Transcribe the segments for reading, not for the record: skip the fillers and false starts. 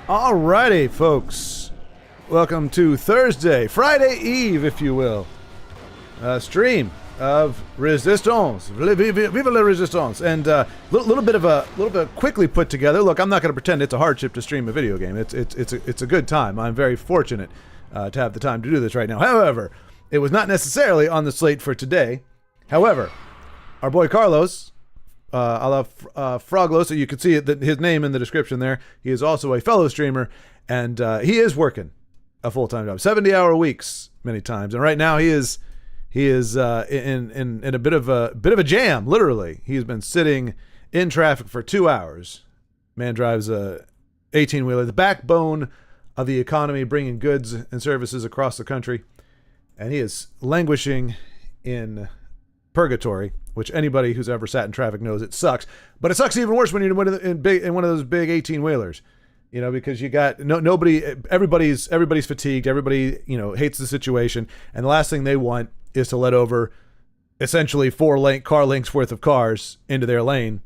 Alrighty, folks. Welcome to Friday Eve, if you will. Stream of Resistance. Viva la Resistance. And a little bit of a quickly put together. Look, I'm not going to pretend it's a hardship to stream a video game. It's a good time. I'm very fortunate to have the time to do this right now. However, it was not necessarily on the slate for today. However, our boy Carlos, a la Froglo, so you can see his name in the description there. He is also a fellow streamer, and he is working a full-time job, 70-hour weeks many times. And right now he is in a bit of a jam. Literally, he's been sitting in traffic for 2 hours. Man drives a 18-wheeler, the backbone of the economy, bringing goods and services across the country, and he is languishing in purgatory, which anybody who's ever sat in traffic knows it sucks. But it sucks even worse when you're in one of those big 18-wheelers, because you got everybody's fatigued, everybody hates the situation, and the last thing they want is to let over essentially 4 car lengths worth of cars into their lane,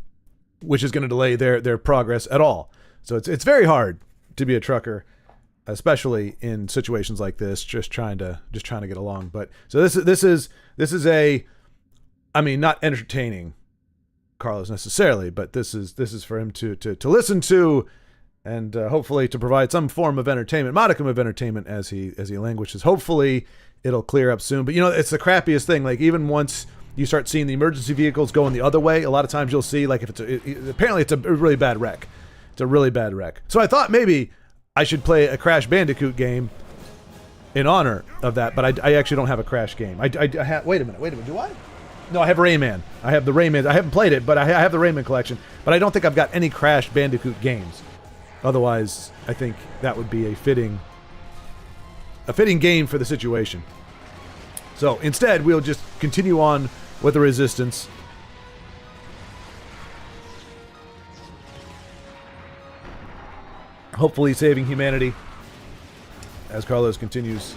which is going to delay their progress at all. So it's very hard to be a trucker, especially in situations like this, just trying to get along. But so this is a, I mean, not entertaining Carlos necessarily, but this is for him to listen to, and hopefully to provide some form of entertainment, modicum of entertainment as he languishes. Hopefully it'll clear up soon. But it's the crappiest thing. Like, even once you start seeing the emergency vehicles going the other way, a lot of times you'll see, like, if apparently it's a really bad wreck. It's a really bad wreck. So I thought maybe I should play a Crash Bandicoot game in honor of that, but I actually don't have a Crash game. Wait a minute, do I? No, I have Rayman. I have the Rayman. I haven't played it, but I have the Rayman collection. But I don't think I've got any Crash Bandicoot games. Otherwise, I think that would be a fitting game for the situation. So instead, we'll just continue on with the Resistance. Hopefully saving humanity as Carlos continues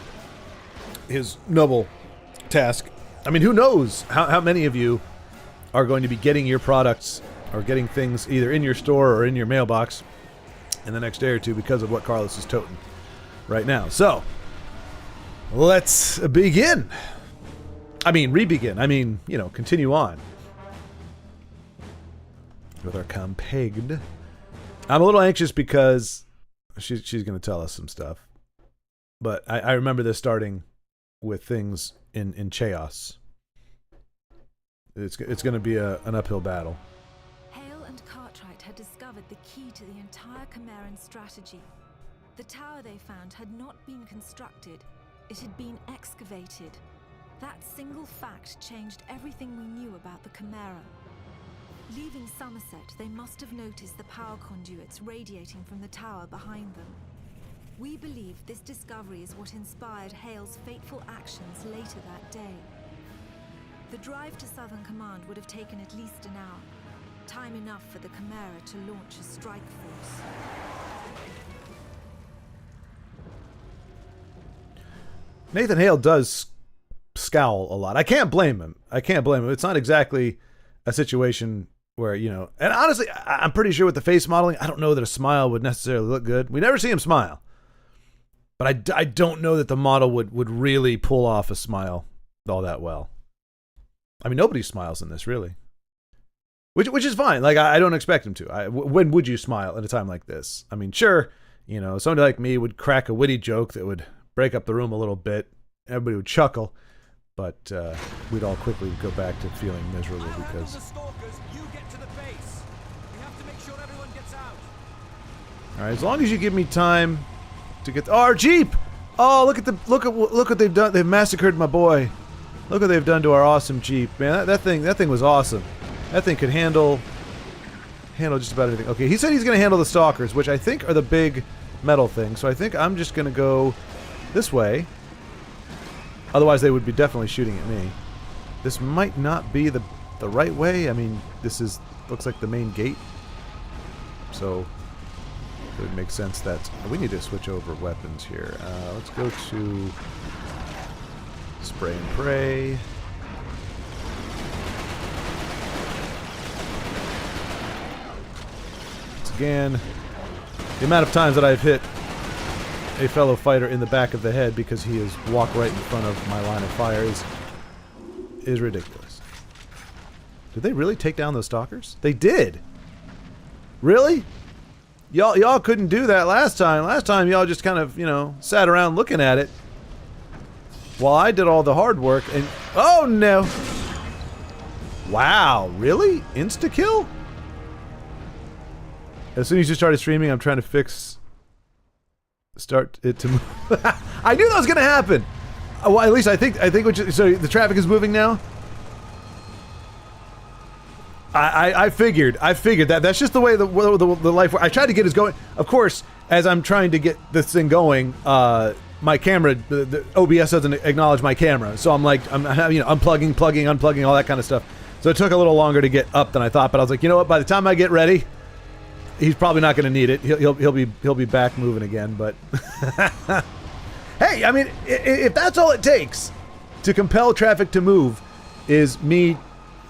his noble task. I mean, who knows how many of you are going to be getting your products or getting things either in your store or in your mailbox in the next day or two because of what Carlos is toting right now. So, let's begin. I mean, re-begin. Continue on with our compagd. I'm a little anxious because she's going to tell us some stuff. But I remember this starting with things in chaos. It's going to be an uphill battle. Hale and Cartwright had discovered the key to the entire Chimeran strategy. The tower they found had not been constructed. It had been excavated. That single fact changed everything we knew about the Chimera. Leaving Somerset, they must have noticed the power conduits radiating from the tower behind them. We believe this discovery is what inspired Hale's fateful actions later that day. The drive to Southern Command would have taken at least an hour, time enough for the Chimera to launch a strike force. Nathan Hale does scowl a lot. I can't blame him. It's not exactly a situation where, and honestly, I'm pretty sure with the face modeling, I don't know that a smile would necessarily look good. We never see him smile. But I don't know that the model would really pull off a smile all that well. I mean, nobody smiles in this, really. Which is fine. Like, I don't expect him to. When would you smile at a time like this? I mean, sure, somebody like me would crack a witty joke that would break up the room a little bit. Everybody would chuckle. But we'd all quickly go back to feeling miserable because... Alright, as long as you give me time to get... our Jeep! Oh, look what they've done. They've massacred my boy. Look what they've done to our awesome Jeep, man. That thing was awesome. That thing could handle just about anything. Okay, he said he's going to handle the stalkers, which I think are the big metal thing. So I think I'm just going to go this way. Otherwise, they would be definitely shooting at me. This might not be the right way. I mean, looks like the main gate. So it would make sense that we need to switch over weapons here. Let's go to spray and pray. Once again, The amount of times that I've hit a fellow fighter in the back of the head because he has walked right in front of my line of fire is ridiculous. Did they really take down those stalkers? They did! Really? Y'all couldn't do that last time. Last time y'all just kind of, you know, sat around looking at it. While I did all the hard work and... Oh no! Wow, really? Insta-kill? As soon as you started streaming, I'm trying to start it to move. I knew that was gonna happen! Well, at least I think so the traffic is moving now? I figured that that's just the way the life works. I tried to get us going. Of course, as I'm trying to get this thing going, my camera, the OBS doesn't acknowledge my camera, so I'm like, I'm unplugging, plugging, unplugging, all that kind of stuff. So it took a little longer to get up than I thought, but I was like, you know what? By the time I get ready, he's probably not going to need it. He'll be back moving again. But hey, I mean, if that's all it takes to compel traffic to move, is me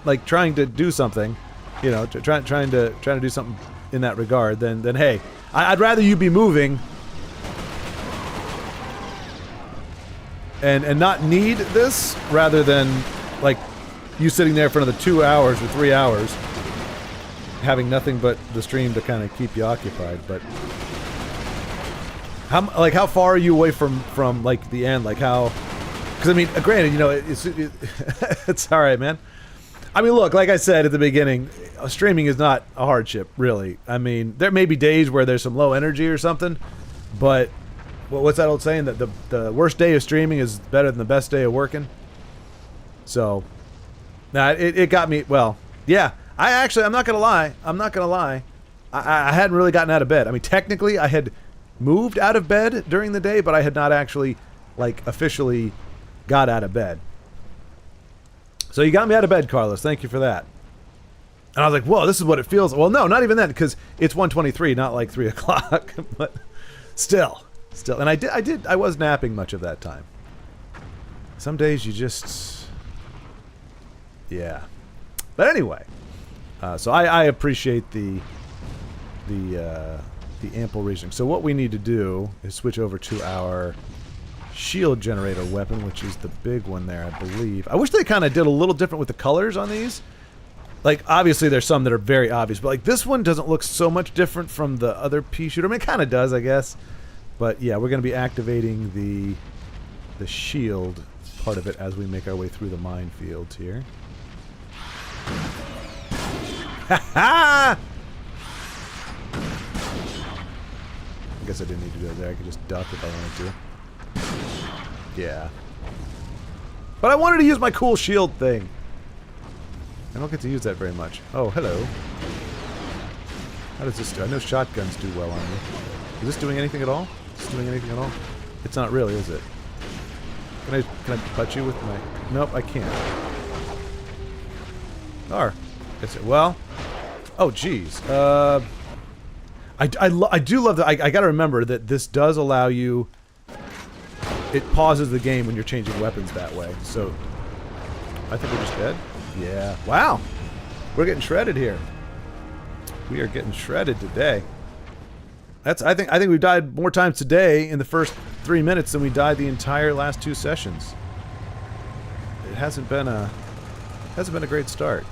like trying to do something, you know, trying to do something in that regard, then hey, I'd rather you be moving and not need this rather than like you sitting there for another 2 hours or 3 hours having nothing but the stream to kind of keep you occupied. But how far are you away from like the end? Like how? Because I mean, granted, you know, it's all right, man. I mean, look, like I said at the beginning, streaming is not a hardship, really. I mean, there may be days where there's some low energy or something, but what's that old saying? That the worst day of streaming is better than the best day of working? So, nah, it got me, well, yeah. I'm not going to lie. I hadn't really gotten out of bed. I mean, technically, I had moved out of bed during the day, but I had not actually, like, officially got out of bed. So you got me out of bed, Carlos. Thank you for that. And I was like, whoa, this is what it feels. Well, no, not even that, because it's 1:23, not like 3 o'clock. But still. And I was napping much of that time. Some days you just... Yeah. But anyway. So I appreciate the ample reasoning. So what we need to do is switch over to our shield generator weapon, which is the big one there, I believe. I wish they kind of did a little different with the colors on these. Like, obviously there's some that are very obvious, but like this one doesn't look so much different from the other pea shooter. I mean, it kind of does, I guess. But yeah, we're going to be activating the shield part of it as we make our way through the minefields here. Ha-ha! I guess I didn't need to do it there. I could just duck if I wanted to. Yeah. But I wanted to use my cool shield thing. I don't get to use that very much. Oh, hello. How does this do? I know shotguns do well on me. Is this doing anything at all? Is this doing anything at all? It's not really, is it? Can I punch you with my... Nope, I can't. Or... Well... Oh, jeez. I do love that. I gotta remember that this does allow you... It pauses the game when you're changing weapons that way. So... I think we're just dead. Yeah. Wow! We're getting shredded here. We are getting shredded today. I think we've died more times today in the first 3 minutes than we died the entire last 2 sessions. It hasn't been a great start.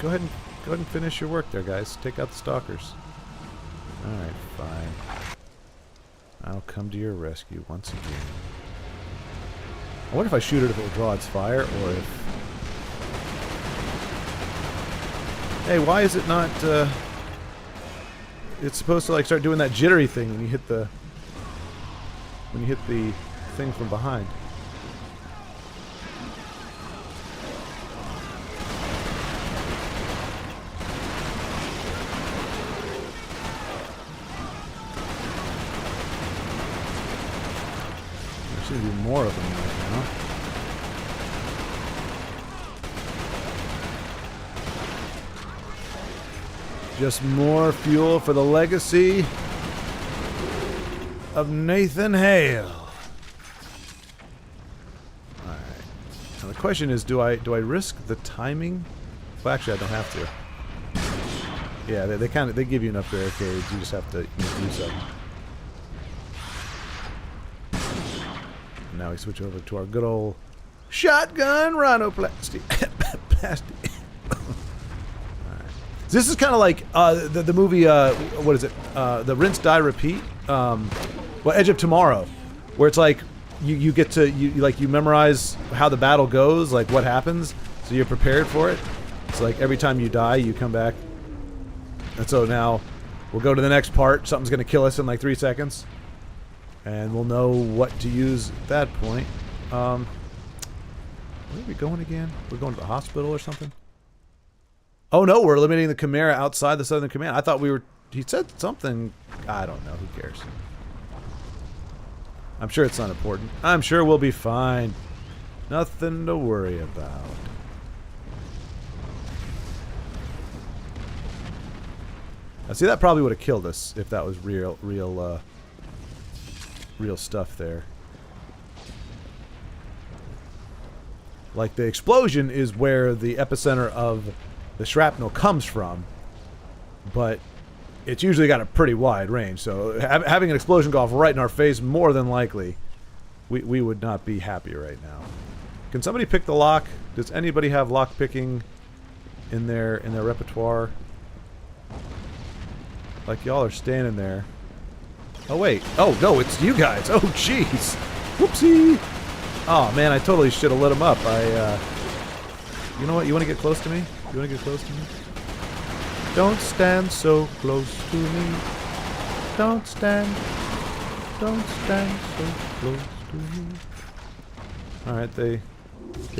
Go ahead and finish your work there, guys. Take out the stalkers. All right, fine. I'll come to your rescue once again. I wonder if I shoot it if it will draw its fire, or if... Hey, why is it not, It's supposed to, like, start doing that jittery thing when you hit the... When you hit the thing from behind. There seems to be more of them right now. Just more fuel for the legacy of Nathan Hale. Alright. Now the question is, do I risk the timing? Well, actually I don't have to. Yeah, they give you enough barricades. You just have to do something. And now we switch over to our good old shotgun rhinoplasty. Plasty. This is kind of like the movie, what is it? The Rinse, Die, Repeat? Edge of Tomorrow. Where it's like, you get to, you memorize how the battle goes, like what happens, so you're prepared for it. It's like every time you die, you come back. And so now, we'll go to the next part. Something's going to kill us in like 3 seconds. And we'll know what to use at that point. Where are we going again? We're going to the hospital or something? Oh no, we're eliminating the Chimera outside the Southern Command. I thought we were... He said something... I don't know. Who cares? I'm sure it's not important. I'm sure we'll be fine. Nothing to worry about. I see, that probably would have killed us if that was real stuff there. Like, the explosion is where the epicenter of the shrapnel comes from, but it's usually got a pretty wide range, so having an explosion go off right in our face, more than likely, we would not be happy right now. Can somebody pick the lock? Does anybody have lock picking in their repertoire? Like, y'all are standing there. Oh wait, oh no, it's you guys. Oh jeez, whoopsie. Oh man, I totally should have lit him up. You know what? You want to get close to me? You want to get close to me? Don't stand so close to me. Don't stand so close to me. Alright, they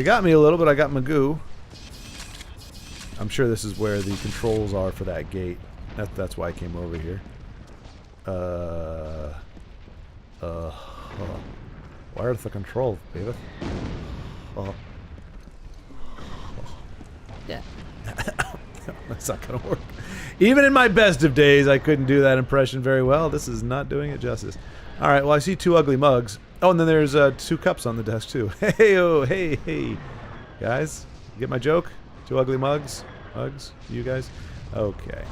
got me a little, but I got Magoo. I'm sure this is where the controls are for that gate. That's why I came over here. Where's the control, baby? Yeah. That's not gonna work. Even in my best of days, I couldn't do that impression very well. This is not doing it justice. Alright, well, I see 2 ugly mugs. Oh, and then there's 2 cups on the desk, too. Hey-oh, hey. Guys, get my joke? 2 ugly mugs? Mugs? You guys? Okay.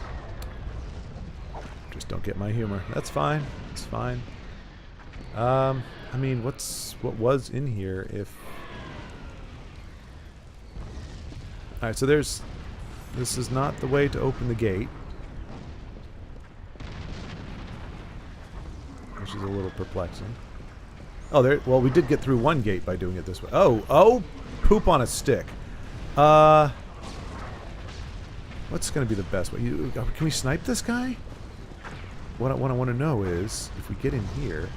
Just don't get my humor. That's fine. It's fine. I mean, what was in here if... Alright, so there's... This is not the way to open the gate. Which is a little perplexing. Oh, there... Well, we did get through one gate by doing it this way. Oh! Poop on a stick. What's going to be the best way? Can we snipe this guy? What I want to know is, if we get in here...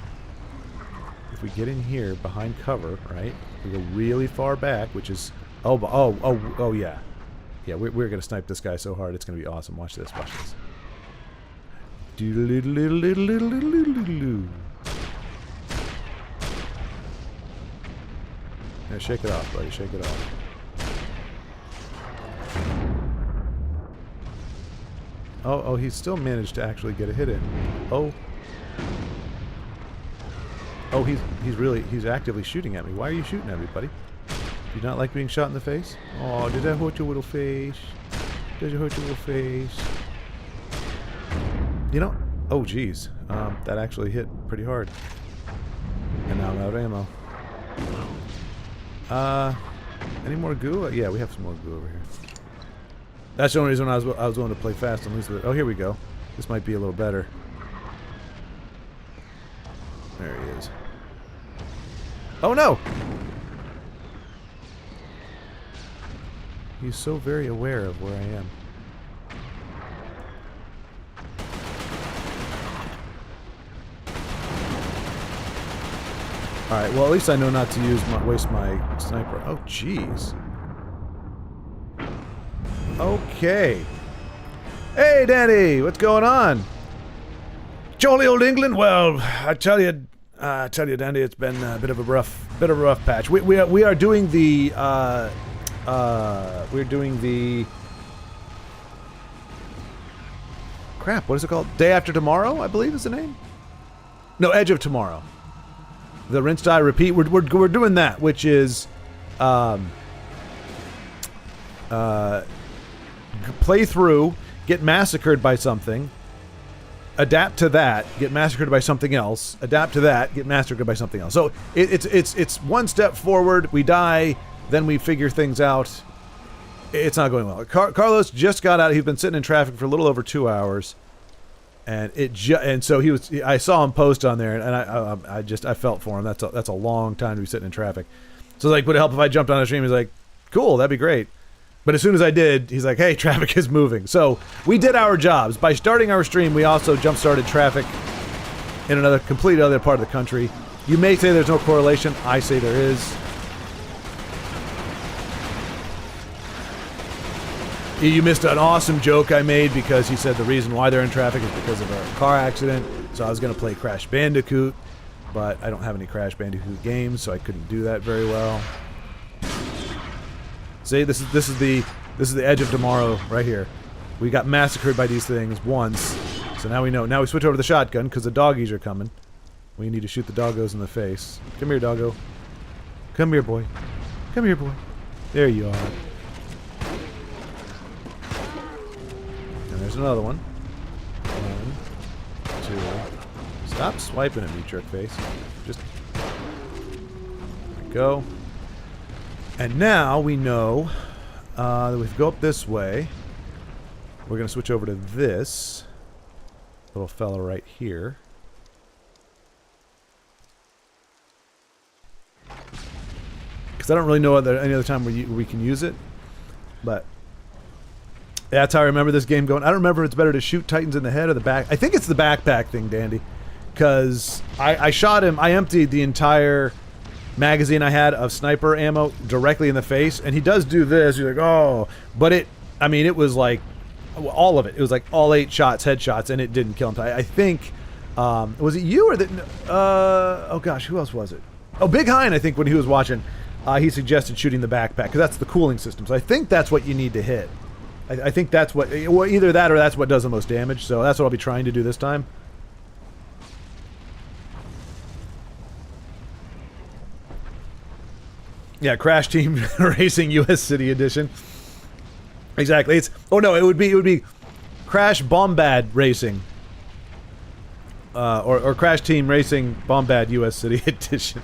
If we get in here behind cover, right? We go really far back, which is... Oh, yeah. Yeah, we're going to snipe this guy so hard, it's going to be awesome. Watch this, watch this. Yeah, shake it off, buddy, shake it off. Oh, he still managed to actually get a hit in. Oh, he's actively shooting at me. Why are you shooting at me, buddy? Do you not like being shot in the face? Oh, did that hurt your little face? Did it hurt your little face? You know, oh jeez, that actually hit pretty hard. And now I'm out of ammo. Any more goo? Yeah, we have some more goo over here. That's the only reason I was willing to play fast and lose with it. Oh, here we go. This might be a little better. There he is. Oh no! He's so very aware of where I am. Alright, well at least I know not to waste my sniper. Oh, jeez. Okay. Hey, Danny! What's going on? Jolly old England? Well, I tell you, Danny, it's been a bit of a rough patch. We are doing the we're doing the crap. What is it called? Day After Tomorrow, I believe is the name. No, Edge of Tomorrow. The Rinse, Die, Repeat. We're doing that, which is play through, get massacred by something, adapt to that, get massacred by something else, adapt to that, get massacred by something else. So it's one step forward, we die, then we figure things out. It's not going well. Carlos just got out. He's been sitting in traffic for a little over 2 hours, and so he was. I saw him post on there, and I felt for him. That's a long time to be sitting in traffic. So like, would it help if I jumped on a stream? He's like, cool, that'd be great. But as soon as I did, he's like, hey, traffic is moving. So we did our jobs. By starting our stream, we also jump-started traffic in another completely other part of the country. You may say there's no correlation. I say there is. You missed an awesome joke I made because he said the reason why they're in traffic is because of a car accident. So I was going to play Crash Bandicoot, but I don't have any Crash Bandicoot games, so I couldn't do that very well. See, this is the edge of tomorrow right here. We got massacred by these things once, so now we know. Now we switch over to the shotgun because the doggies are coming. We need to shoot the doggos in the face. Come here, doggo. Come here, boy. Come here, boy. There you are. And there's another one. 1, 2. Stop swiping at me, jerk face. Just there we go. And now we know that if we go up this way, we're going to switch over to this little fella right here. Because I don't really know any other time where we can use it. But that's how I remember this game going. I don't remember if it's better to shoot Titans in the head or the back. I think it's the backpack thing, Dandy. Because I shot him. I emptied the entire magazine I had of sniper ammo directly in the face, and he does do this. You're like, oh, but it was like all of it. It was like all 8 shots, headshots, and it didn't kill him. I think, was it you or oh gosh, who else was it? Oh, Big Hein, I think when he was watching, he suggested shooting the backpack because that's the cooling system. So I think that's what you need to hit. I think that's what, well, either that or that's what does the most damage. So that's what I'll be trying to do this time. Yeah, Crash Team Racing US City Edition. Exactly. It's it would be Crash Bombad Racing. Or Crash Team Racing Bombad US City Edition.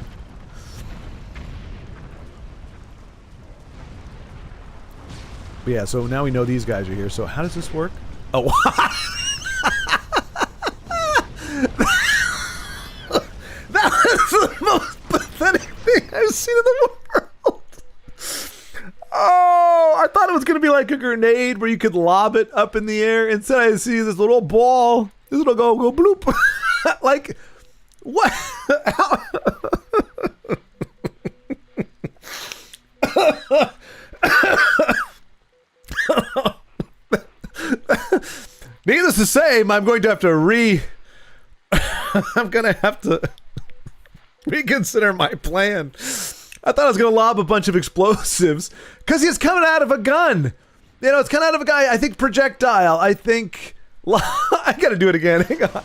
But yeah, so now we know these guys are here. So how does this work? Oh. That was the most pathetic thing I've seen in the world. Oh, I thought it was going to be like a grenade where you could lob it up in the air. Instead, I see this little ball. This little go bloop. Like, what? Needless to say, I'm going to have to I'm going to have to reconsider my plan. I thought I was going to lob a bunch of explosives because he's coming out of a gun. You know, it's coming out of a guy. I think projectile. I think. I got to do it again. Hang on.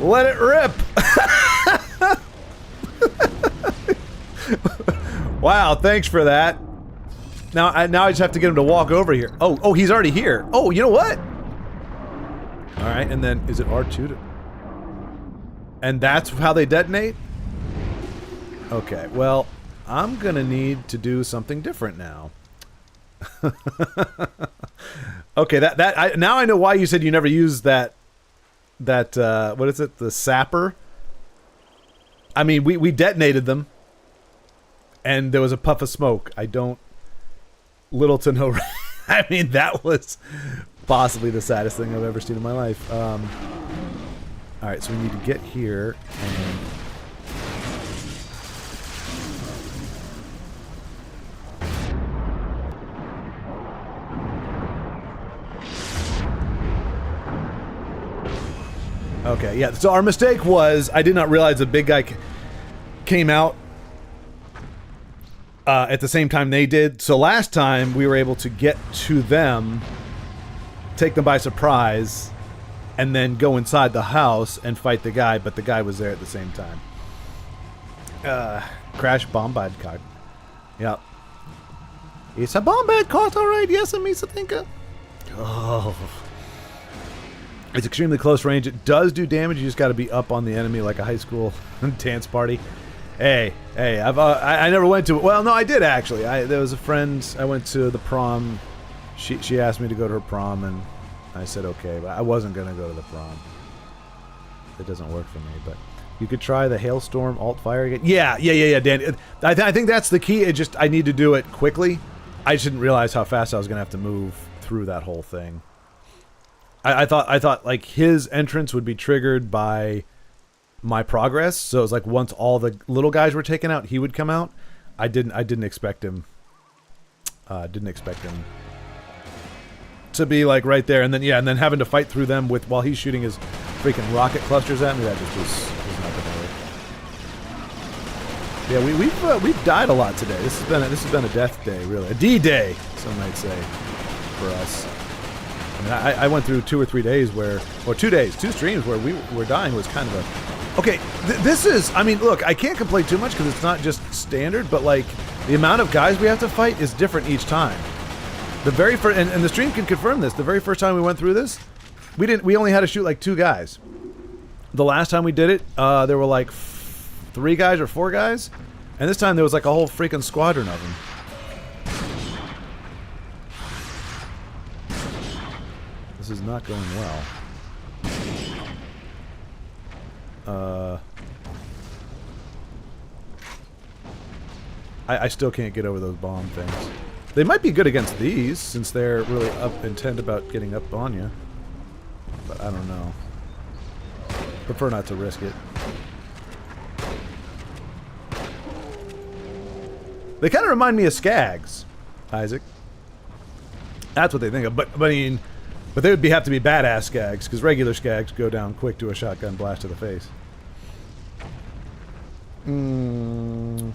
Let it rip. Wow, thanks for that. Now I just have to get him to walk over here. Oh, he's already here. Oh, you know what? All right, and then is it R2 to? And that's how they detonate? Okay, well, I'm gonna need to do something different now. Okay, now I know why you said you never used that what is it? The sapper? I mean, we detonated them and there was a puff of smoke. Little to no. I mean, that was possibly the saddest thing I've ever seen in my life. All right, so we need to get here and. Okay, yeah, so our mistake was I did not realize the big guy came out at the same time they did. So last time we were able to get to them, take them by surprise, and then go inside the house and fight the guy, but the guy was there at the same time. Crash Bombard card. Yep. It's a bombard cart, alright, yes, a Misa Thinker. Oh. It's extremely close range. It does do damage. You just got to be up on the enemy like a high school dance party. Hey, I never went to it. Well, no, I did actually. There was a friend. I went to the prom. She asked me to go to her prom, and I said okay, but I wasn't gonna go to the prom. It doesn't work for me. But you could try the hailstorm alt fire again. Yeah, Dan. I think that's the key. I need to do it quickly. I just didn't realize how fast I was gonna have to move through that whole thing. I thought like his entrance would be triggered by my progress, so it was like once all the little guys were taken out, he would come out. I didn't expect him. Didn't expect him to be like right there, and then having to fight through them while he's shooting his freaking rocket clusters at me. That just was not gonna work. Yeah, we've died a lot today. This has been a death day, really, a D-day, some might say, for us. I mean, I went through 2 or 3 days or 2 days, 2 streams where we were dying. Was kind of a... Okay, this is... I mean, look, I can't complain too much because it's not just standard, but, like, the amount of guys we have to fight is different each time. The very first... And the stream can confirm this. The very first time we went through this, we only had to shoot, like, 2 guys. The last time we did it, there were, like, 3 guys or 4 guys. And this time there was, like, a whole freaking squadron of them. This is not going well. I still can't get over those bomb things. They might be good against these, since they're really intent about getting up on you. But I don't know. Prefer not to risk it. They kind of remind me of Skags, Isaac. That's what they think of. But I mean... But they would have to be badass Skags, because regular Skags go down quick to a shotgun blast to the face. You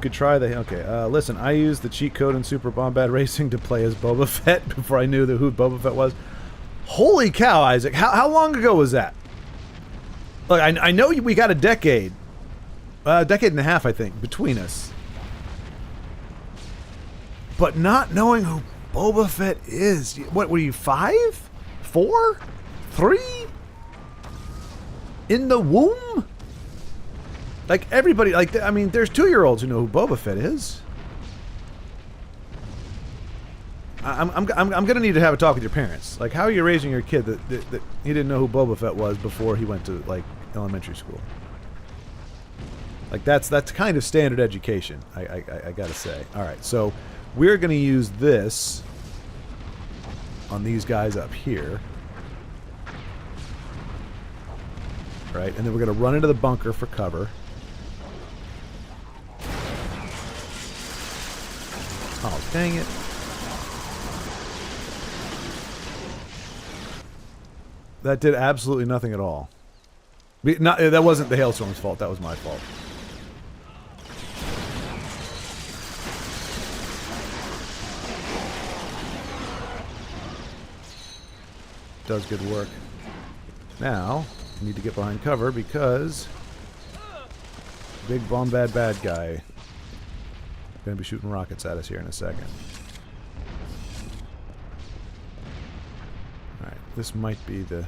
could try the... Okay, listen, I used the cheat code in Super Bombad Racing to play as Boba Fett before I knew who Boba Fett was. Holy cow, Isaac. How long ago was that? Look, I know we got a decade. A decade and a half, I think, between us. But not knowing who Boba Fett is... What were you, 5? 4? 3? In the womb? Like, everybody... Like, I mean, there's 2-year-olds who know who Boba Fett is. I'm gonna need to have a talk with your parents. Like, how are you raising your kid that he didn't know who Boba Fett was before he went to, like, elementary school? Like, that's kind of standard education, I gotta say. Alright, so... We're going to use this on these guys up here. Right, and then we're going to run into the bunker for cover. Oh, dang it. That did absolutely nothing at all. That wasn't the hailstorm's fault, that was my fault. Does good work. Now, we need to get behind cover because big bombad bad guy gonna be shooting rockets at us here in a second. Alright, this might be the...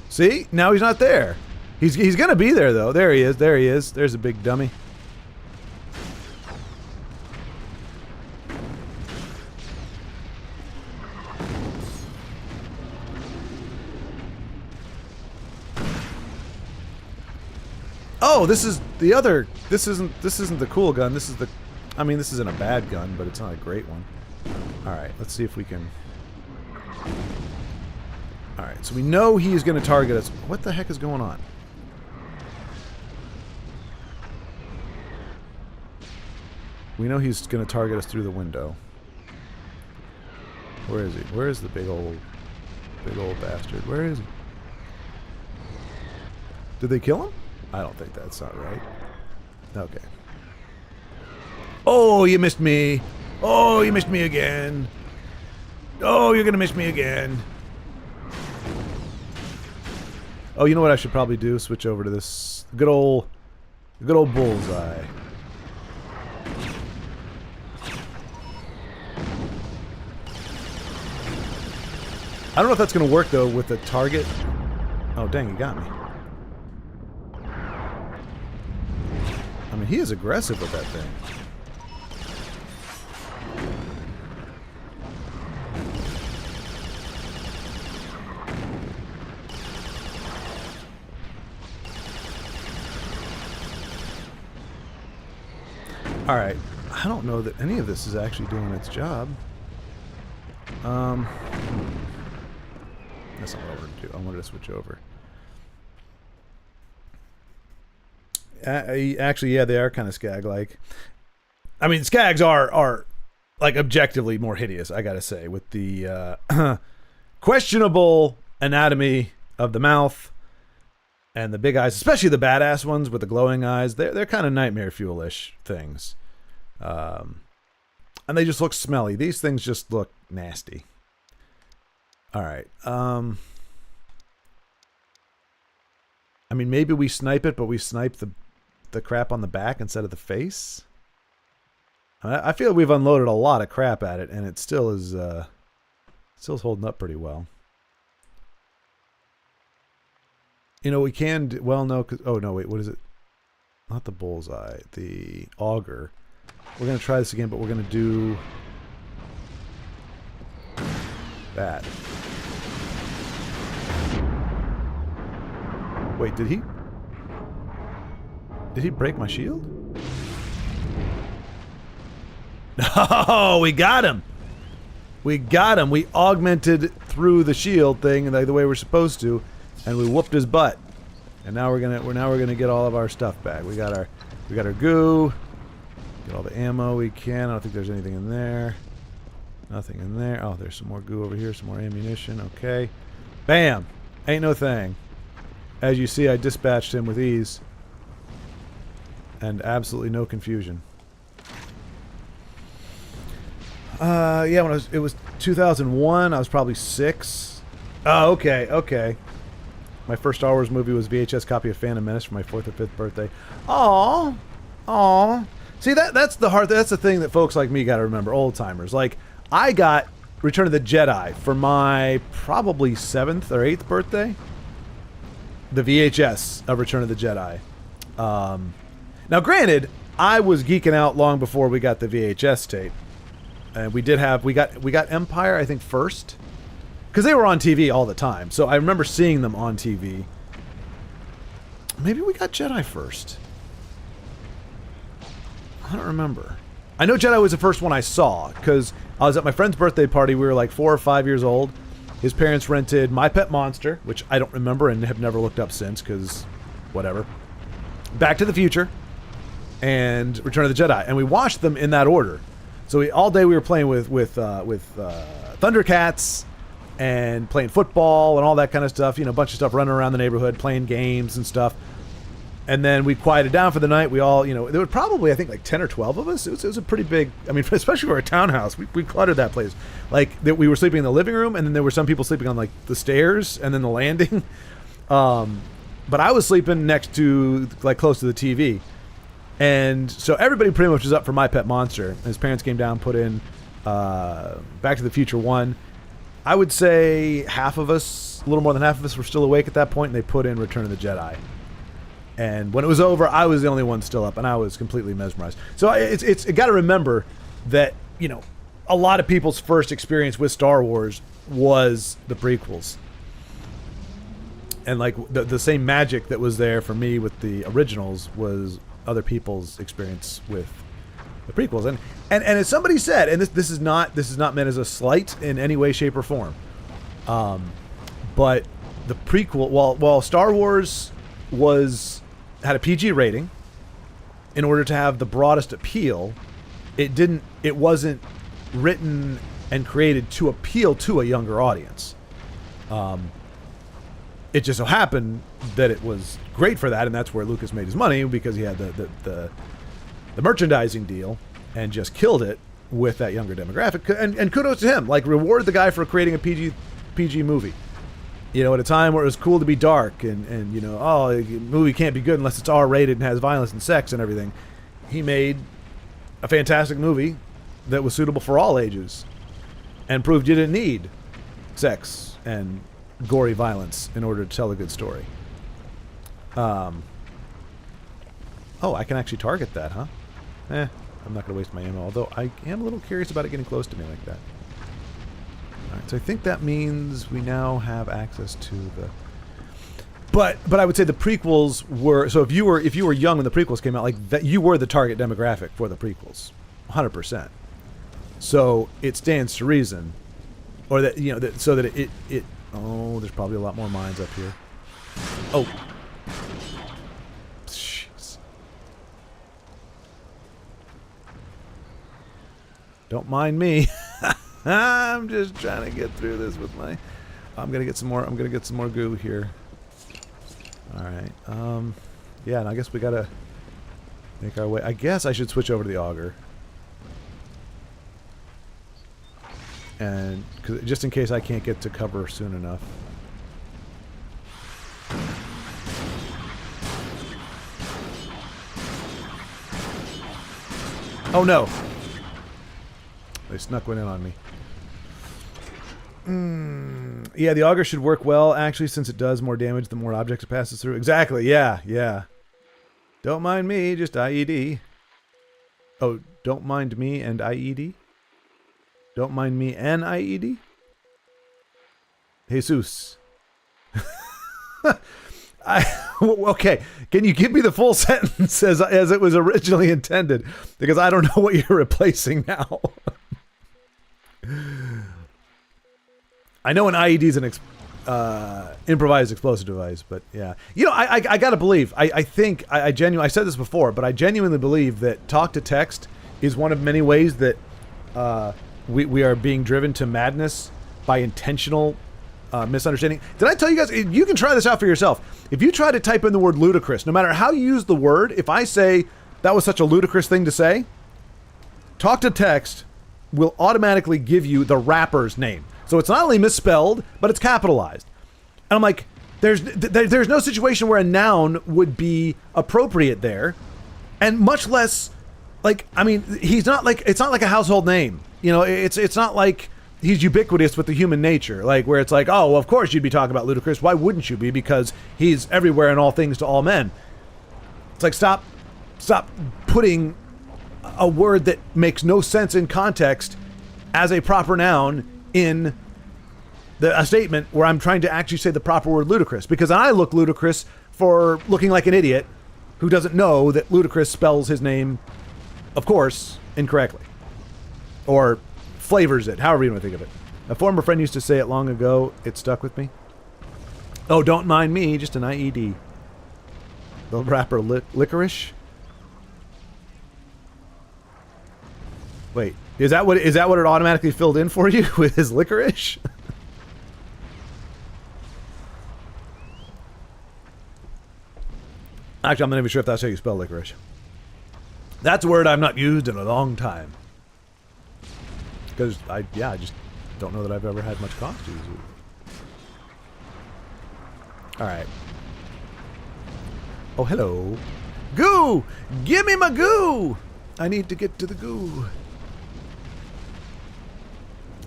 See? Now he's not there. He's gonna be there though. There he is, there he is. There's a big dummy. Oh, this is the other... This isn't the cool gun. This is the... I mean, this isn't a bad gun, but it's not a great one. Alright, let's see if we can... Alright, so we know he is going to target us. What the heck is going on? We know he's going to target us through the window. Where is he? Where is the big old bastard? Where is he? Did they kill him? I don't think that's not right. Okay. Oh, you missed me. Oh, you missed me again. Oh, you're gonna miss me again. Oh, you know what I should probably do? Switch over to this good old bullseye. I don't know if that's going to work, though, with the target. Oh, dang, he got me. I mean, he is aggressive with that thing. All right. I don't know that any of this is actually doing its job. That's not what I wanted to do. I wanted to switch over. Actually, yeah, they are kind of skag-like. I mean, skags are like objectively more hideous, I gotta say, with the questionable anatomy of the mouth and the big eyes, especially the badass ones with the glowing eyes. They're kind of nightmare fuel-ish things. And they just look smelly. These things just look nasty. All right. I mean, maybe we snipe it, but we snipe the crap on the back instead of the face. I feel we've unloaded a lot of crap at it, and it still is holding up pretty well. You know, we can do, well, no, oh no, wait, what is it? Not the bullseye, the auger. We're gonna try this again, but we're gonna do that. Wait, did he break my shield? No, we got him. We got him. We augmented through the shield thing like the way we're supposed to, and we whooped his butt. And now we're gonna get all of our stuff back. We got our goo. Get all the ammo we can. I don't think there's anything in there. Nothing in there. Oh, there's some more goo over here. Some more ammunition. Okay. Bam. Ain't no thing. As you see, I dispatched him with ease. And absolutely no confusion. Yeah, when it was 2001, I was probably 6. Oh, okay. My first Star Wars movie was VHS copy of Phantom Menace for my 4th or 5th birthday. Aww. See, that's the thing that folks like me got to remember, old timers. Like, I got Return of the Jedi for my probably 7th or 8th birthday. The VHS of Return of the Jedi. Now, granted, I was geeking out long before we got the VHS tape, and we got Empire, I think, first, because they were on TV all the time. So I remember seeing them on TV. Maybe we got Jedi first. I don't remember. I know Jedi was the first one I saw, because I was at my friend's birthday party. We were like 4 or 5 years old. His parents rented My Pet Monster, which I don't remember and have never looked up since, because whatever. Back to the Future, and Return of the Jedi, and we watched them in that order. So all day we were playing with Thundercats and playing football and all that kind of stuff. You know, a bunch of stuff, running around the neighborhood, playing games and stuff. And then we quieted down for the night. We all, there were probably, I think, like 10 or 12 of us. It was a pretty big, I mean, especially for a townhouse. We cluttered that place. Like, we were sleeping in the living room, and then there were some people sleeping on, like, the stairs and then the landing. But I was sleeping next to, like, close to the TV. And so everybody pretty much was up for My Pet Monster. And his parents came down, put in Back to the Future 1. I would say half of us, a little more than half of us, were still awake at that point, and they put in Return of the Jedi. And when it was over, I was the only one still up, and I was completely mesmerized. So it's got to remember that, a lot of people's first experience with Star Wars was the prequels. And like the same magic that was there for me with the originals was other people's experience with the prequels. And as somebody said, and this is not meant as a slight in any way, shape, or form. But the prequel, while Star Wars had a PG rating in order to have the broadest appeal, it wasn't written and created to appeal to a younger audience. It just so happened that it was great for that, and that's where Lucas made his money, because he had the merchandising deal and just killed it with that younger demographic. And kudos to him. Like, reward the guy for creating a PG movie. At a time where it was cool to be dark and a movie can't be good unless it's R-rated and has violence and sex and everything. He made a fantastic movie that was suitable for all ages and proved you didn't need sex and gory violence in order to tell a good story. Oh, I can actually target that, huh? I'm not going to waste my ammo, although I am a little curious about it getting close to me like that. Alright, so I think that means we now have access to the... But I would say the prequels were... So if you were young when the prequels came out, like that, you were the target demographic for the prequels. 100%. So it stands to reason, or that, you know, that, so that it oh, there's probably a lot more mines up here. Oh. Jeez. Don't mind me. I'm just trying to get through this with my... I'm gonna get some more goo here. Alright. Yeah, and I guess we gotta make our way. I guess I should switch over to the auger. And just in case I can't get to cover soon enough. Oh no! They snuck one in on me. Yeah, the auger should work well, actually, since it does more damage the more objects it passes through. Exactly, yeah. Don't mind me, just IED. Oh, don't mind me and IED? Don't mind me and IED? Jesus. Okay, can you give me the full sentence as it was originally intended? Because I don't know what you're replacing now. I know an IED is an improvised explosive device, but yeah. You know, I gotta believe, I think, I said this before, but I genuinely believe that talk-to-text is one of many ways that we are being driven to madness by intentional misunderstanding. Did I tell you guys, you can try this out for yourself. If you try to type in the word ludicrous, no matter how you use the word, if I say, that was such a ludicrous thing to say, talk-to-text will automatically give you the rapper's name. So it's not only misspelled, but it's capitalized. And I'm like, there's no situation where a noun would be appropriate there, and much less, like, I mean, he's not like, it's not like a household name. You know, it's not like he's ubiquitous with the human nature, like where it's like, oh, well, of course you'd be talking about Ludacris. Why wouldn't you be? Because he's everywhere and all things to all men. It's like, stop putting a word that makes no sense in context as a proper noun in a statement where I'm trying to actually say the proper word ludicrous, because I look ludicrous for looking like an idiot who doesn't know that ludicrous spells his name, of course, incorrectly. Or flavors it, however you want to think of it. A former friend used to say it long ago. It stuck with me. Oh, don't mind me, just an IED. The rapper Licorice? Wait, is that what it automatically filled in for you with his licorice? Actually, I'm not even sure if that's how you spell licorice. That's a word I've not used in a long time. Because I just don't know that I've ever had much cause to use it. Alright. Oh, hello. Goo! Give me my goo! I need to get to the goo.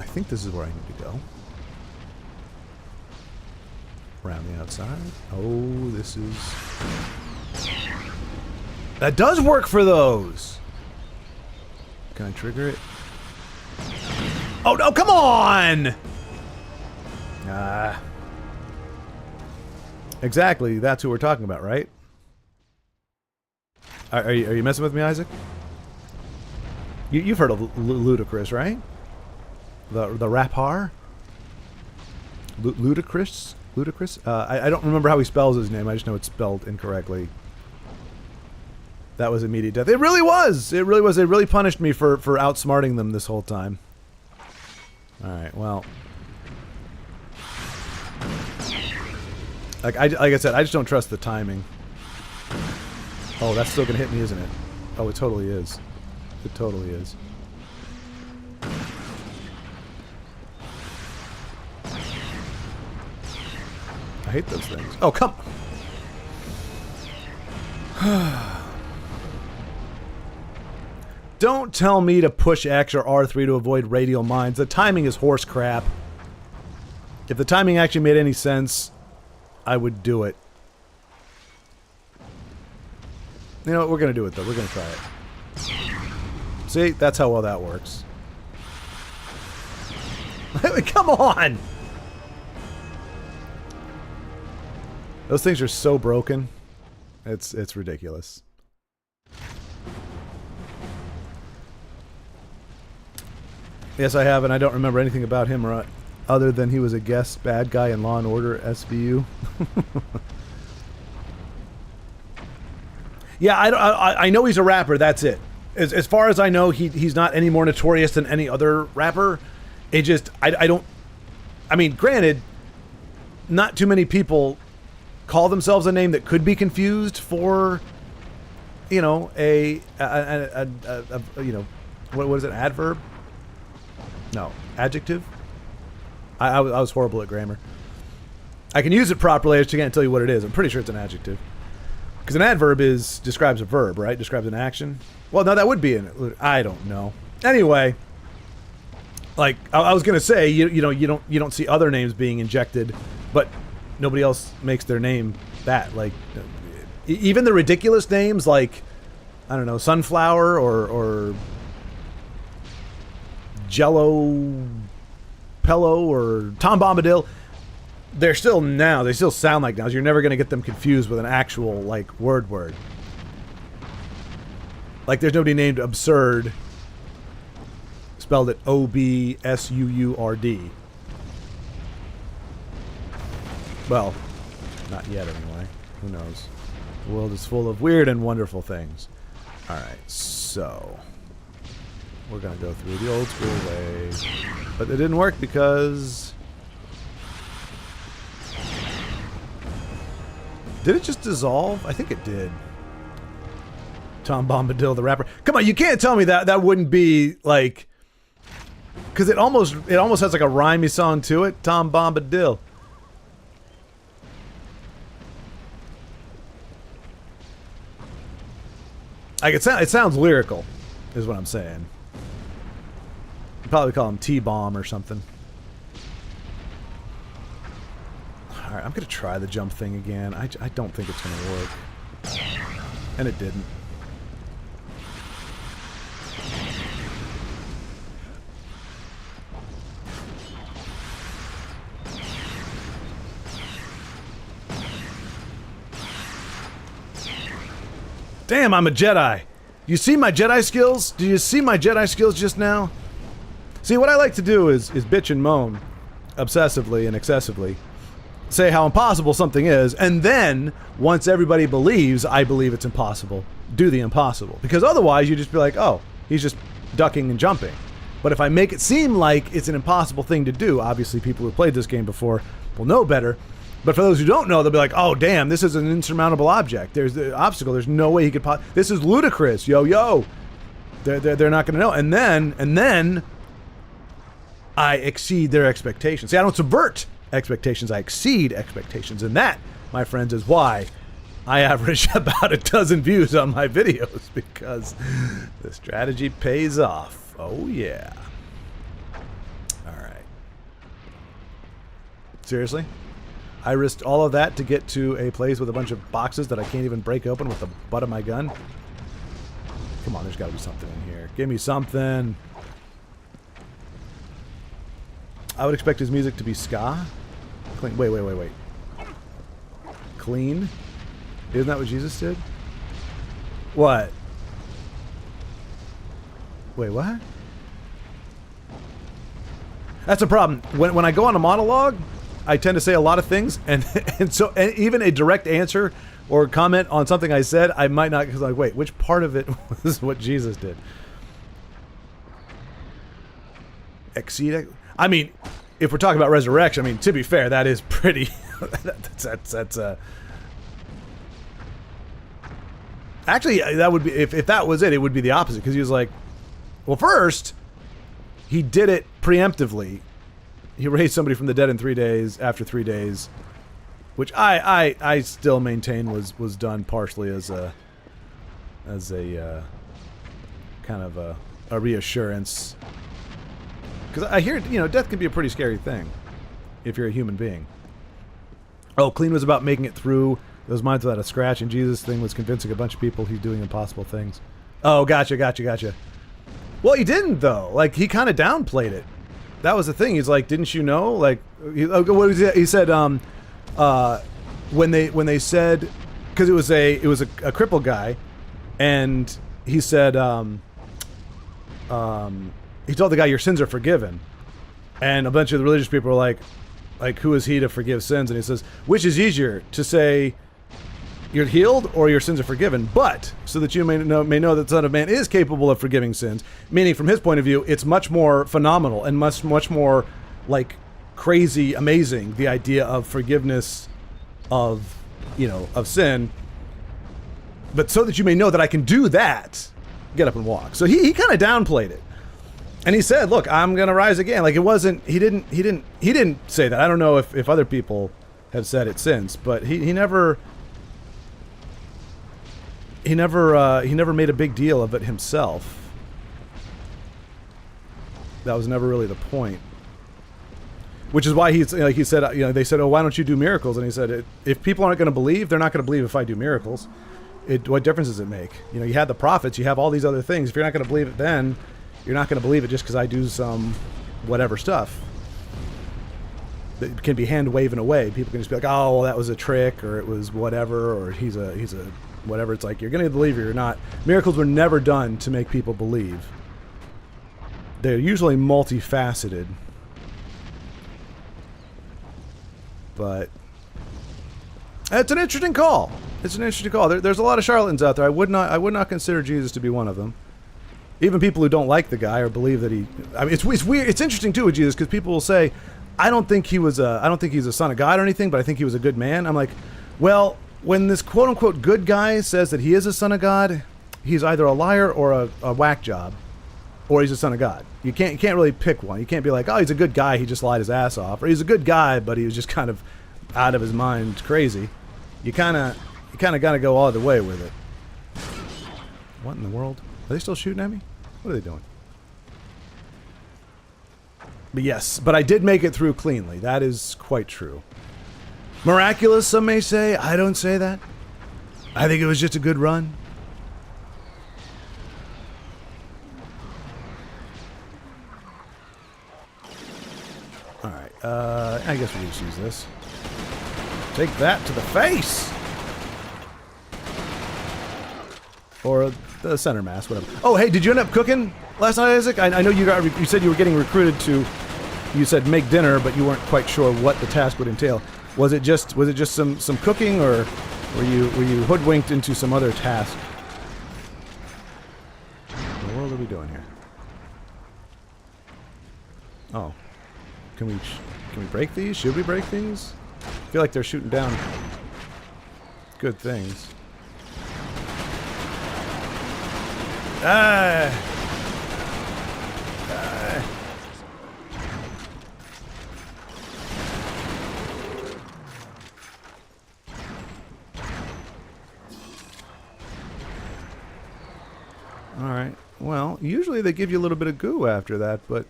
I think this is where I need to go. Around the outside. Oh, this is... That does work for those! Can I trigger it? Oh, no, come on! Exactly, that's who we're talking about, right? Are you messing with me, Isaac? You've heard of Ludacris, right? The rapper? Ludacris? I don't remember how he spells his name. I just know it's spelled incorrectly. That was immediate death. It really was! It really was. They really punished me for outsmarting them this whole time. Alright, well. Like I said, I just don't trust the timing. Oh, that's still gonna hit me, isn't it? Oh, it totally is. It totally is. I hate those things. Oh, come! Don't tell me to push X or R3 to avoid radial mines. The timing is horse crap. If the timing actually made any sense, I would do it. You know what? We're going to do it, though. We're going to try it. See? That's how well that works. Come on! Those things are so broken. It's ridiculous. Yes, I have, and I don't remember anything about him other than he was a guest bad guy in Law and Order SVU. Yeah, I know he's a rapper. That's it. As far as I know, he's not any more notorious than any other rapper. It just I don't. I mean, granted, not too many people call themselves a name that could be confused for, you know, a you know, what is it? Adverb? No, adjective. I was horrible at grammar. I can use it properly. I just can't tell you what it is. I'm pretty sure it's an adjective. Because an adverb describes a verb, right? Describes an action. Well, no, that would be I don't know. Anyway, like I was gonna say, you don't see other names being injected, but nobody else makes their name that. Like even the ridiculous names, like I don't know, Sunflower or Jello Pello or Tom Bombadil. They still sound like nows. You're never going to get them confused with an actual, like, word. Like, there's nobody named Absurd, spelled it O-B-S-U-U-R-D. Well, not yet, anyway. Who knows? The world is full of weird and wonderful things. Alright, so we're going to go through the old school way. But it didn't work because... Did it just dissolve? I think it did. Tom Bombadil, the rapper. Come on, you can't tell me that wouldn't be like... Because it almost has like a rhymey song to it. Tom Bombadil. Like it sounds lyrical, is what I'm saying. You'd probably call him T-Bomb or something. Alright, I'm going to try the jump thing again. I don't think it's going to work. And it didn't. Damn, I'm a Jedi. You see my Jedi skills? Do you see my Jedi skills just now? See, what I like to do is bitch and moan obsessively and excessively. Say how impossible something is, and then, once everybody believes I believe it's impossible, do the impossible. Because otherwise, you just be like, oh, he's just ducking and jumping. But if I make it seem like it's an impossible thing to do, obviously people who played this game before will know better. But for those who don't know, they'll be like, oh, damn, this is an insurmountable object. There's the obstacle. There's no way he could this is ludicrous. Yo. They're not going to know. And then I exceed their expectations. See, I don't subvert expectations, I exceed expectations, and that, my friends, is why I average about 12 views on my videos, because the strategy pays off. Oh yeah. Alright. Seriously? I risked all of that to get to a place with a bunch of boxes that I can't even break open with the butt of my gun? Come on, there's gotta be something in here. Give me something. I would expect his music to be ska. Clean. Wait. Clean? Isn't that what Jesus did? What? Wait, what? That's a problem. When I go on a monologue, I tend to say a lot of things, and so even a direct answer or comment on something I said, I might not, because like, wait, which part of it was what Jesus did? Exceed? I mean, if we're talking about resurrection, I mean, to be fair, that is pretty... that's actually, that would be... If that was it, it would be the opposite, because he was like... Well, first, he did it preemptively. He raised somebody from the dead in 3 days, after 3 days, which I still maintain was done partially as a kind of a reassurance. Because I hear, death can be a pretty scary thing. if you're a human being. Oh, clean was about making it through those mines without a scratch, and Jesus' thing was convincing a bunch of people he's doing impossible things. Oh, gotcha. Well, he didn't, though. Like, he kind of downplayed it. That was the thing. He's like, didn't you know? Like, what was it? He said, when they said, because it was a crippled guy, and he said, he told the guy, your sins are forgiven. And a bunch of the religious people were like, who is he to forgive sins? And he says, which is easier, to say you're healed or your sins are forgiven? But so that you may know that the Son of Man is capable of forgiving sins. Meaning, from his point of view, it's much more phenomenal and much more like crazy, amazing, the idea of forgiveness of sin. But so that you may know that I can do that, get up and walk. So he kind of downplayed it. And he said, look, I'm going to rise again. Like, it wasn't, he didn't say that. I don't know if other people have said it since, but he never made a big deal of it himself. That was never really the point. Which is why he said, they said, oh, why don't you do miracles? And he said, if people aren't going to believe, they're not going to believe if I do miracles. What difference does it make? You had the prophets, you have all these other things. If you're not going to believe it then, you're not going to believe it just because I do some whatever stuff that can be hand waving away. People can just be like, oh, well, that was a trick, or it was whatever, or he's a whatever. It's like, you're going to believe it or you're not. Miracles were never done to make people believe. They're usually multifaceted. But it's an interesting call. There's a lot of charlatans out there. I would not consider Jesus to be one of them. Even people who don't like the guy or believe that it's weird. It's interesting too with Jesus, because people will say, I don't think he's a son of God or anything, but I think he was a good man. I'm like, well, when this quote unquote good guy says that he is a son of God, he's either a liar or a whack job, or he's a son of God. You can't really pick one. You can't be like, oh, he's a good guy, he just lied his ass off, or he's a good guy, but he was just kind of out of his mind crazy. You kind of got to go all the way with it. What in the world? Are they still shooting at me? What are they doing? But yes, but I did make it through cleanly. That is quite true. Miraculous, some may say. I don't say that. I think it was just a good run. Alright, I guess we just use this. Take that to the face! Or the center mass, whatever. Oh, hey, did you end up cooking last night, Isaac? I know you said you were getting recruited to, you said make dinner, but you weren't quite sure what the task would entail. Was it just some cooking, or were you hoodwinked into some other task? What in the world are we doing here? Oh, can we break these? Should we break these? I feel like they're shooting down good things. Alright, well, usually they give you a little bit of goo after that, but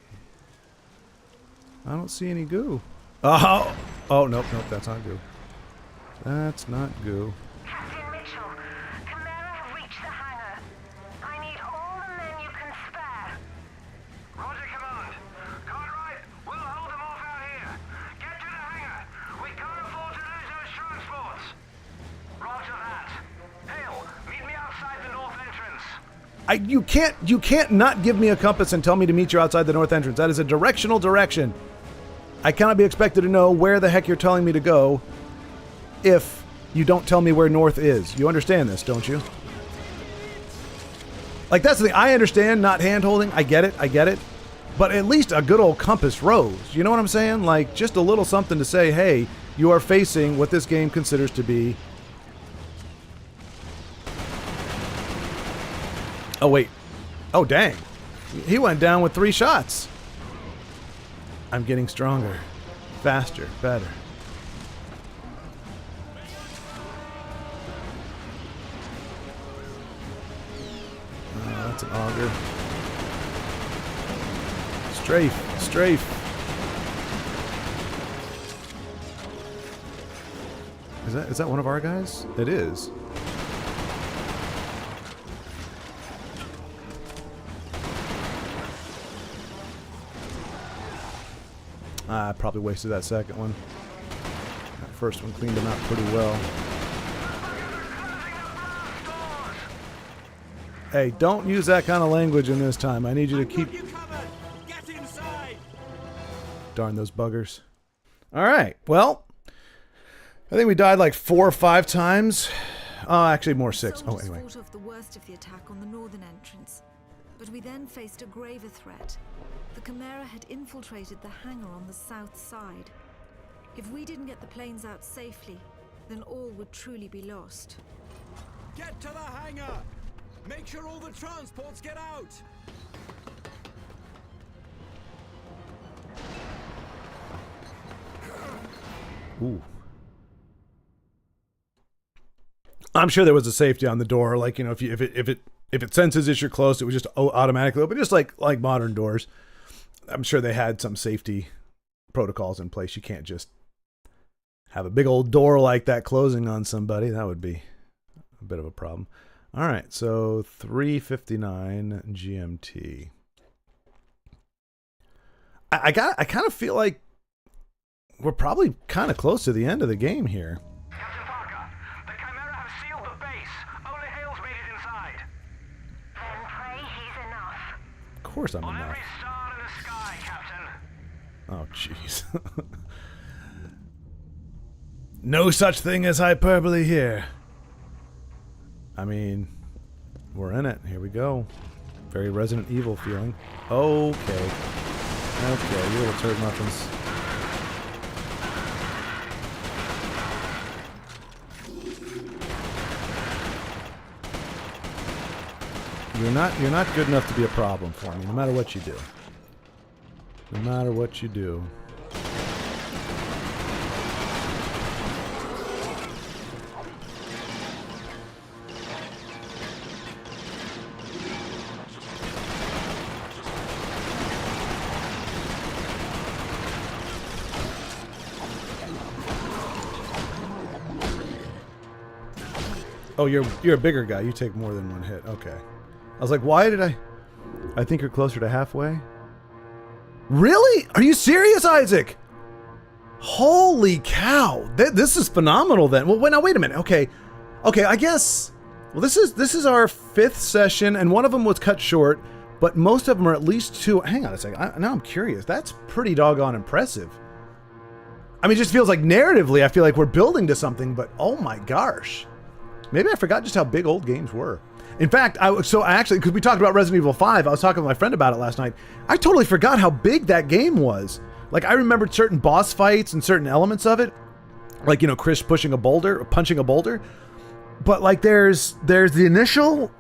I don't see any goo. Oh, nope, that's not goo. That's not goo. Captain Mitchell, Chimera have reached the hangar. I need all the men you can spare. Roger, Command. Cartwright, we'll hold them off out here. Get to the hangar. We can't afford to lose those transports. Roger that. Hale, meet me outside the north entrance. You can't not give me a compass and tell me to meet you outside the north entrance. That is a directional direction. I cannot be expected to know where the heck you're telling me to go if you don't tell me where north is. You understand this, don't you? Like, that's the thing. I understand not hand-holding. I get it. But at least a good old compass rose. You know what I'm saying? Like, just a little something to say, hey, you are facing what this game considers to be... Oh, wait. Oh, dang. He went down with 3 shots. I'm getting stronger, faster, better. That's an auger. Strafe. Is that one of our guys? It is. I probably wasted that second one. That first one cleaned him out pretty well. Hey, don't use that kind of language in this time. I need you to keep... Get inside. Darn those buggers. Alright, well... I think we died like 4 or 5 times. Oh, actually more 6. Oh, anyway. Fought off the worst of the attack on the northern entrance, but we then faced a graver threat. The Chimera had infiltrated the hangar on the south side. If we didn't get the planes out safely, then all would truly be lost. Get to the hangar. Make sure all the transports get out. Ooh. I'm sure there was a safety on the door, like, you know, if it senses that you're close, it would just automatically open, just like modern doors. I'm sure they had some safety protocols in place. You can't just have a big old door like that closing on somebody. That would be a bit of a problem. All right, so 3:59 GMT. I kind of feel like we're probably kind of close to the end of the game here. Captain Parker, the Chimera have sealed the base. Only Hale's made it inside. Then pray he's enough. Of course I'm On enough. every star in the sky, Captain. Oh, jeez. No such thing as hyperbole here. I mean, we're in it. Here we go. Very Resident Evil feeling. Okay. Okay, you little turd muffins. You're not good enough to be a problem for me, no matter what you do. No matter what you do. Oh, you're a bigger guy. You take more than one hit. Okay. I was like, why did I think you're closer to halfway. Really? Are you serious, Isaac? Holy cow. This is phenomenal then. Well, now wait a minute. Okay, I guess... Well, this is our 5th session, and one of them was cut short, but most of them are at least 2... Hang on a second. Now I'm curious. That's pretty doggone impressive. I mean, it just feels like narratively, I feel like we're building to something, but oh my gosh. Maybe I forgot just how big old games were. In fact, I actually, because we talked about Resident Evil 5, I was talking with my friend about it last night. I totally forgot how big that game was. Like, I remembered certain boss fights and certain elements of it. Like, you know, Chris punching a boulder. But like, there's the initial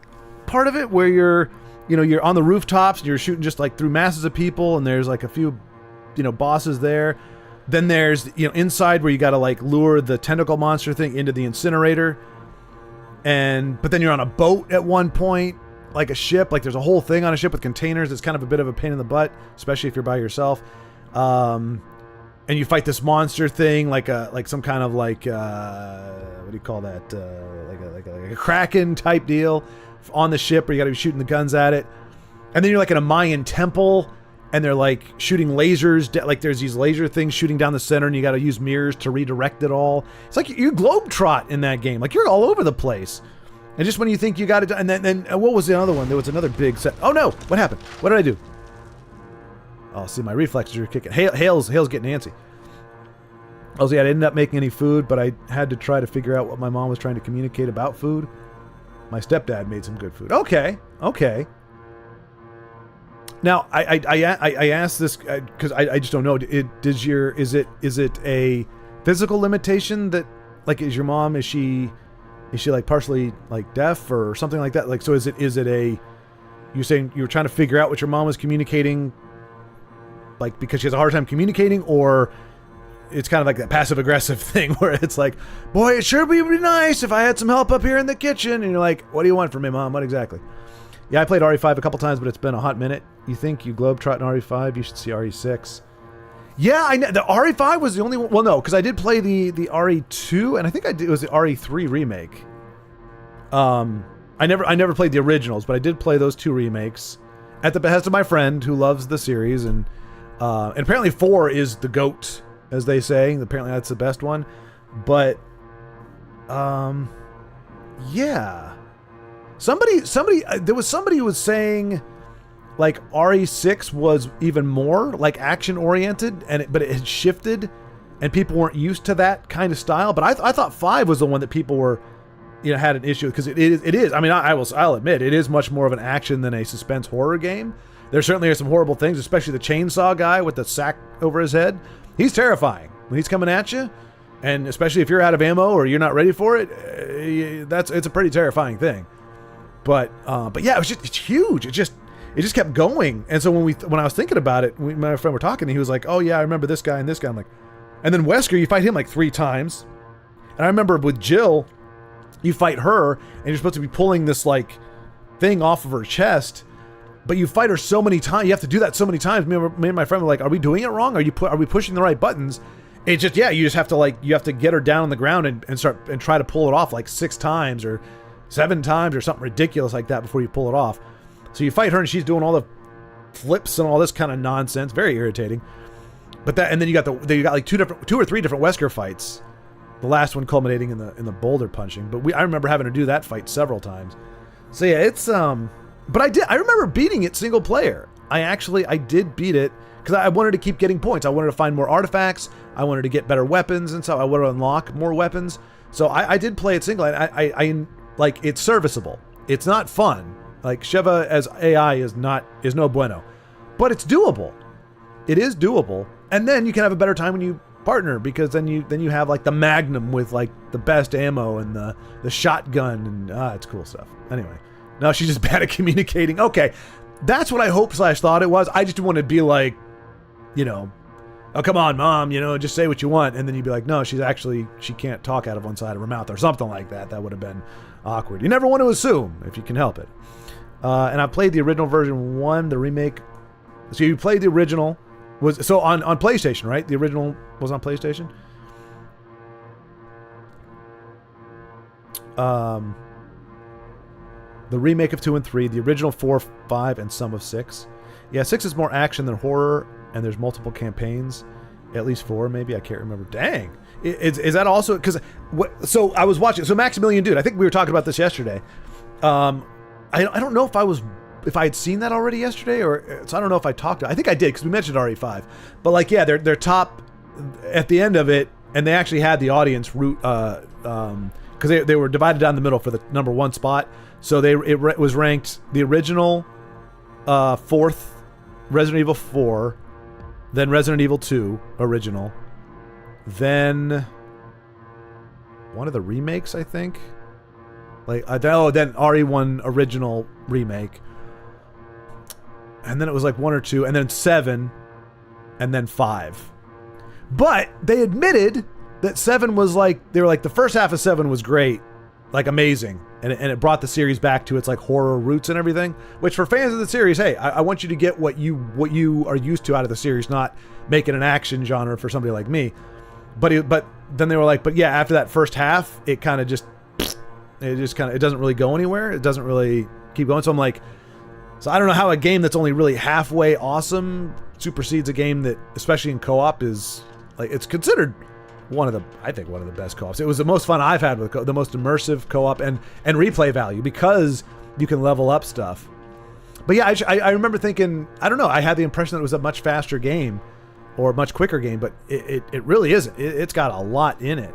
part of it where you're on the rooftops and you're shooting just like through masses of people, and there's like a few, bosses there. Then there's, inside where you got to like lure the tentacle monster thing into the incinerator. But then you're on a boat at one point, like a ship. Like there's a whole thing on a ship with containers. It's kind of a bit of a pain in the butt, especially if you're by yourself. And you fight this monster thing, like some kind of like what do you call that? Like a Kraken type deal on the ship where you got to be shooting the guns at it. And then you're like in a Mayan temple, and they're like shooting lasers. Like there's these laser things shooting down the center, and you got to use mirrors to redirect it all. It's like you globetrot in that game. Like you're all over the place. And just when you think you got it, and then what was the other one? There was another big set. Oh no! What happened? What did I do? Oh, see, my reflexes are kicking. Hale's getting antsy. Oh, yeah, I didn't end up making any food, but I had to try to figure out what my mom was trying to communicate about food. My stepdad made some good food. Okay. Now, I asked this because I just don't know. Is it a physical limitation that, like, is your mom, is she like partially like deaf or something like that? Like, so is it you're saying you were trying to figure out what your mom was communicating, like because she has a hard time communicating, or it's kind of like that passive aggressive thing where it's like, boy, it sure would be nice if I had some help up here in the kitchen. And you're like, what do you want from me, Mom? What exactly? Yeah, I played RE5 a couple times, but it's been a hot minute. You think you globetrot in RE5, you should see RE6. Yeah, I know. The RE5 was the only one. Well, no, because I did play the RE2, and I think it was the RE3 remake. I never played the originals, but I did play those 2 remakes at the behest of my friend who loves the series, and apparently 4 is the GOAT, as they say. Apparently that's the best one. But yeah. There was somebody who was saying like RE6 was even more like action oriented, but it had shifted and people weren't used to that kind of style. But I thought 5 was the one that people were, had an issue with, because it is. I mean, I'll admit it is much more of an action than a suspense horror game. There certainly are some horrible things, especially the chainsaw guy with the sack over his head. He's terrifying when he's coming at you, and especially if you're out of ammo or you're not ready for it, it's a pretty terrifying thing. But yeah, it's huge. It just kept going. And so when I was thinking about it, my friend were talking, and he was like, "Oh yeah, I remember this guy and this guy." I'm like, and then Wesker, you fight him like 3 times, and I remember with Jill, you fight her, and you're supposed to be pulling this like thing off of her chest, but you fight her so many times. You have to do that so many times. Me and my friend were like, "Are we doing it wrong? Are we pushing the right buttons?" It's just, yeah, you just have to get her down on the ground and start and try to pull it off like 6 times or 7 times or something ridiculous like that before you pull it off. So you fight her, and she's doing all the flips and all this kind of nonsense. Very irritating. But that, and then you got like 2 or 3 different Wesker fights. The last one culminating in the boulder punching. But I remember having to do that fight several times. So yeah, it's but I remember beating it single player. I did beat it because I wanted to keep getting points. I wanted to find more artifacts. I wanted to get better weapons, and so I wanted to unlock more weapons. So I did play it single. And I like, it's serviceable. It's not fun. Like, Sheva as AI is no bueno, but it's doable. It is doable, and then you can have a better time when you partner, because then you have like the Magnum with like the best ammo and the shotgun, and it's cool stuff. Anyway, no, she's just bad at communicating. Okay, that's what I hoped/thought it was. I just wanted to be like, "Oh, come on, Mom, just say what you want," and then you'd be like, "No, she can't talk out of one side of her mouth," or something like that. That would have been awkward. You never want to assume if you can help it. And I played the original version 1, the remake. So you played the original. On PlayStation, right? The original was on PlayStation. The remake of 2 and 3, the original 4, 5, and some of 6. Yeah, 6 is more action than horror, and there's multiple campaigns. At least 4, maybe. I can't remember. Dang. Is that also... Because... So I was watching... So Maximilian Dude, I think we were talking about this yesterday. I don't know if I had seen that already yesterday, or... So I don't know if I talked to... I think I did, because we mentioned RE5. But like, yeah, they're top... At the end of it, and they actually had the audience root... Because they were divided down the middle for the number 1 spot. So it was ranked the original 4th Resident Evil 4, then Resident Evil 2 original, then one of the remakes, I think. Like then RE1 original remake, and then it was like 1 or 2, and then 7, and then 5. But they admitted that 7 was like, they were like, the first half of 7 was great, like amazing, and it brought the series back to its like horror roots and everything. Which for fans of the series, hey, I want you to get what you are used to out of the series, not make it an action genre for somebody like me. But then they were like, but yeah, after that first half, it doesn't really go anywhere. It doesn't really keep going. So I'm like, so I don't know how a game that's only really halfway awesome supersedes a game that, especially in co-op, is like, it's considered one of the best co-ops. It was the most fun I've had with the most immersive co-op and replay value, because you can level up stuff. But yeah, I remember thinking, I don't know, I had the impression that it was a much faster game or a much quicker game, but it really isn't. It's got a lot in it.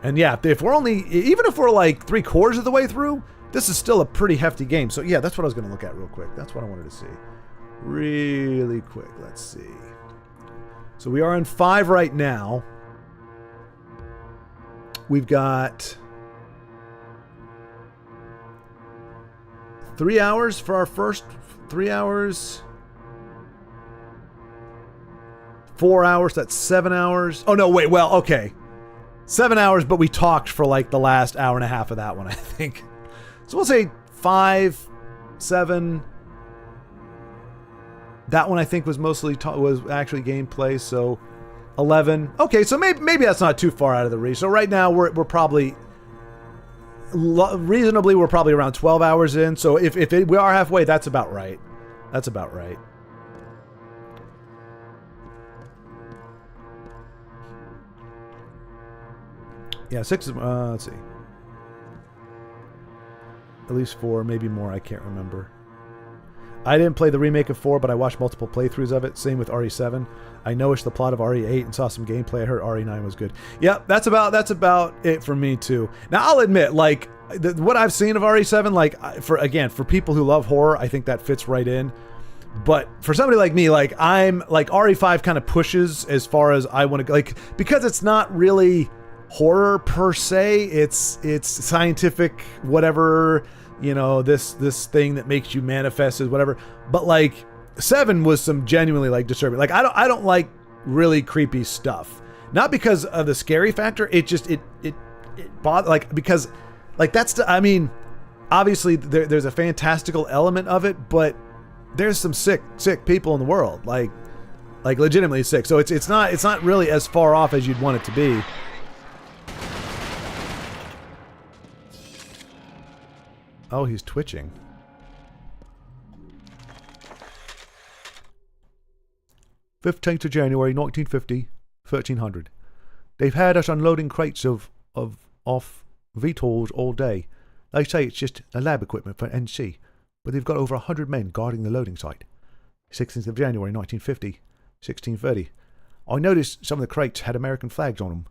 And yeah, even if we're like 3/4 of the way through, this is still a pretty hefty game. So yeah, that's what I was going to look at real quick. That's what I wanted to see. Really quick, let's see. So we are on 5 right now. We've got 3 hours for our first 3 hours. 4 hours, that's 7 hours. Oh no, wait, well, okay. 7 hours, but we talked for like the last hour and a half of that one, I think. So we'll say 5, 7. That one I think was mostly was actually gameplay, so 11. Okay, so maybe that's not too far out of the reach. So right now we're probably reasonably we're probably around 12 hours in. So if we are halfway, that's about right. That's about right. Yeah, 6 is let's see. At least 4, maybe more, I can't remember. I didn't play the remake of 4, but I watched multiple playthroughs of it. Same with RE7. I know-ish the plot of RE8 and saw some gameplay. I heard RE9 was good. Yep, that's about it for me too. Now I'll admit, like what I've seen of RE7, like for people who love horror, I think that fits right in. But for somebody like me, like I'm like RE5 kind of pushes as far as I want to, like, because it's not really horror per se. It's scientific, whatever. You know, this thing that makes you manifest is whatever. But like 7 was some genuinely like disturbing. Like I don't like really creepy stuff. Not because of the scary factor. It just it bothers, like, because like I mean, obviously there's a fantastical element of it, but there's some sick people in the world, like legitimately sick. So it's not really as far off as you'd want it to be. Oh, he's twitching. 15th of January, 1950, 1300. They've had us unloading crates of VTOLs all day. They say it's just a lab equipment for NC, but they've got over 100 men guarding the loading site. 16th of January, 1950, 1630. I noticed some of the crates had American flags on them.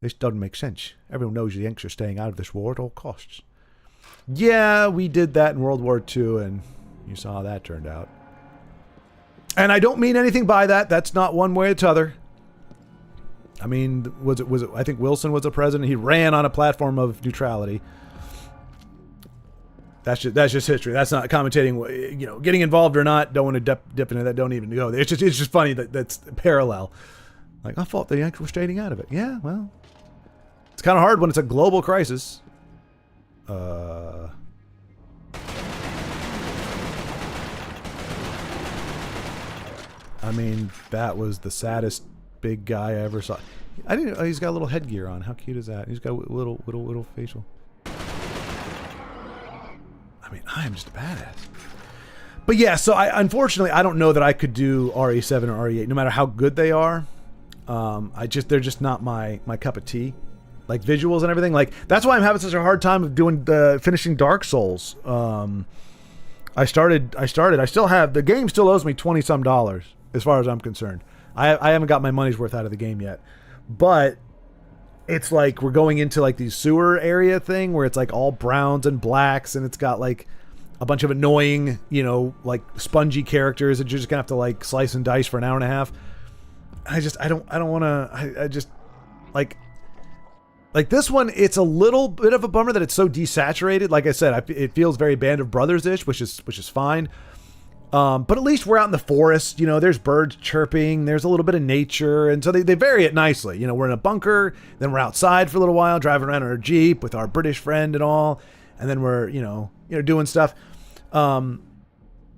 This doesn't make sense. Everyone knows the Yanks are staying out of this war at all costs. Yeah, we did that in World War II, and you saw how that turned out. And I don't mean anything by that. That's not one way or t'other. I mean, was it? I think Wilson was a president. He ran on a platform of neutrality. That's just history. That's not commentating. You know, getting involved or not. Don't want to dip into that. Don't even go there. It's just funny that that's parallel. Like, I thought the Yankees were staying out of it. Yeah, well, it's kind of hard when it's a global crisis. I mean, that was the saddest big guy I ever saw. I didn't. Oh, he's got a little headgear on. How cute is that? He's got a little facial. I mean, I am just a badass. But yeah, so unfortunately I don't know that I could do RE7 or RE8, no matter how good they are. They're just not my cup of tea. Like visuals and everything. Like that's why I'm having such a hard time of finishing Dark Souls. I still have the game still owes me $20-some as far as I'm concerned. I haven't got my money's worth out of the game yet. But it's like we're going into like these sewer area thing where it's like all browns and blacks, and it's got like a bunch of annoying, you know, like spongy characters that you're just gonna have to like slice and dice for an hour and a half. I don't want to. I just like this one. It's a little bit of a bummer that it's so desaturated. Like I said, it feels very Band of Brothers-ish, which is fine. But at least we're out in the forest. You know, there's birds chirping. There's a little bit of nature, and so they vary it nicely. You know, we're in a bunker, then we're outside for a little while, driving around in our Jeep with our British friend and all, and then we're you know doing stuff.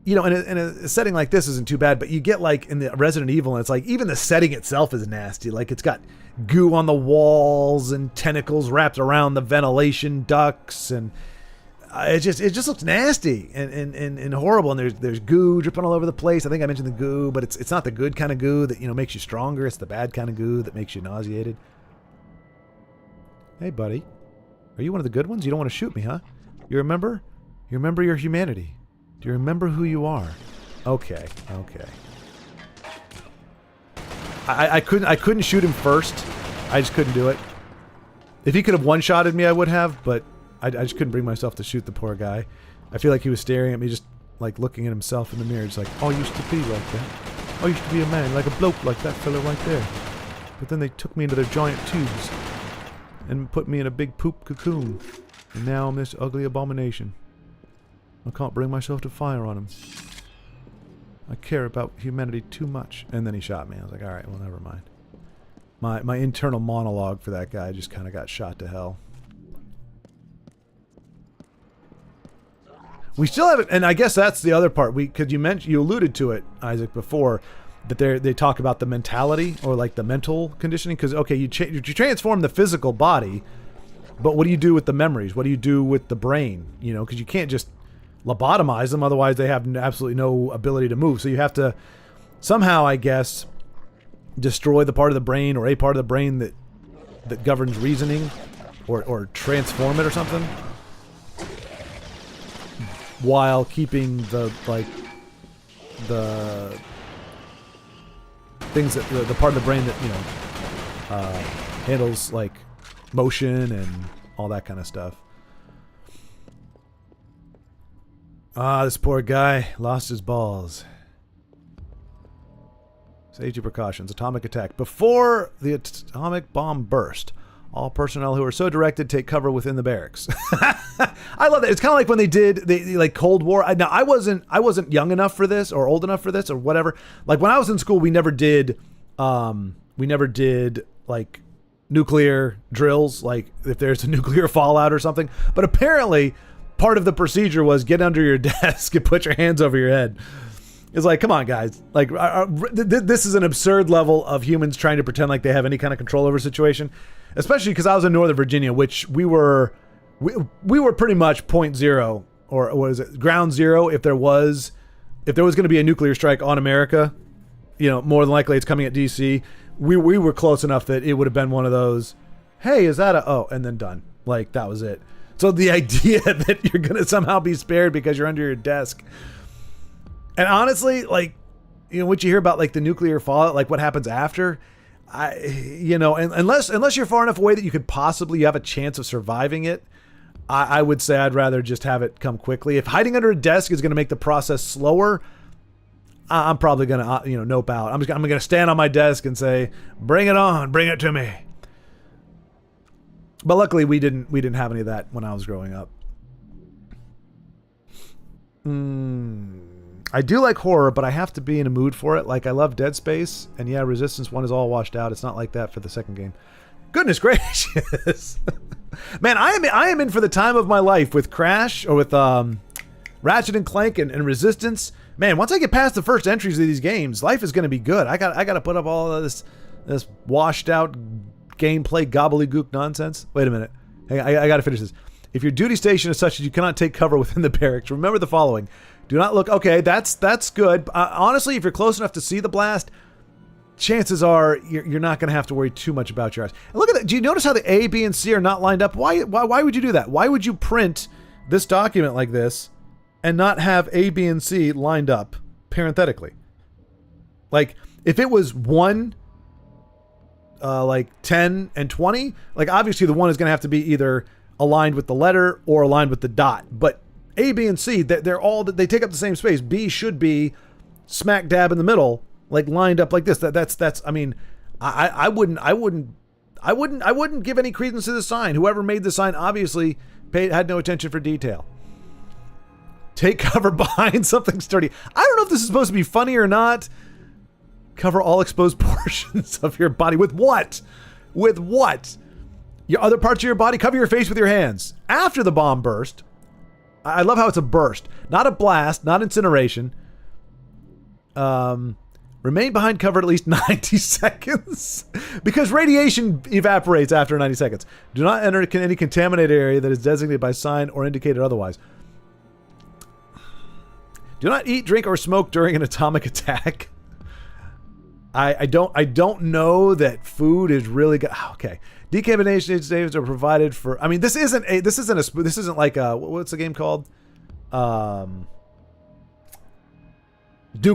You know, in a setting like this isn't too bad, but you get like in the Resident Evil, and it's like even the setting itself is nasty. Like it's got goo on the walls and tentacles wrapped around the ventilation ducts, and it just looks nasty and horrible. And there's goo dripping all over the place. I think I mentioned the goo, but it's not the good kind of goo that makes you stronger. It's the bad kind of goo that makes you nauseated. Hey, buddy, are you one of the good ones? You don't want to shoot me, huh? You remember your humanity. Do you remember who you are? Okay. I couldn't shoot him first. I just couldn't do it. If he could have one-shotted me, I would have, but I just couldn't bring myself to shoot the poor guy. I feel like he was staring at me, just like looking at himself in the mirror. Just like, I used to be like that. I used to be a man, like a bloke like that fella right there. But then they took me into their giant tubes and put me in a big poop cocoon. And now I'm this ugly abomination. I can't bring myself to fire on him. I care about humanity too much. And then he shot me. I was like, all right, well, never mind. My internal monologue for that guy just kind of got shot to hell. We still haven't, and I guess that's the other part. Because you alluded to it, Isaac, before. that they talk about the mentality or like the mental conditioning. Because okay, you transform the physical body, but what do you do with the memories? What do you do with the brain? You know, because you can't just lobotomize them, otherwise they have absolutely no ability to move. So you have to somehow, I guess, destroy the part of the brain or a part of the brain that governs reasoning, or transform it or something, while keeping the things that the part of the brain that, you know, handles like motion and all that kind of stuff. This poor guy lost his balls. Safety precautions. Atomic attack. Before the atomic bomb burst, all personnel who are so directed take cover within the barracks. I love that. It's kind of like when they did the like Cold War. Now I wasn't young enough for this or old enough for this or whatever. Like when I was in school, we never did like nuclear drills, like if there's a nuclear fallout or something. But apparently part of the procedure was get under your desk and put your hands over your head. It's like, come on, guys. Like, this is an absurd level of humans trying to pretend like they have any kind of control over a situation. Especially because I was in Northern Virginia, which we were pretty much point zero, or what is it, ground zero. If there was going to be a nuclear strike on America, you know, more than likely it's coming at DC. We were close enough that it would have been one of those, hey, is that and then done. Like, that was it. So the idea that you're going to somehow be spared because you're under your desk. And honestly, like, you know, what you hear about like the nuclear fallout, like what happens after, unless you're far enough away that you could possibly have a chance of surviving it, I would say I'd rather just have it come quickly. If hiding under a desk is going to make the process slower, I'm probably going to, nope out. I'm going to stand on my desk and say, bring it on, bring it to me. But luckily we didn't have any of that when I was growing up. I do like horror, but I have to be in a mood for it. Like, I love Dead Space, and yeah, Resistance 1 is all washed out. It's not like that for the second game. Goodness gracious. Man, I am in for the time of my life with Crash, or with Ratchet and Clank and Resistance. Man, once I get past the first entries of these games, life is going to be good. I got to put up all of this washed out gameplay gobbledygook nonsense. Wait a minute. Hey, I got to finish this. If your duty station is such that you cannot take cover within the barracks, remember the following. Do not look. Okay, that's good. Honestly, if you're close enough to see the blast, chances are you're not going to have to worry too much about your eyes. And look at that. Do you notice how the A, B, and C are not lined up? Why would you do that? Why would you print this document like this and not have A, B, and C lined up parenthetically? Like, if it was 1, like 10 and 20, like obviously the 1 is going to have to be either aligned with the letter or aligned with the dot. But A, B, and C, they take up the same space. B should be smack dab in the middle, like lined up like this. That's. I mean, I wouldn't give any credence to the sign. Whoever made the sign obviously had no attention for detail. Take cover behind something sturdy. I don't know if this is supposed to be funny or not. Cover all exposed portions of your body with what? With what? Your other parts of your body. Cover your face with your hands. After the bomb burst. I love how it's a burst, not a blast, not incineration. Remain behind cover at least 90 seconds because radiation evaporates after 90 seconds. Do not enter any contaminated area that is designated by sign or indicated otherwise. Do not eat, drink, or smoke during an atomic attack. I don't know that food is really good. Okay. Decontamination stations are provided for. I mean, this isn't like what's the game called? Duke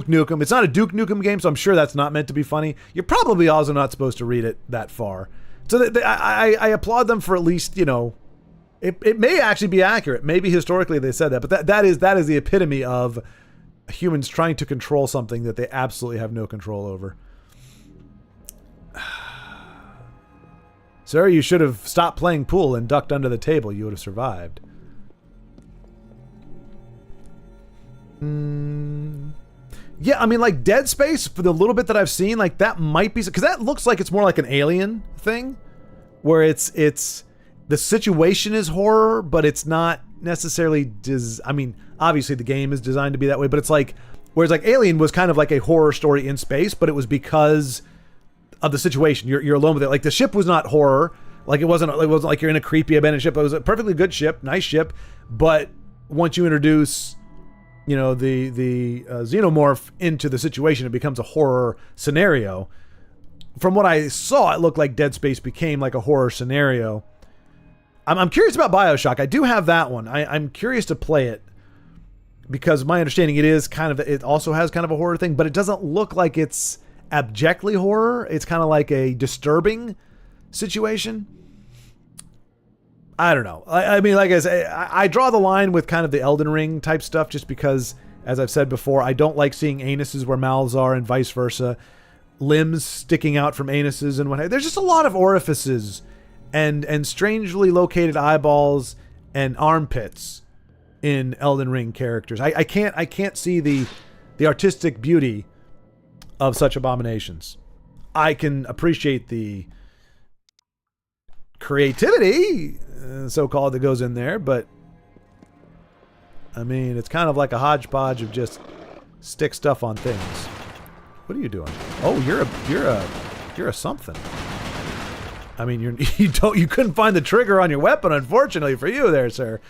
Nukem. It's not a Duke Nukem game, so I'm sure that's not meant to be funny. You're probably also not supposed to read it that far. So I applaud them for at least, it may actually be accurate. Maybe historically they said that, but that is the epitome of humans trying to control something that they absolutely have no control over. Sir, you should have stopped playing pool and ducked under the table. You would have survived. Yeah, I mean, like Dead Space, for the little bit that I've seen, like that might be... Because that looks like it's more like an Alien thing. Where it's the situation is horror, but it's not necessarily... I mean, obviously the game is designed to be that way, but it's like Whereas like Alien was kind of like a horror story in space, but it was because of the situation. You're alone with it. Like the ship was not horror. Like it wasn't like you're in a creepy abandoned ship. It was a perfectly good ship, nice ship. But once you introduce, you know, the xenomorph into the situation, it becomes a horror scenario. From what I saw, it looked like Dead Space became like a horror scenario. I'm curious about BioShock. I do have that one. I'm curious to play it because my understanding it also has kind of a horror thing, but it doesn't look like it's abjectly horror. It's kind of like a disturbing situation. I don't know. I mean, like I say, I draw the line with kind of the Elden Ring type stuff just because, as I've said before, I don't like seeing anuses where mouths are and vice versa. Limbs sticking out from anuses and what. There's just a lot of orifices and strangely located eyeballs and armpits in Elden Ring characters. I can't see the artistic beauty of such abominations. I can appreciate the creativity, so-called, that goes in there, but I mean, it's kind of like a hodgepodge of just stick stuff on things. What are you doing? Oh, you're a something. I mean, you couldn't find the trigger on your weapon, unfortunately for you there, sir.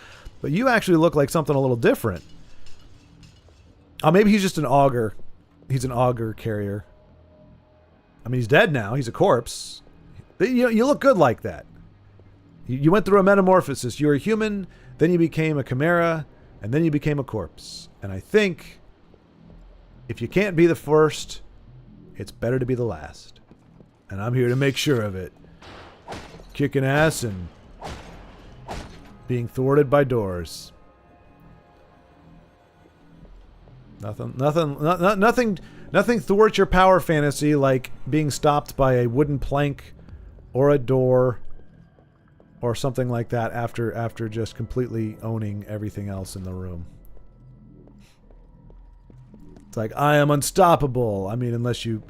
But you actually look like something a little different. Oh, maybe he's just an auger. He's an auger carrier. I mean, he's dead now. He's a corpse. You look good like that. You went through a metamorphosis. You were a human, then you became a chimera, and then you became a corpse. And I think if you can't be the first, it's better to be the last. And I'm here to make sure of it. Kicking ass and being thwarted by doors. Nothing thwarts your power fantasy like being stopped by a wooden plank or a door or something like that after just completely owning everything else in the room. It's like, I am unstoppable. I mean, unless you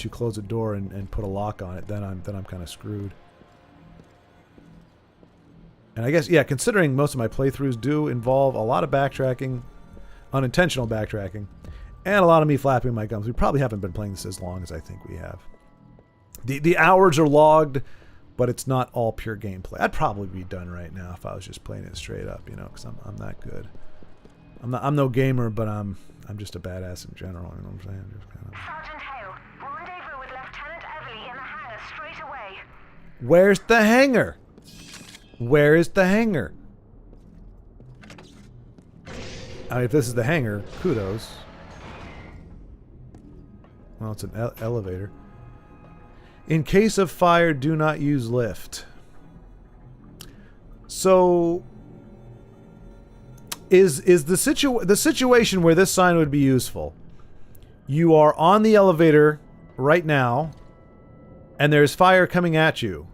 close a door and put a lock on it, then I'm kind of screwed. And I guess, yeah, considering most of my playthroughs do involve a lot of backtracking, unintentional backtracking, and a lot of me flapping my gums, we probably haven't been playing this as long as I think we have. The hours are logged, but it's not all pure gameplay. I'd probably be done right now if I was just playing it straight up, you know, because I'm that good. I'm no gamer, but I'm just a badass in general. You know what I'm saying? Just kind of. Sergeant Hale, rendezvous with Lieutenant Everly in the hangar straight away. Where's the hangar? Where is the hangar? I mean, if this is the hangar, kudos. Well, it's an elevator. In case of fire, do not use lift. So, is the situation where this sign would be useful? You are on the elevator right now, and there's fire coming at you.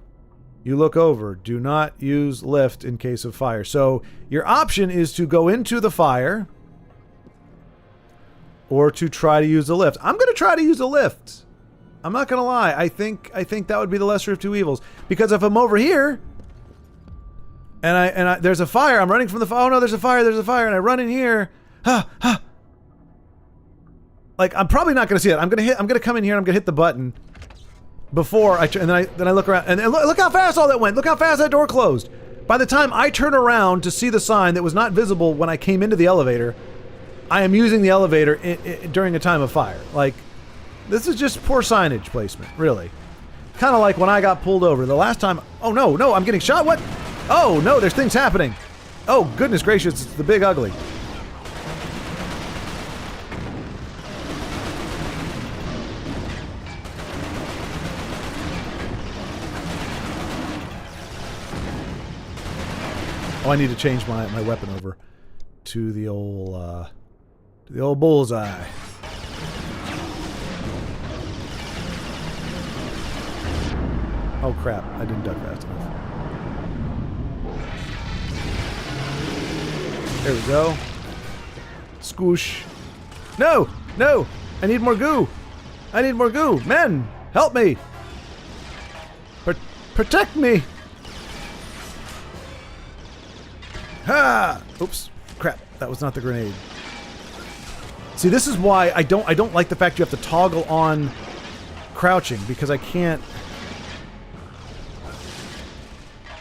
You look over. Do not use lift in case of fire. So your option is to go into the fire or to try to use the lift. I'm going to try to use the lift. I'm not going to lie. I think that would be the lesser of two evils. Because if I'm over here and I there's a fire, I'm running from the fire. Oh no, there's a fire, and I run in here. Like, I'm probably not going to see it. I'm going to come in here and I'm going to hit the button. Before I and then I look around and look how fast all that went. Look how fast that door closed. By the time I turn around to see the sign that was not visible when I came into the elevator, I am using the elevator during a time of fire. Like, this is just poor signage placement, really. Kind of like when I got pulled over the last time. Oh no, I'm getting shot. What? Oh no, there's things happening. Oh goodness gracious, it's the big ugly. Oh, I need to change my weapon over to the old bullseye. Oh crap! I didn't duck fast enough. There we go. Squoosh. No! I need more goo. Men, help me. Protect me. Ha! Oops. Crap. That was not the grenade. See, this is why I don't like the fact you have to toggle on crouching, because I can't...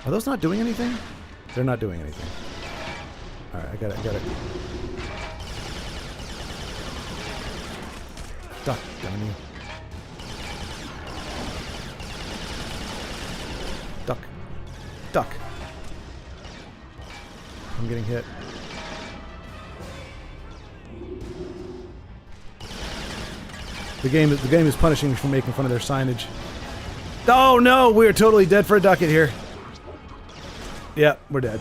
Are those not doing anything? They're not doing anything. Alright, I got it. Duck, damn you. Duck. I'm getting hit. The game is punishing me for making fun of their signage. Oh no, we are totally dead for a ducat here. Yeah, we're dead.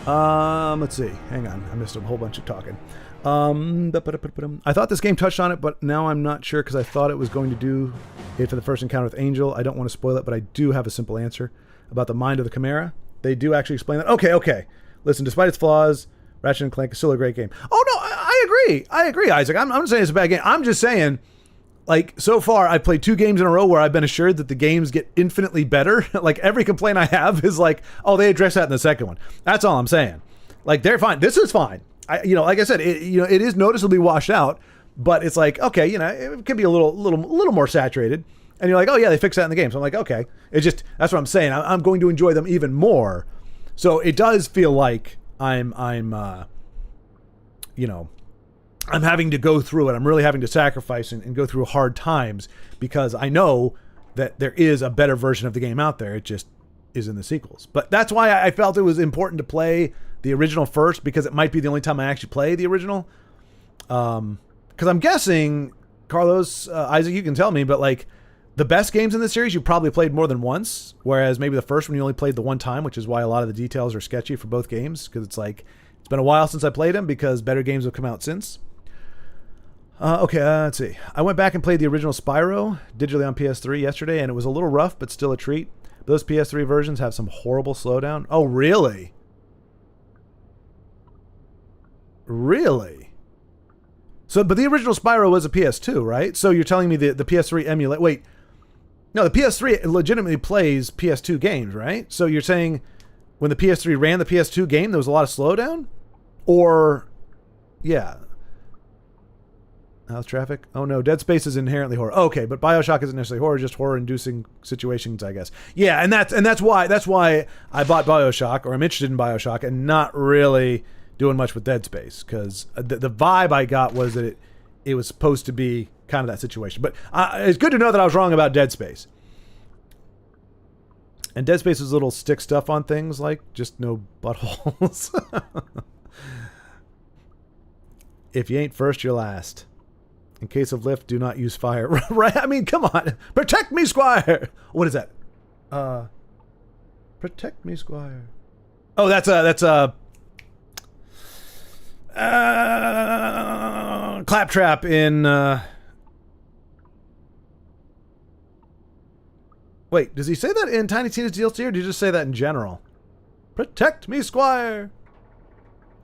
Let's see. Hang on, I missed a whole bunch of talking. I thought this game touched on it, but now I'm not sure because I thought it was going to do it for the first encounter with Angel. I don't want to spoil it, but I do have a simple answer about the mind of the Chimera. They do actually explain that. Okay. Listen, despite its flaws, Ratchet & Clank is still a great game. Oh, no, I agree, Isaac. I'm not saying it's a bad game. I'm just saying, like, so far, I've played 2 games in a row where I've been assured that the games get infinitely better. Like, every complaint I have is like, oh, they address that in the second one. That's all I'm saying. Like, they're fine. This is fine. Like I said, it is noticeably washed out, but it's like, okay, it can be a little more saturated. And you're like, oh yeah, they fixed that in the game. So I'm like, okay. It's just, that's what I'm saying. I'm going to enjoy them even more. So it does feel like I'm having to go through it. I'm really having to sacrifice and go through hard times because I know that there is a better version of the game out there. It just is in the sequels. But that's why I felt it was important to play the original first, because it might be the only time I actually play the original. Because I'm guessing, Carlos, Isaac, you can tell me, but like the best games in the series you probably played more than once, whereas maybe the first one you only played the one time, which is why a lot of the details are sketchy for both games, because it's like, it's been a while since I played them because better games have come out since. Let's see. I went back and played the original Spyro digitally on PS3 yesterday, and it was a little rough, but still a treat. Those PS3 versions have some horrible slowdown. Oh, really? Really? So, but the original Spyro was a PS2, right? So you're telling me the PS3 emulate... Wait. No, the PS3 legitimately plays PS2 games, right? So you're saying when the PS3 ran the PS2 game, there was a lot of slowdown? Or... Yeah. How's traffic? Oh no, Dead Space is inherently horror. Okay, but BioShock isn't necessarily horror, just horror-inducing situations, I guess. Yeah, and that's why I bought BioShock, or I'm interested in BioShock, and not really doing much with Dead Space, because the vibe I got was that it was supposed to be kind of that situation. But it's good to know that I was wrong about Dead Space. And Dead Space's little stick stuff on things, like just no buttholes. If you ain't first, you're last. In case of lift, do not use fire. Right? I mean, come on. Protect me, Squire. What is that? Protect me, Squire. Oh, that's Claptrap in Wait, does he say that in Tiny Tina's DLC, or did he just say that in general? Protect me, Squire.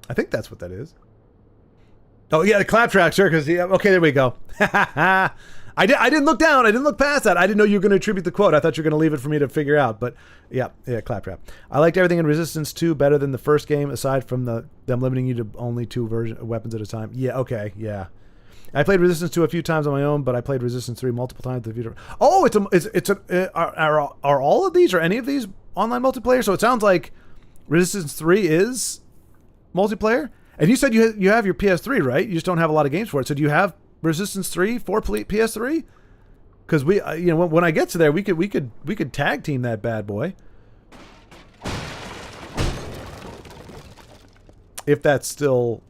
I think that's what that is. Oh yeah, the Claptrap, sure. Because okay, there we go. I didn't look down. I didn't look past that. I didn't know you were going to attribute the quote. I thought you were going to leave it for me to figure out. But yeah, Claptrap. I liked everything in Resistance 2 better than the first game, aside from them limiting you to only 2 weapons at a time. Yeah, okay, yeah. I played Resistance 2 a few times on my own, but I played Resistance 3 multiple times with the computer. Oh, are all of these or any of these online multiplayer? So it sounds like Resistance 3 is multiplayer. And you said you have your PS3, right? You just don't have a lot of games for it. So do you have Resistance 3 for PS3? Because we, when I get to there, we could tag team that bad boy. If that's still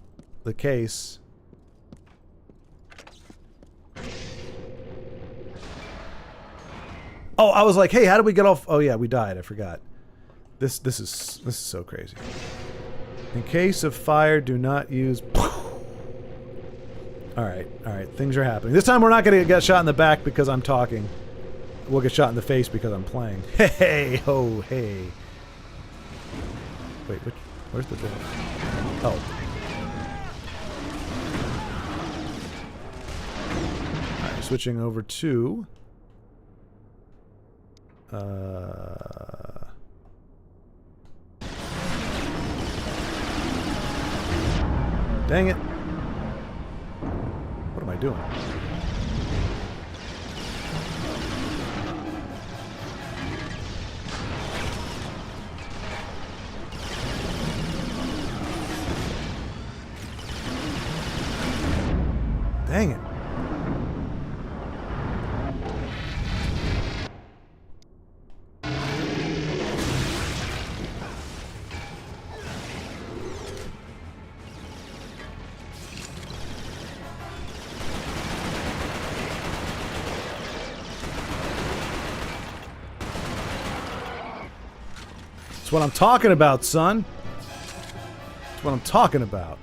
the case. Oh, I was like, hey, how did we get off? Oh yeah, we died. I forgot. This is so crazy. In case of fire, do not use... Alright, things are happening. This time we're not going to get shot in the back because I'm talking. We'll get shot in the face because I'm playing. Hey, ho, hey. Wait, where's the door? Oh. Alright, switching over to... Dang it. doing? Dang it. That's what I'm talking about, son. That's what I'm talking about.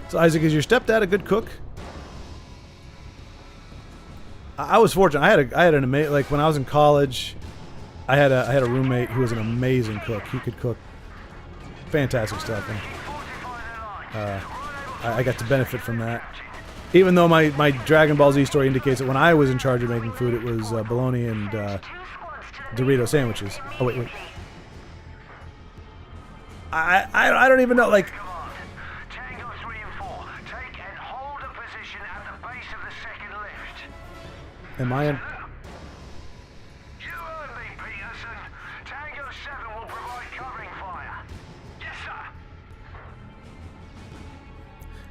So Isaac, is your stepdad a good cook? I was fortunate. I had an amazing, like when I was in college, I had a roommate who was an amazing cook. He could cook fantastic stuff, and I got to benefit from that. Even though my Dragon Ball Z story indicates that when I was in charge of making food, it was bologna and Dorito sandwiches. Oh wait. I don't even know, like. Tango 3 and 4, take and hold a position at the base of the second lift. Am I in? You heard me, Peterson. Tango 7 will provide covering fire. Yes, sir.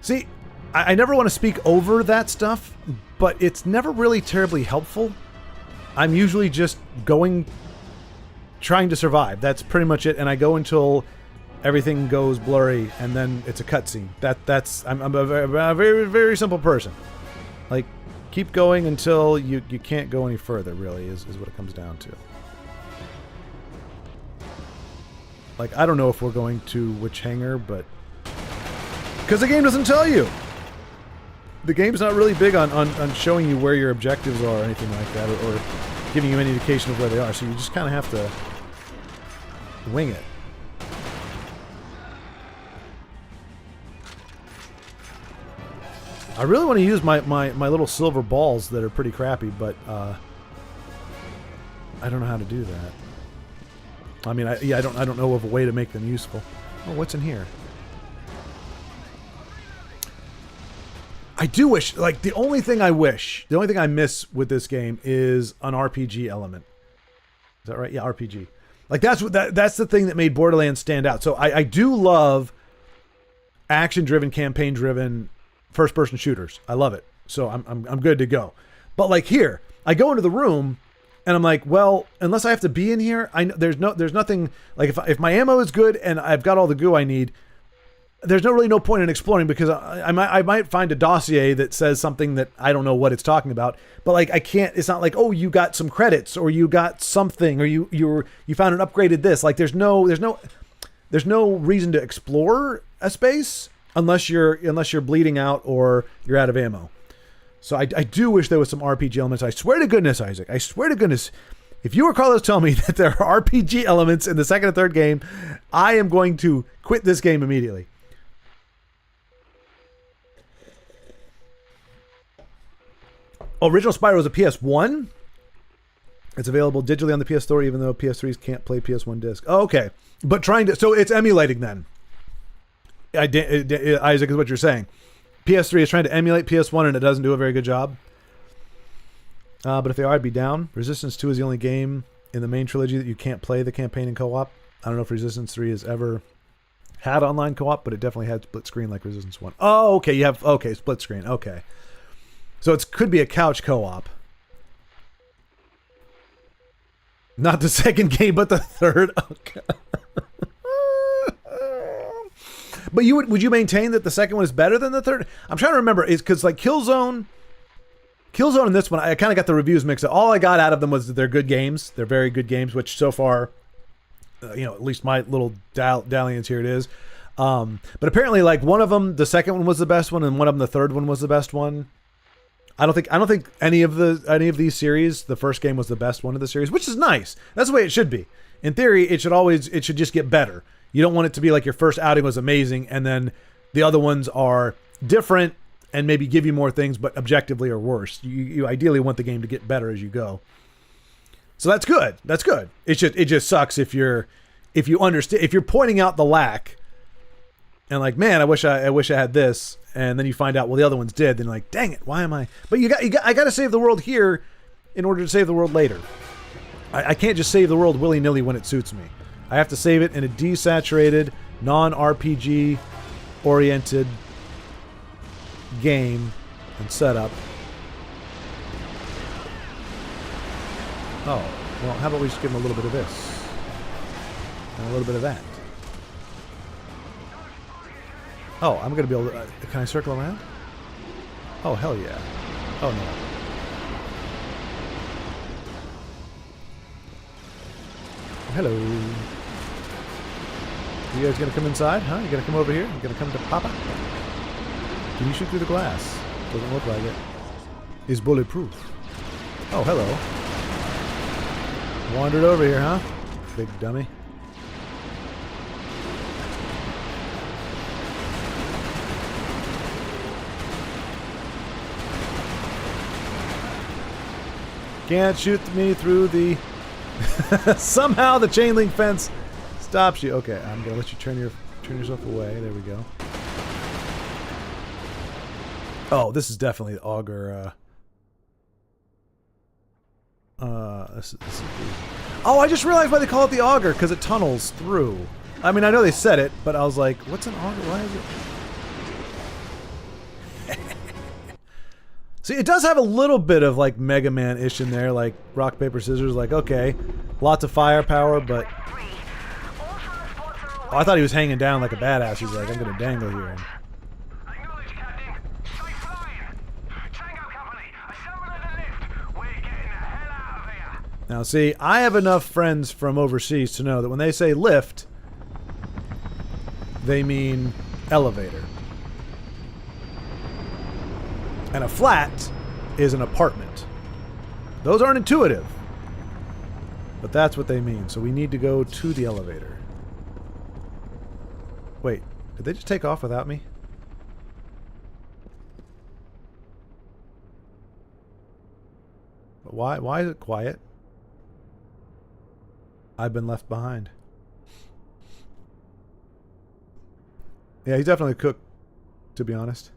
See, I never want to speak over that stuff, but it's never really terribly helpful. I'm usually just trying to survive. That's pretty much it, and I go until everything goes blurry, and then it's a cutscene. I'm a very, very simple person. Like, keep going until you can't go any further, really, is what it comes down to. Like, I don't know if we're going to which hangar, but... because the game doesn't tell you! The game's not really big on showing you where your objectives are or anything like that, or giving you any indication of where they are, so you just kind of have to wing it. I really want to use my little silver balls that are pretty crappy, but I don't know how to do that. I mean, I don't know of a way to make them useful. Oh, what's in here? I do wish, like, the only thing I miss with this game is an RPG element. Is that right? Yeah, RPG. Like, that's the thing that made Borderlands stand out. So I do love action-driven, campaign-driven first-person shooters. I love it. So I'm good to go. But like here, I go into the room and I'm like, well, unless I have to be in here, there's nothing, like if my ammo is good and I've got all the goo I need, there's no point in exploring, because I might find a dossier that says something that I don't know what it's talking about. But like I can't. It's not like, oh, you got some credits or you got something or you found an upgraded this. Like there's no reason to explore a space unless you're bleeding out or you're out of ammo. So I do wish there was some RPG elements. I swear to goodness, Isaac. I swear to goodness. If you or Carlos tell me that there are RPG elements in the second and third game, I am going to quit this game immediately. Original Spyro is a PS1. It's available digitally on the PS Store, even though PS3s can't play PS1 disc. Oh, okay. But so it's emulating then. Isaac, is what you're saying. PS3 is trying to emulate PS1 and it doesn't do a very good job. But if they are, I'd be down. Resistance 2 is the only game in the main trilogy that you can't play the campaign in co-op. I don't know if Resistance 3 has ever had online co-op, but it definitely had split screen like Resistance 1. Oh, okay. Split screen. Okay. So it could be a couch co-op. Not the second game, but the third. Okay. But would you maintain that the second one is better than the third? I'm trying to remember. Is because like Killzone and this one, I kind of got the reviews mixed up. All I got out of them was that they're good games. They're very good games, which so far, at least my little dalliance here it is. But apparently, like one of them, the second one was the best one, and one of them, the third one was the best one. I don't think any of these series, the first game was the best one of the series, which is nice. That's the way it should be. In theory, it should just get better. You don't want it to be like your first outing was amazing and then the other ones are different and maybe give you more things, but objectively are worse. You ideally want the game to get better as you go. So that's good. That's good. It just sucks if you're if you understand, if you're pointing out the lack, and like, man, I wish I had this, and then you find out, well, the other ones did, then you're like, dang it, why am I? But I got to save the world here in order to save the world later. I can't just save the world willy-nilly when it suits me. I have to save it in a desaturated, non-RPG oriented game and setup. Oh, well, how about we just give him a little bit of this and a little bit of that? Oh, I'm going to be able to... can I circle around? Oh, hell yeah. Oh, no. Hello. You guys going to come inside? Huh? You going to come over here? You going to come to Papa? Can you shoot through the glass? Doesn't look like it. Is bulletproof. Oh, hello. Wandered over here, huh? Big dummy. Can't shoot me through the... Somehow the chain link fence stops you. Okay, I'm gonna let you turn yourself away. There we go. Oh, this is definitely the auger. This is oh, I just realized why they call it the auger, because it tunnels through. I mean, I know they said it, but I was like, what's an auger? Why is it? See, it does have a little bit of like Mega Man-ish in there, like rock, paper, scissors. Like, okay, lots of firepower, but oh, I thought he was hanging down like a badass. He's like, I'm gonna dangle here. Acknowledge, Captain. Safe flying. Tango Company, assemble at the lift. We're getting the hell out of here. Now, see, I have enough friends from overseas to know that when they say lift, they mean elevator. And a flat is an apartment. Those aren't intuitive, but that's what they mean. So we need to go to the elevator. Wait, did they just take off without me? But why is it quiet? I've been left behind. Yeah, he's definitely a cook, to be honest.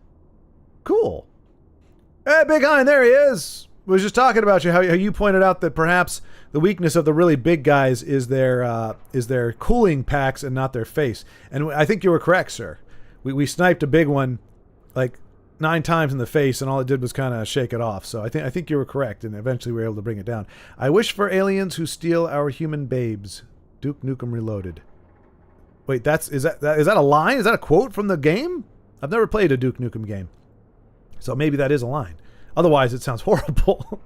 Cool. Hey, Big Hind, there he is. Was just talking about you, how you pointed out that perhaps the weakness of the really big guys is their cooling packs and not their face. And I think you were correct, sir. We sniped a big one like 9 times in the face, and all it did was kind of shake it off. So I think you were correct, and eventually we were able to bring it down. I wish for aliens who steal our human babes. Duke Nukem Reloaded. Wait, is that a line? Is that a quote from the game? I've never played a Duke Nukem game. So maybe that is a line. Otherwise, it sounds horrible.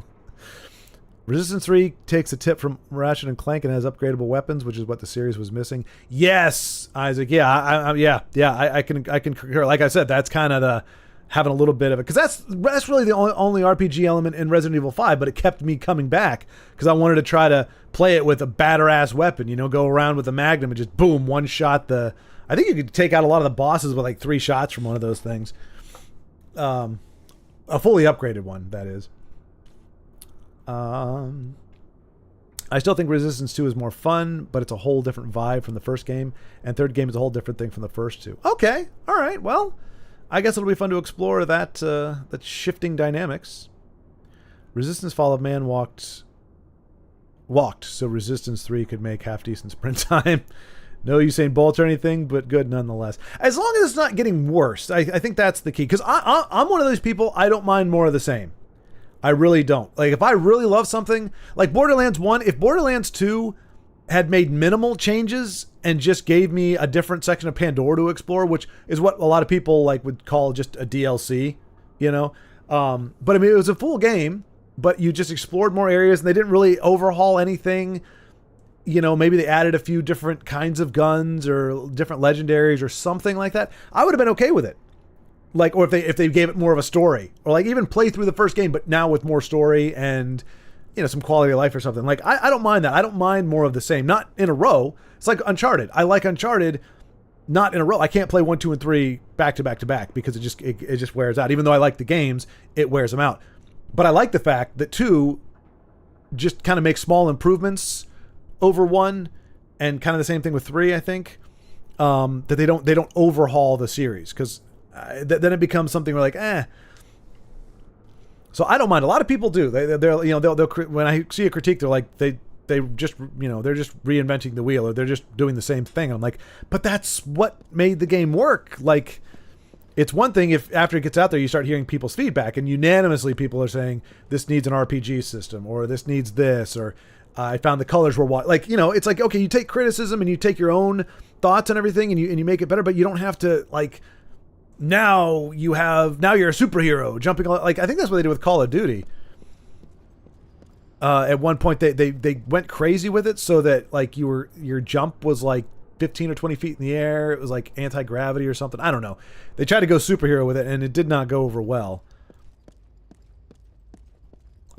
Resistance 3 takes a tip from Ratchet and Clank and has upgradable weapons, which is what the series was missing. Yes, Isaac. Yeah, I can concur. Like I said, that's kind of the having a little bit of it, because that's really the only RPG element in Resident Evil 5, but it kept me coming back because I wanted to try to play it with a batter-ass weapon. You know, go around with a Magnum and just boom, one shot the... I think you could take out a lot of the bosses with like 3 shots from one of those things. A fully upgraded one, that is. I still think Resistance 2 is more fun, but it's a whole different vibe from the first game, and third game is a whole different thing from the first 2. Okay, all right, well, I guess it'll be fun to explore that shifting dynamics. Resistance Fall of Man walked so Resistance 3 could make half-decent sprint time. No Usain Bolt or anything, but good nonetheless. As long as it's not getting worse, I think that's the key. Because I'm one of those people, I don't mind more of the same. I really don't. Like, if I really love something, like Borderlands 1, if Borderlands 2 had made minimal changes and just gave me a different section of Pandora to explore, which is what a lot of people like would call just a DLC, you know? But I mean, it was a full game, but you just explored more areas and they didn't really overhaul anything. You know, maybe they added a few different kinds of guns or different legendaries or something like that. I would have been okay with it. Like, or if they gave it more of a story, or like even play through the first game, but now with more story and, you know, some quality of life or something. Like, I don't mind that. I don't mind more of the same. Not in a row. It's like Uncharted. I like Uncharted not in a row. I can't play 1, 2, and 3 back to back to back because it just wears out. Even though I like the games, it wears them out. But I like the fact that 2 just kind of makes small improvements over 1 and kind of the same thing with 3, I think, that they don't overhaul the series, because then it becomes something where like, eh. So I don't mind. A lot of people do. They'll when I see a critique, they're like they just they're just reinventing the wheel, or they're just doing the same thing. I'm like, but that's what made the game work. Like, it's one thing if after it gets out there, you start hearing people's feedback, and unanimously people are saying this needs an RPG system, or this needs this, or I found the colors were like, it's like, okay, you take criticism and you take your own thoughts and everything, and you make it better, but you don't have to like. Now you're a superhero jumping. Like, I think that's what they did with Call of Duty. At one point they went crazy with it, so that like your jump was like 15 or 20 feet in the air. It was like anti-gravity or something. I don't know. They tried to go superhero with it, and it did not go over well.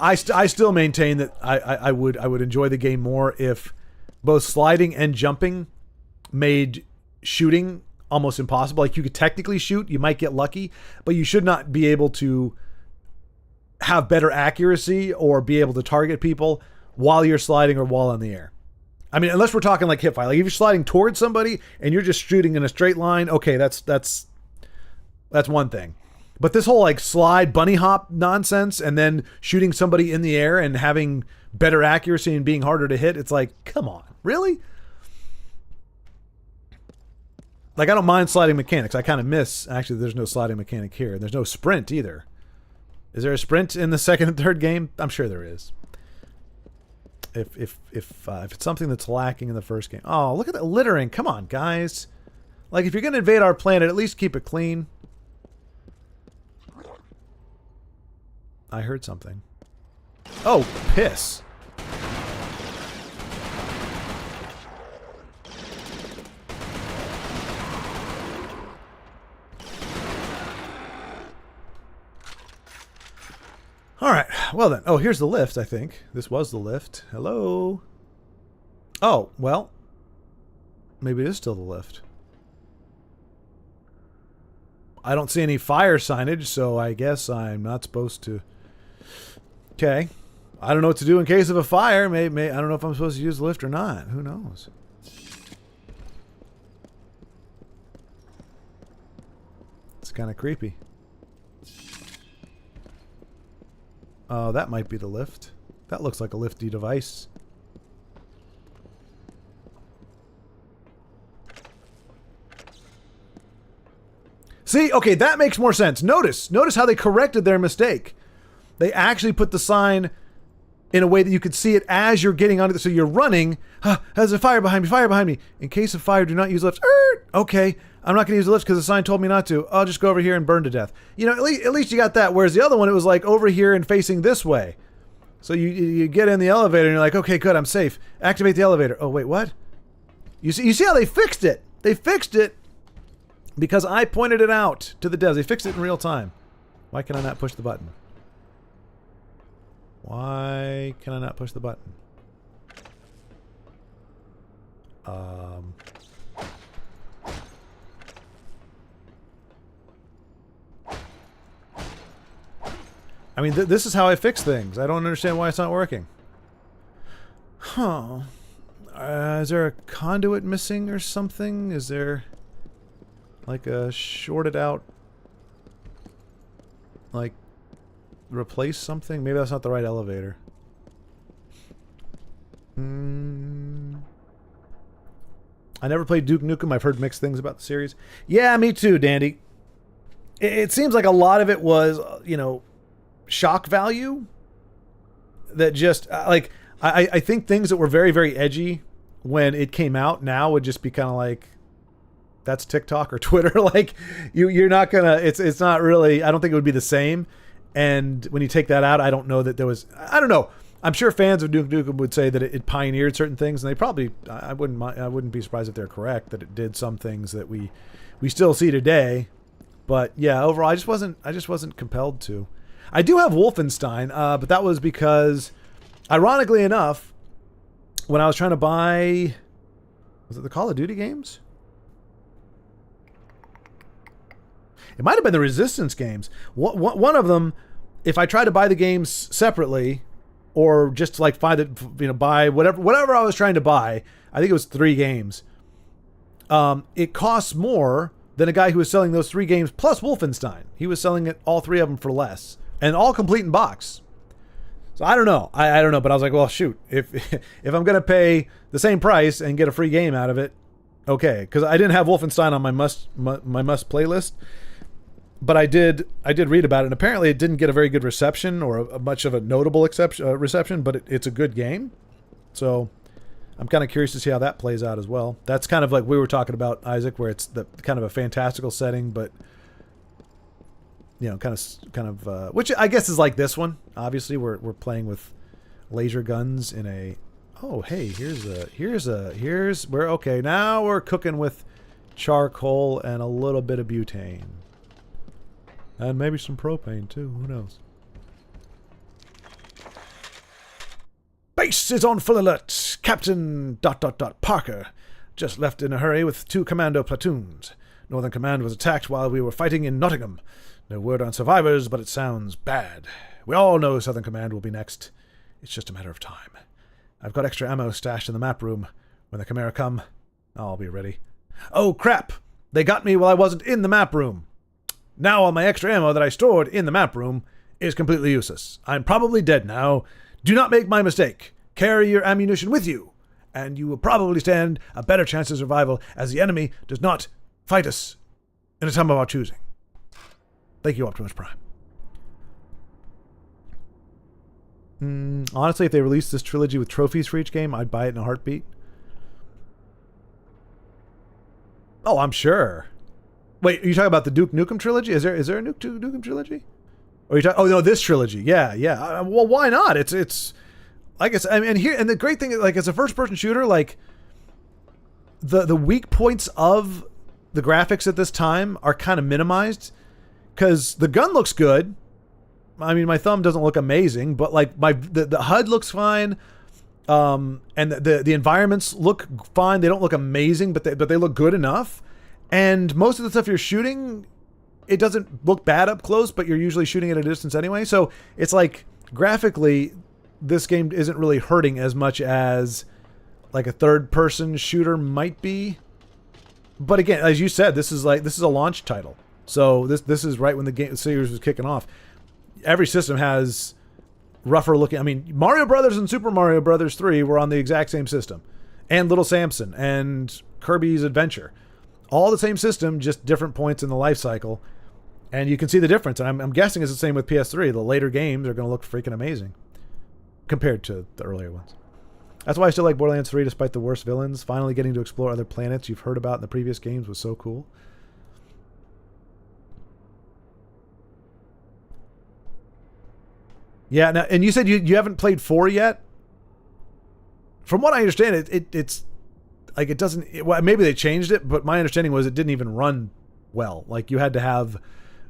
I still maintain that I would enjoy the game more if both sliding and jumping made shooting almost impossible. Like, you could technically shoot, you might get lucky, but you should not be able to have better accuracy or be able to target people while you're sliding or while in the air. I mean, unless we're talking like hip fire. Like, if you're sliding towards somebody and you're just shooting in a straight line, okay, that's one thing. But this whole like slide bunny hop nonsense and then shooting somebody in the air and having better accuracy and being harder to hit, it's like, come on, really? Like, I don't mind sliding mechanics. I kind of miss, actually, there's no sliding mechanic here. There's no sprint either. Is there a sprint in the second and third game? I'm sure there is. If it's something that's lacking in the first game. Oh, look at that littering. Come on, guys. Like, if you're going to invade our planet, at least keep it clean. I heard something. Oh, piss. All right. Well then. Oh, here's the lift, I think. This was the lift. Hello. Oh, well. Maybe it is still the lift. I don't see any fire signage, so I guess I'm not supposed to. Okay. I don't know what to do in case of a fire. Maybe I don't know if I'm supposed to use the lift or not. Who knows? It's kind of creepy. Oh, that might be the lift. That looks like a lifty device. See, okay, that makes more sense. Notice how they corrected their mistake. They actually put the sign in a way that you could see it as you're getting onto it. So you're running. There's a fire behind me. In case of fire, do not use lifts. Okay, I'm not going to use the lift because the sign told me not to. I'll just go over here and burn to death. At least you got that. Whereas the other one, it was like over here and facing this way. So you get in the elevator and you're like, okay, good, I'm safe. Activate the elevator. Oh, wait, what? You see how they fixed it? They fixed it because I pointed it out to the devs. They fixed it in real time. Why can I not push the button? Why can I not push the button? I mean, this is how I fix things. I don't understand why it's not working. Huh. Is there a conduit missing or something? Is there like a shorted out, like, replace something? Maybe that's not the right elevator. I never played Duke Nukem. I've heard mixed things about the series. Yeah, me too, Dandy. It seems like a lot of it was, shock value. That just, I think things that were very, very edgy when it came out now would just be kind of like, that's TikTok or Twitter. Like, you're not gonna, it's not really, I don't think it would be the same. And when you take that out, I don't know that there was, I don't know. I'm sure fans of Duke Nukem would say that it pioneered certain things, and they probably, I wouldn't be surprised if they're correct that it did some things that we still see today. But yeah, overall, I just wasn't compelled to. I do have Wolfenstein, but that was because, ironically enough, when I was trying to buy, was it the Call of Duty games? It might have been the Resistance games. One of them, if I tried to buy the games separately, or just like find it, buy whatever I was trying to buy. I think it was 3 games. It costs more than a guy who was selling those 3 games plus Wolfenstein. He was selling it, all 3 of them, for less, and all complete in box. So I don't know. I don't know, but I was like, well, shoot, if I'm gonna pay the same price and get a free game out of it, okay, because I didn't have Wolfenstein on my must playlist, but I did read about it, and apparently it didn't get a very good reception or much of a notable reception, but it's a good game. So I'm kind of curious to see how that plays out as well. That's kind of like we were talking about, Isaac, where it's the kind of a fantastical setting, but kind of which I guess is like this one. Obviously, we're playing with laser guns in a. Oh, hey, here's we're okay. Now we're cooking with charcoal and a little bit of butane, and maybe some propane too. Who knows? Base is on full alert. Captain ... Parker just left in a hurry with 2 commando platoons. Northern Command was attacked while we were fighting in Nottingham. No word on survivors, but it sounds bad. We all know Southern Command will be next. It's just a matter of time. I've got extra ammo stashed in the map room. When the Chimera come, I'll be ready. Oh, crap! They got me while I wasn't in the map room. Now all my extra ammo that I stored in the map room is completely useless. I'm probably dead now. Do not make my mistake. Carry your ammunition with you, and you will probably stand a better chance of survival, as the enemy does not fight us in a time of our choosing. Thank you, Optimus Prime. Honestly, if they released this trilogy with trophies for each game, I'd buy it in a heartbeat. Oh, I'm sure. Wait, are you talking about the Duke Nukem trilogy? Is there a Duke Nukem trilogy? Or you oh no, this trilogy? Yeah. Well, why not? It's like it's. I mean, and the great thing, like, it's a first-person shooter. Like, the weak points of the graphics at this time are kind of minimized. Because the gun looks good. I mean, my thumb doesn't look amazing, but like the HUD looks fine, and the environments look fine. They don't look amazing, but they look good enough. And most of the stuff you're shooting, it doesn't look bad up close, but you're usually shooting at a distance anyway. So it's like graphically, this game isn't really hurting as much as like a third-person shooter might be. But again, as you said, this is a launch title. So this is right when the series was kicking off. Every system has rougher looking. I mean, Mario Brothers and Super Mario Brothers 3 were on the exact same system, and Little Samson and Kirby's Adventure, all the same system, just different points in the life cycle, and you can see the difference. And I'm guessing it's the same with PS3. The later games are going to look freaking amazing compared to the earlier ones. That's why I still like Borderlands 3, despite the worst villains. Finally getting to explore other planets you've heard about in the previous games was so cool. Yeah, now, and you said you haven't played 4 yet? From what I understand, it's like it doesn't. Well, maybe they changed it, but my understanding was it didn't even run well. Like you had to have,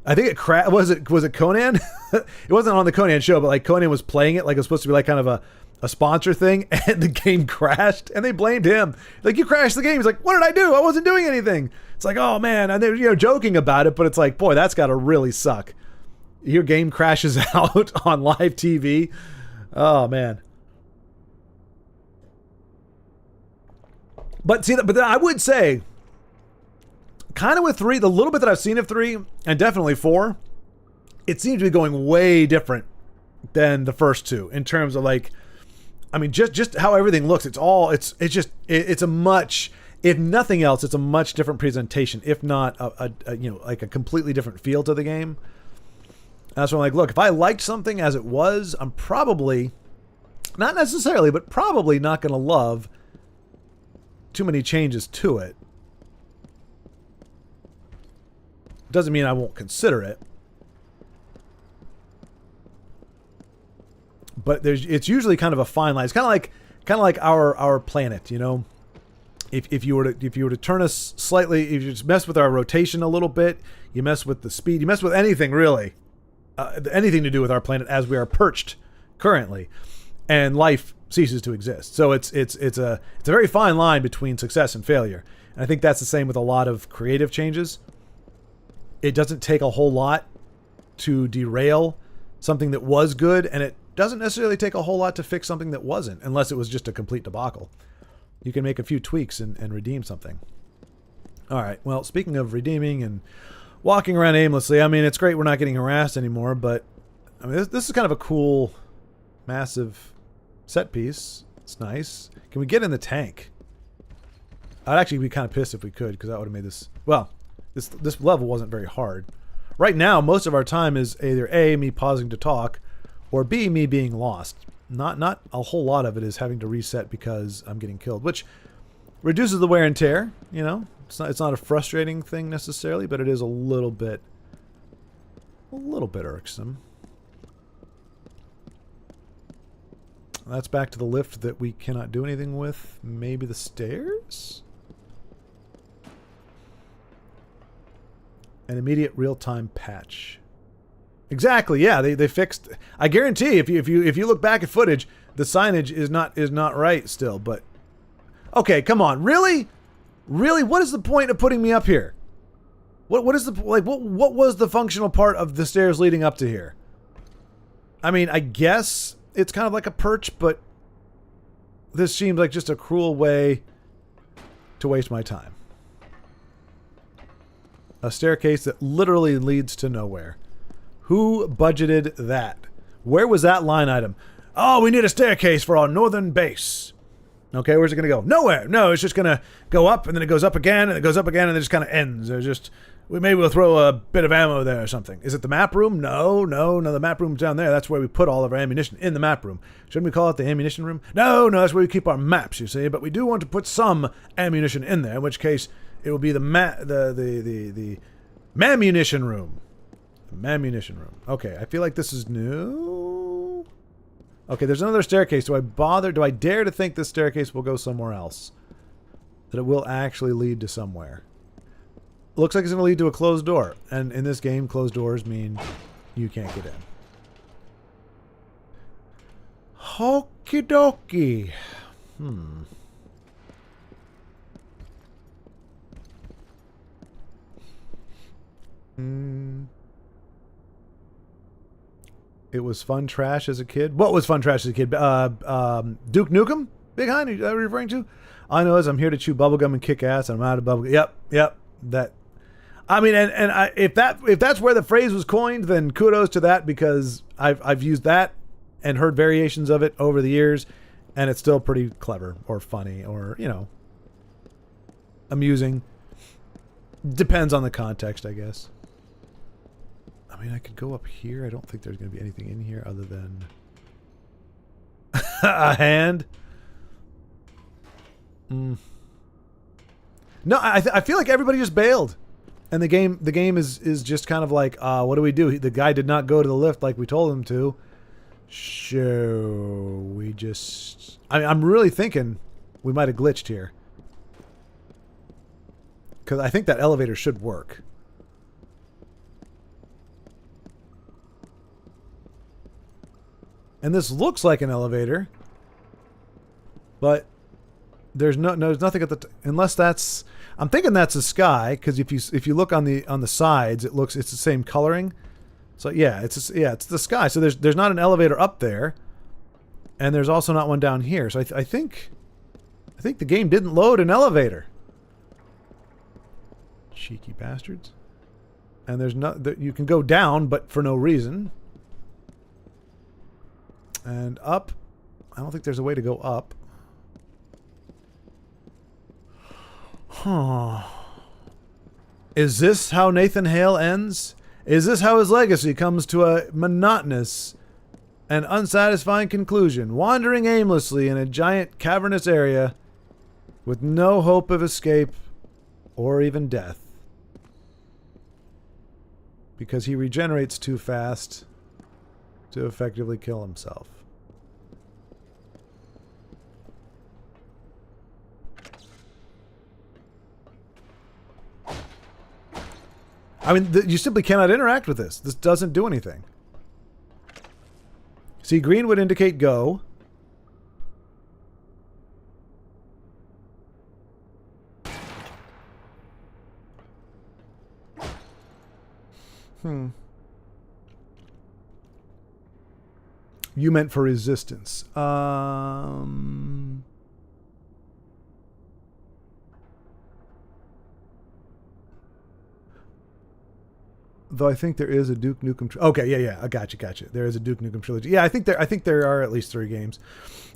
I think it crashed. Was it Conan? It wasn't on the Conan show, but like Conan was playing it like it was supposed to be like kind of a sponsor thing, and the game crashed, and they blamed him. Like, you crashed the game. He's like, what did I do? I wasn't doing anything. It's like, oh man, and they're joking about it, but it's like, boy, that's got to really suck. Your game crashes out on live TV. Oh man. But see, but I would say, kind of with 3, the little bit that I've seen of 3, and definitely 4, it seems to be going way different than the first 2 in terms of like, I mean, just how everything looks. It's a much, if nothing else, it's a much different presentation, if not like a completely different feel to the game. That's when I'm like, look, if I liked something as it was, I'm probably, not necessarily, but probably not going to love too many changes to it. Doesn't mean I won't consider it. But it's usually kind of a fine line. It's kind of like our planet, you know. If you were to turn us slightly, if you just mess with our rotation a little bit, you mess with the speed, you mess with anything really. Anything to do with our planet as we are perched currently, and life ceases to exist. So it's a very fine line between success and failure. And I think that's the same with a lot of creative changes. It doesn't take a whole lot to derail something that was good, and doesn't necessarily take a whole lot to fix something that wasn't, unless it was just a complete debacle. You can make a few tweaks and redeem something. All right, well, speaking of redeeming and walking around aimlessly, I mean, it's great we're not getting harassed anymore, but I mean, this is kind of a cool, massive set piece. It's nice. Can we get in the tank? I'd actually be kind of pissed if we could, because that would have made this... Well, this level wasn't very hard. Right now, most of our time is either A, me pausing to talk, or B, me being lost. Not a whole lot of it is having to reset because I'm getting killed, which reduces the wear and tear, you know? It's not a frustrating thing necessarily, but it is a little bit irksome. That's back to the lift that we cannot do anything with. Maybe the stairs? An immediate real-time patch. Exactly, yeah, they fixed... I guarantee if you look back at footage, the signage is not right still, but... Okay, come on, really? Really? What is the point of putting me up here? What is the... Like, what was the functional part of the stairs leading up to here? I mean, I guess it's kind of like a perch, but this seems like just a cruel way to waste my time. A staircase that literally leads to nowhere. Who budgeted that? Where was that line item? Oh, we need a staircase for our northern base. Okay, where's it going to go? Nowhere. No, it's just going to go up, and then it goes up again, and it goes up again, and it just kind of ends. There's just... Maybe we'll throw a bit of ammo there or something. Is it the map room? No, the map room's down there. That's where we put all of our ammunition, in the map room. Shouldn't we call it the ammunition room? No, that's where we keep our maps, you see. But we do want to put some ammunition in there, in which case it will be the mamunition room. Mamunition room. Okay, I feel like this is new. Okay, there's another staircase. Do I dare to think this staircase will go somewhere else? That it will actually lead to somewhere. Looks like it's going to lead to a closed door. And in this game, closed doors mean you can't get in. Okie dokie. It was fun trash as a kid. What was fun trash as a kid? Duke Nukem? Big Hein, are you referring to? I know as I'm here to chew bubblegum and kick ass, and I'm out of bubblegum. Yep. That. I mean, if that's where the phrase was coined, then kudos to that, because I've used that and heard variations of it over the years, and it's still pretty clever or funny or, you know, amusing. Depends on the context, I guess. I mean, I could go up here. I don't think there's going to be anything in here other than a hand. No, I feel like everybody just bailed. And the game is just kind of like, what do we do? The guy did not go to the lift like we told him to. So we just... I'm really thinking we might have glitched here. Because I think that elevator should work. And this looks like an elevator. But there's nothing at the... unless that's... I'm thinking that's the sky, because if you look on the sides, it's the same coloring. So yeah, it's the sky. So there's not an elevator up there, and there's also not one down here. So I think the game didn't load an elevator. Cheeky bastards. And there's you can go down, but for no reason. And up. I don't think there's a way to go up. Huh. Is this how Nathan Hale ends? Is this how his legacy comes to a monotonous and unsatisfying conclusion, wandering aimlessly in a giant cavernous area with no hope of escape or even death? Because he regenerates too fast to effectively kill himself. I mean, you simply cannot interact with this. This doesn't do anything. See, green would indicate go. You meant for resistance. Though I think there is a Duke Nukem. Okay, yeah, I gotcha. There is a Duke Nukem trilogy. Yeah, I think there are at least 3 games.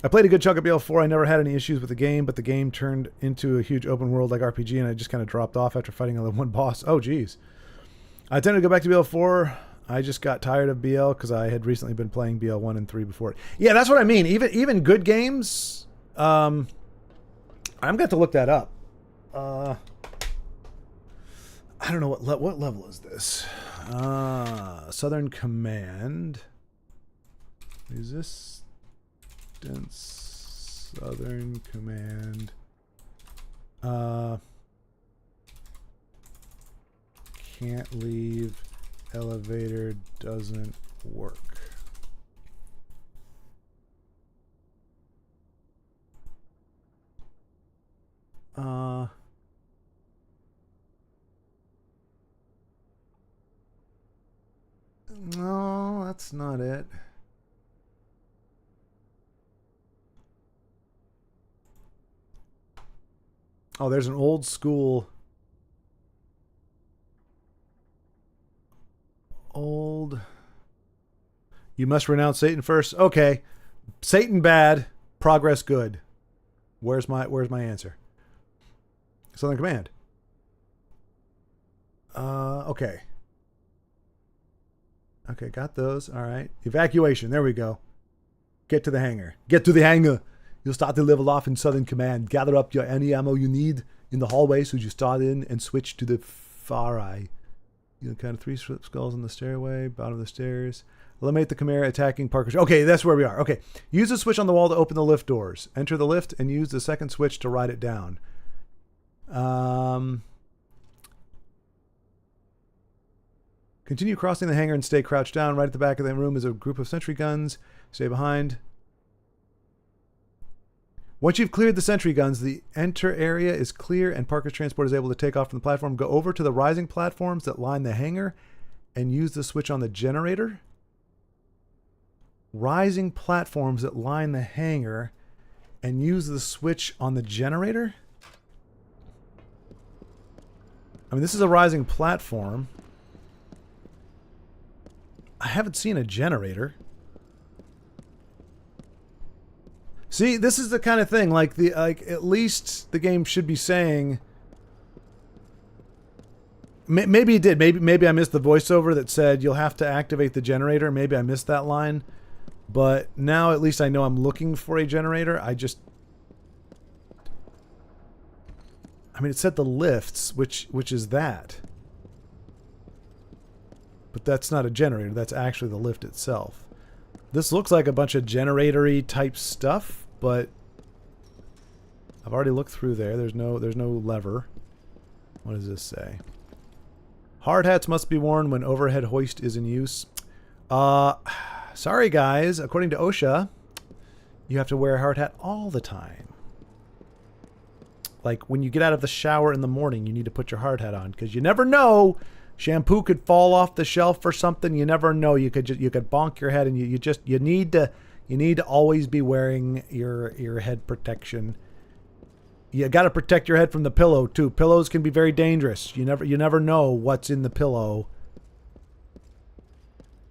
I played a good chunk of BL4. I never had any issues with the game, but the game turned into a huge open world like RPG, and I just kind of dropped off after fighting only one boss. Oh, geez. I tended to go back to BL4. I just got tired of BL because I had recently been playing BL1 and 3 before it. Yeah, that's what I mean. Even good games. I'm going to have to look that up. I don't know what level is this. Southern Command. Resistance. Southern Command. Can't leave. Elevator doesn't work. No, that's not it. Oh, there's an old school. You must renounce Satan first. Okay. Satan bad, progress good. Where's my answer? Southern Command. Okay. Okay, got those. All right. Evacuation. There we go. Get to the hangar. Get to the hangar. You'll start to level off in Southern Command. Gather up any ammo you need in the hallway so you start in and switch to the far eye. You kind of 3 skulls on the stairway, bottom of the stairs. Eliminate the Chimera attacking Parker's. Okay, that's where we are. Okay. Use the switch on the wall to open the lift doors. Enter the lift and use the second switch to ride it down. Continue crossing the hangar and stay crouched down. Right at the back of the room is a group of sentry guns. Stay behind. Once you've cleared the sentry guns, the enter area is clear and Parker's transport is able to take off from the platform. Go over to the rising platforms that line the hangar and use the switch on the generator. Rising platforms that line the hangar and use the switch on the generator? I mean, this is a rising platform. I haven't seen a generator. See, this is the kind of thing, like at least the game should be saying. Maybe it did. Maybe I missed the voiceover that said you'll have to activate the generator. Maybe I missed that line. But now at least I know I'm looking for a generator. I mean, it said the lifts, which is that. But that's not a generator. That's actually the lift itself. This looks like a bunch of generator-y type stuff, but I've already looked through there. There's no lever. What does this say? Hard hats must be worn when overhead hoist is in use. Sorry guys. According to OSHA, you have to wear a hard hat all the time. Like when you get out of the shower in the morning, you need to put your hard hat on because you never know. Shampoo could fall off the shelf or something. You never know. You could bonk your head, and you need to always be wearing your head protection. You got to protect your head from the pillow too. Pillows can be very dangerous. You never know what's in the pillow,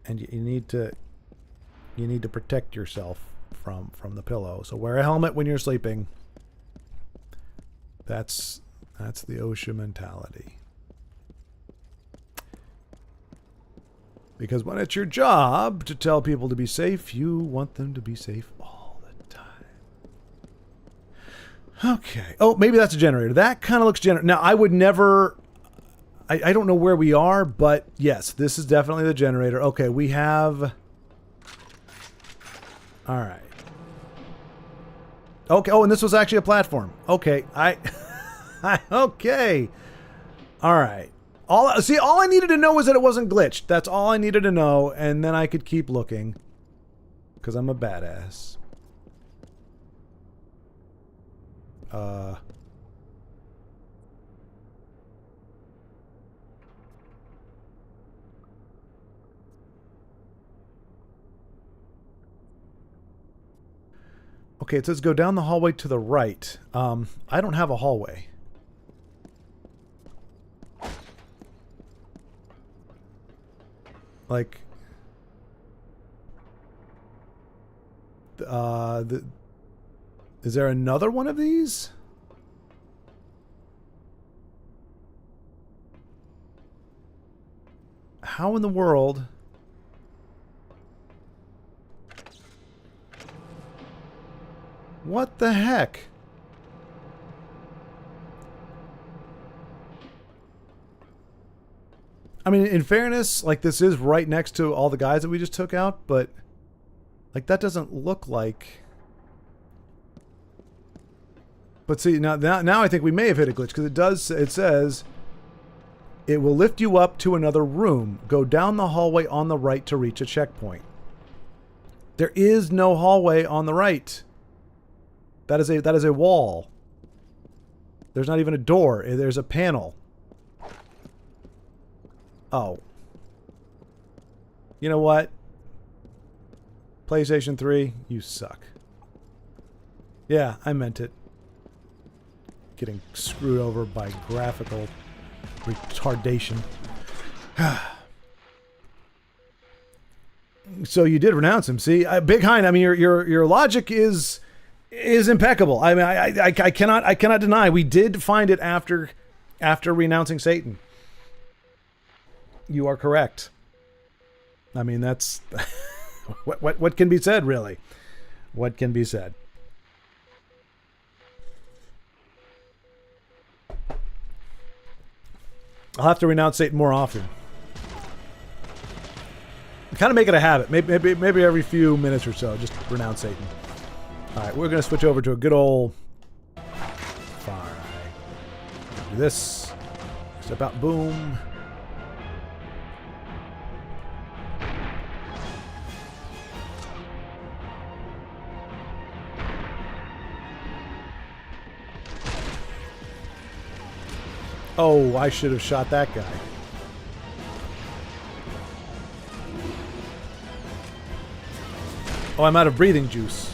and you need to protect yourself from the pillow. So wear a helmet when you're sleeping. That's the OSHA mentality. Because when it's your job to tell people to be safe, you want them to be safe all the time. Okay. Oh, maybe that's a generator. That kind of looks generator. Now, I would never... I don't know where we are, but yes, this is definitely the generator. Okay, we have... All right. Okay. Oh, and this was actually a platform. Okay. Okay. All right. All I needed to know was that it wasn't glitched. That's all I needed to know, and then I could keep looking. Because I'm a badass. Okay, it says go down the hallway to the right. I don't have a hallway. Like... is there another one of these? How in the world... What the heck? I mean, in fairness, like, this is right next to all the guys that we just took out, but... Like, that doesn't look like... But see, now I think we may have hit a glitch, because it says... It will lift you up to another room. Go down the hallway on the right to reach a checkpoint. There is no hallway on the right. That is a wall. There's not even a door. There's a panel. Oh. You know what? PlayStation 3, you suck. Yeah, I meant it. Getting screwed over by graphical retardation. So you did renounce him. See, Big Hein, I mean, your logic is impeccable. I mean, I cannot deny we did find it after renouncing Satan. You are correct. I mean, that's what can be said, really. What can be said? I'll have to renounce Satan more often. Kind of make it a habit. Maybe every few minutes or so, just renounce Satan. All right, we're going to switch over to a good old fire. Do this. Step out. Boom. Oh, I should have shot that guy. Oh, I'm out of breathing juice.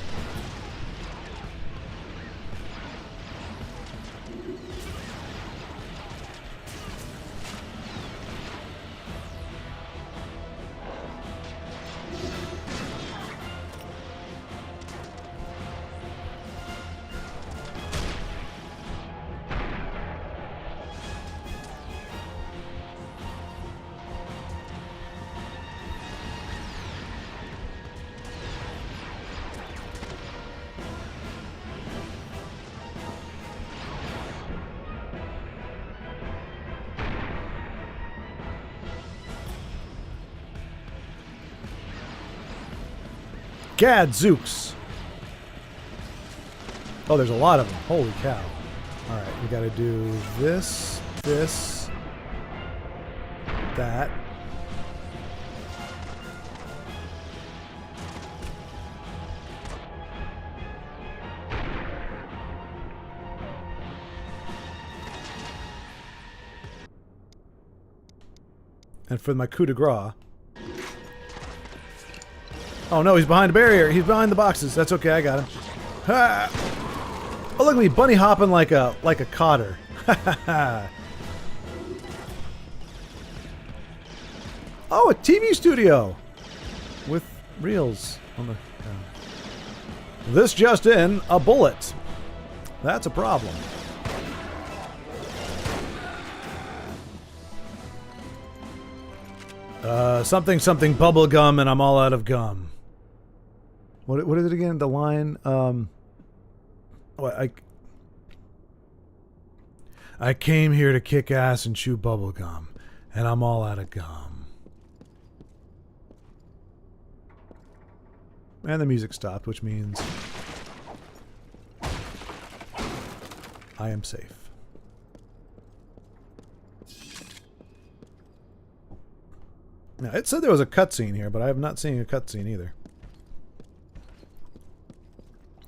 Gadzooks. Oh, there's a lot of them. Holy cow. Alright, we gotta do this, that. And for my coup de grace... Oh no, he's behind a barrier. He's behind the boxes. That's okay, I got him. Ha! Oh, look at me bunny hopping like a cotter. Oh, a TV studio with reels on the. This just in, a bullet. That's a problem. Something bubble gum, and I'm all out of gum. What is it again? The line, I came here to kick ass and chew bubble gum, and I'm all out of gum. And the music stopped, which means I am safe. Now, it said there was a cutscene here, but I have not seen a cutscene either.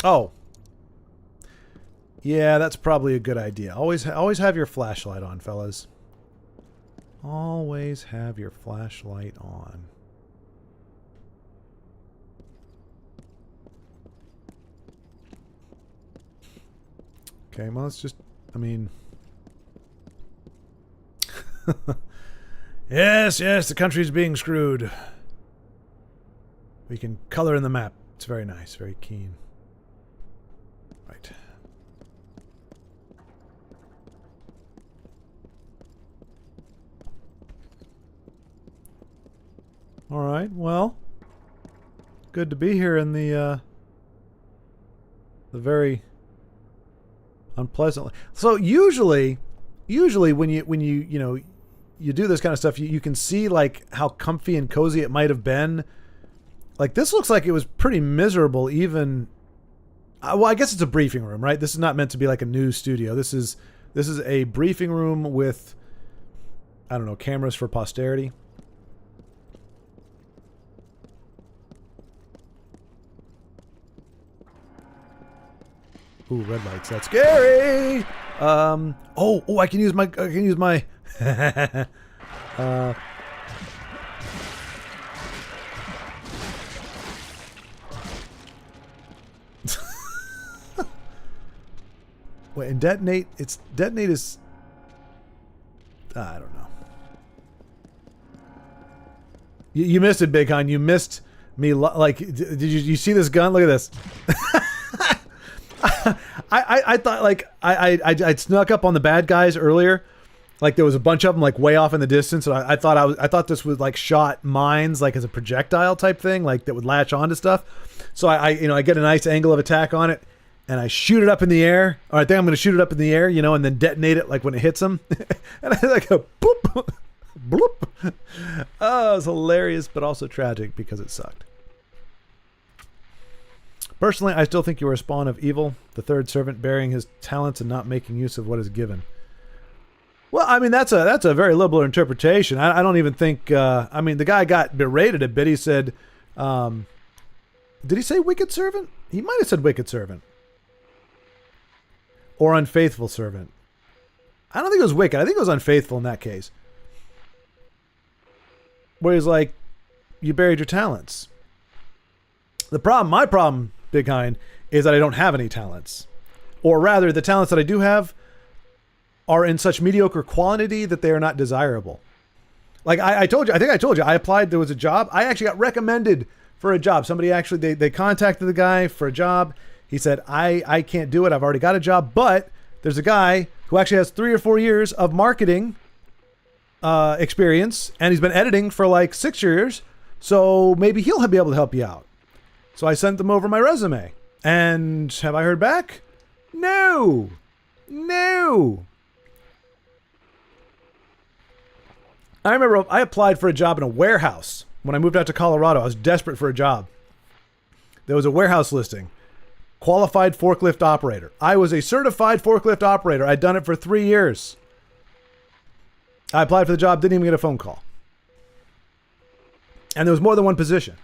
Oh. Yeah, that's probably a good idea. Always have your flashlight on, fellas. Always have your flashlight on. Okay, well, it's just, I mean... yes, the country's being screwed. We can color in the map. It's very nice, very keen. Right. All right, well, good to be here in the very unpleasantly. So usually when you do this kind of stuff, you can see like how comfy and cozy it might have been. Like this looks like it was pretty miserable even. Well, I guess it's a briefing room, right? This is not meant to be like a news studio. This is a briefing room with, I don't know, cameras for posterity. Ooh, red lights. That's scary. I can use my wait, and detonate is I don't know. You missed it, Big Hon. You missed me. Like, did you see this gun? Look at this. I thought like I snuck up on the bad guys earlier. Like there was a bunch of them like way off in the distance, and I thought this was like shot mines like as a projectile type thing, like that would latch onto stuff. So I get a nice angle of attack on it, and I shoot it up in the air. Or I think I'm going to shoot it up in the air, and then detonate it like when it hits them. And I like go boop, bloop. Oh, it's hilarious, but also tragic because it sucked. Personally, I still think you are a spawn of evil, the third servant burying his talents and not making use of what is given. Well, I mean, that's a very liberal interpretation. I don't even think, I mean, the guy got berated a bit. He said, did he say wicked servant? He might have said wicked servant. Or unfaithful servant. I don't think it was wicked. I think it was unfaithful in that case. Where he's like, you buried your talents. My problem, Big Hind, is that I don't have any talents. Or rather, the talents that I do have are in such mediocre quantity that they are not desirable. Like I told you, I applied, there was a job. I actually got recommended for a job. Somebody actually, they contacted the guy for a job. He said, I can't do it. I've already got a job, but there's a guy who actually has 3 or 4 years of marketing experience, and he's been editing for like 6 years. So maybe he'll be able to help you out. So I sent them over my resume. And have I heard back? No. I remember I applied for a job in a warehouse. When I moved out to Colorado, I was desperate for a job. There was a warehouse listing. Qualified forklift operator. I was a certified forklift operator. I'd done it for 3 years. I applied for the job, didn't even get a phone call. And there was more than one position.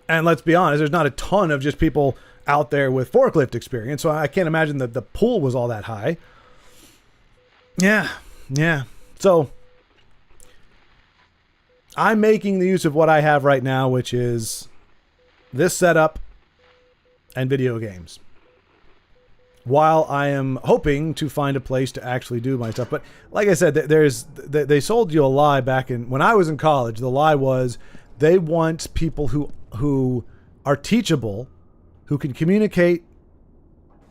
And let's be honest, there's not a ton of just people out there with forklift experience, so I can't imagine that the pool was all that high. Yeah. So, I'm making the use of what I have right now, which is this setup and video games. While I am hoping to find a place to actually do my stuff. But like I said, they sold you a lie back when I was in college. The lie was they want people who are teachable, who can communicate,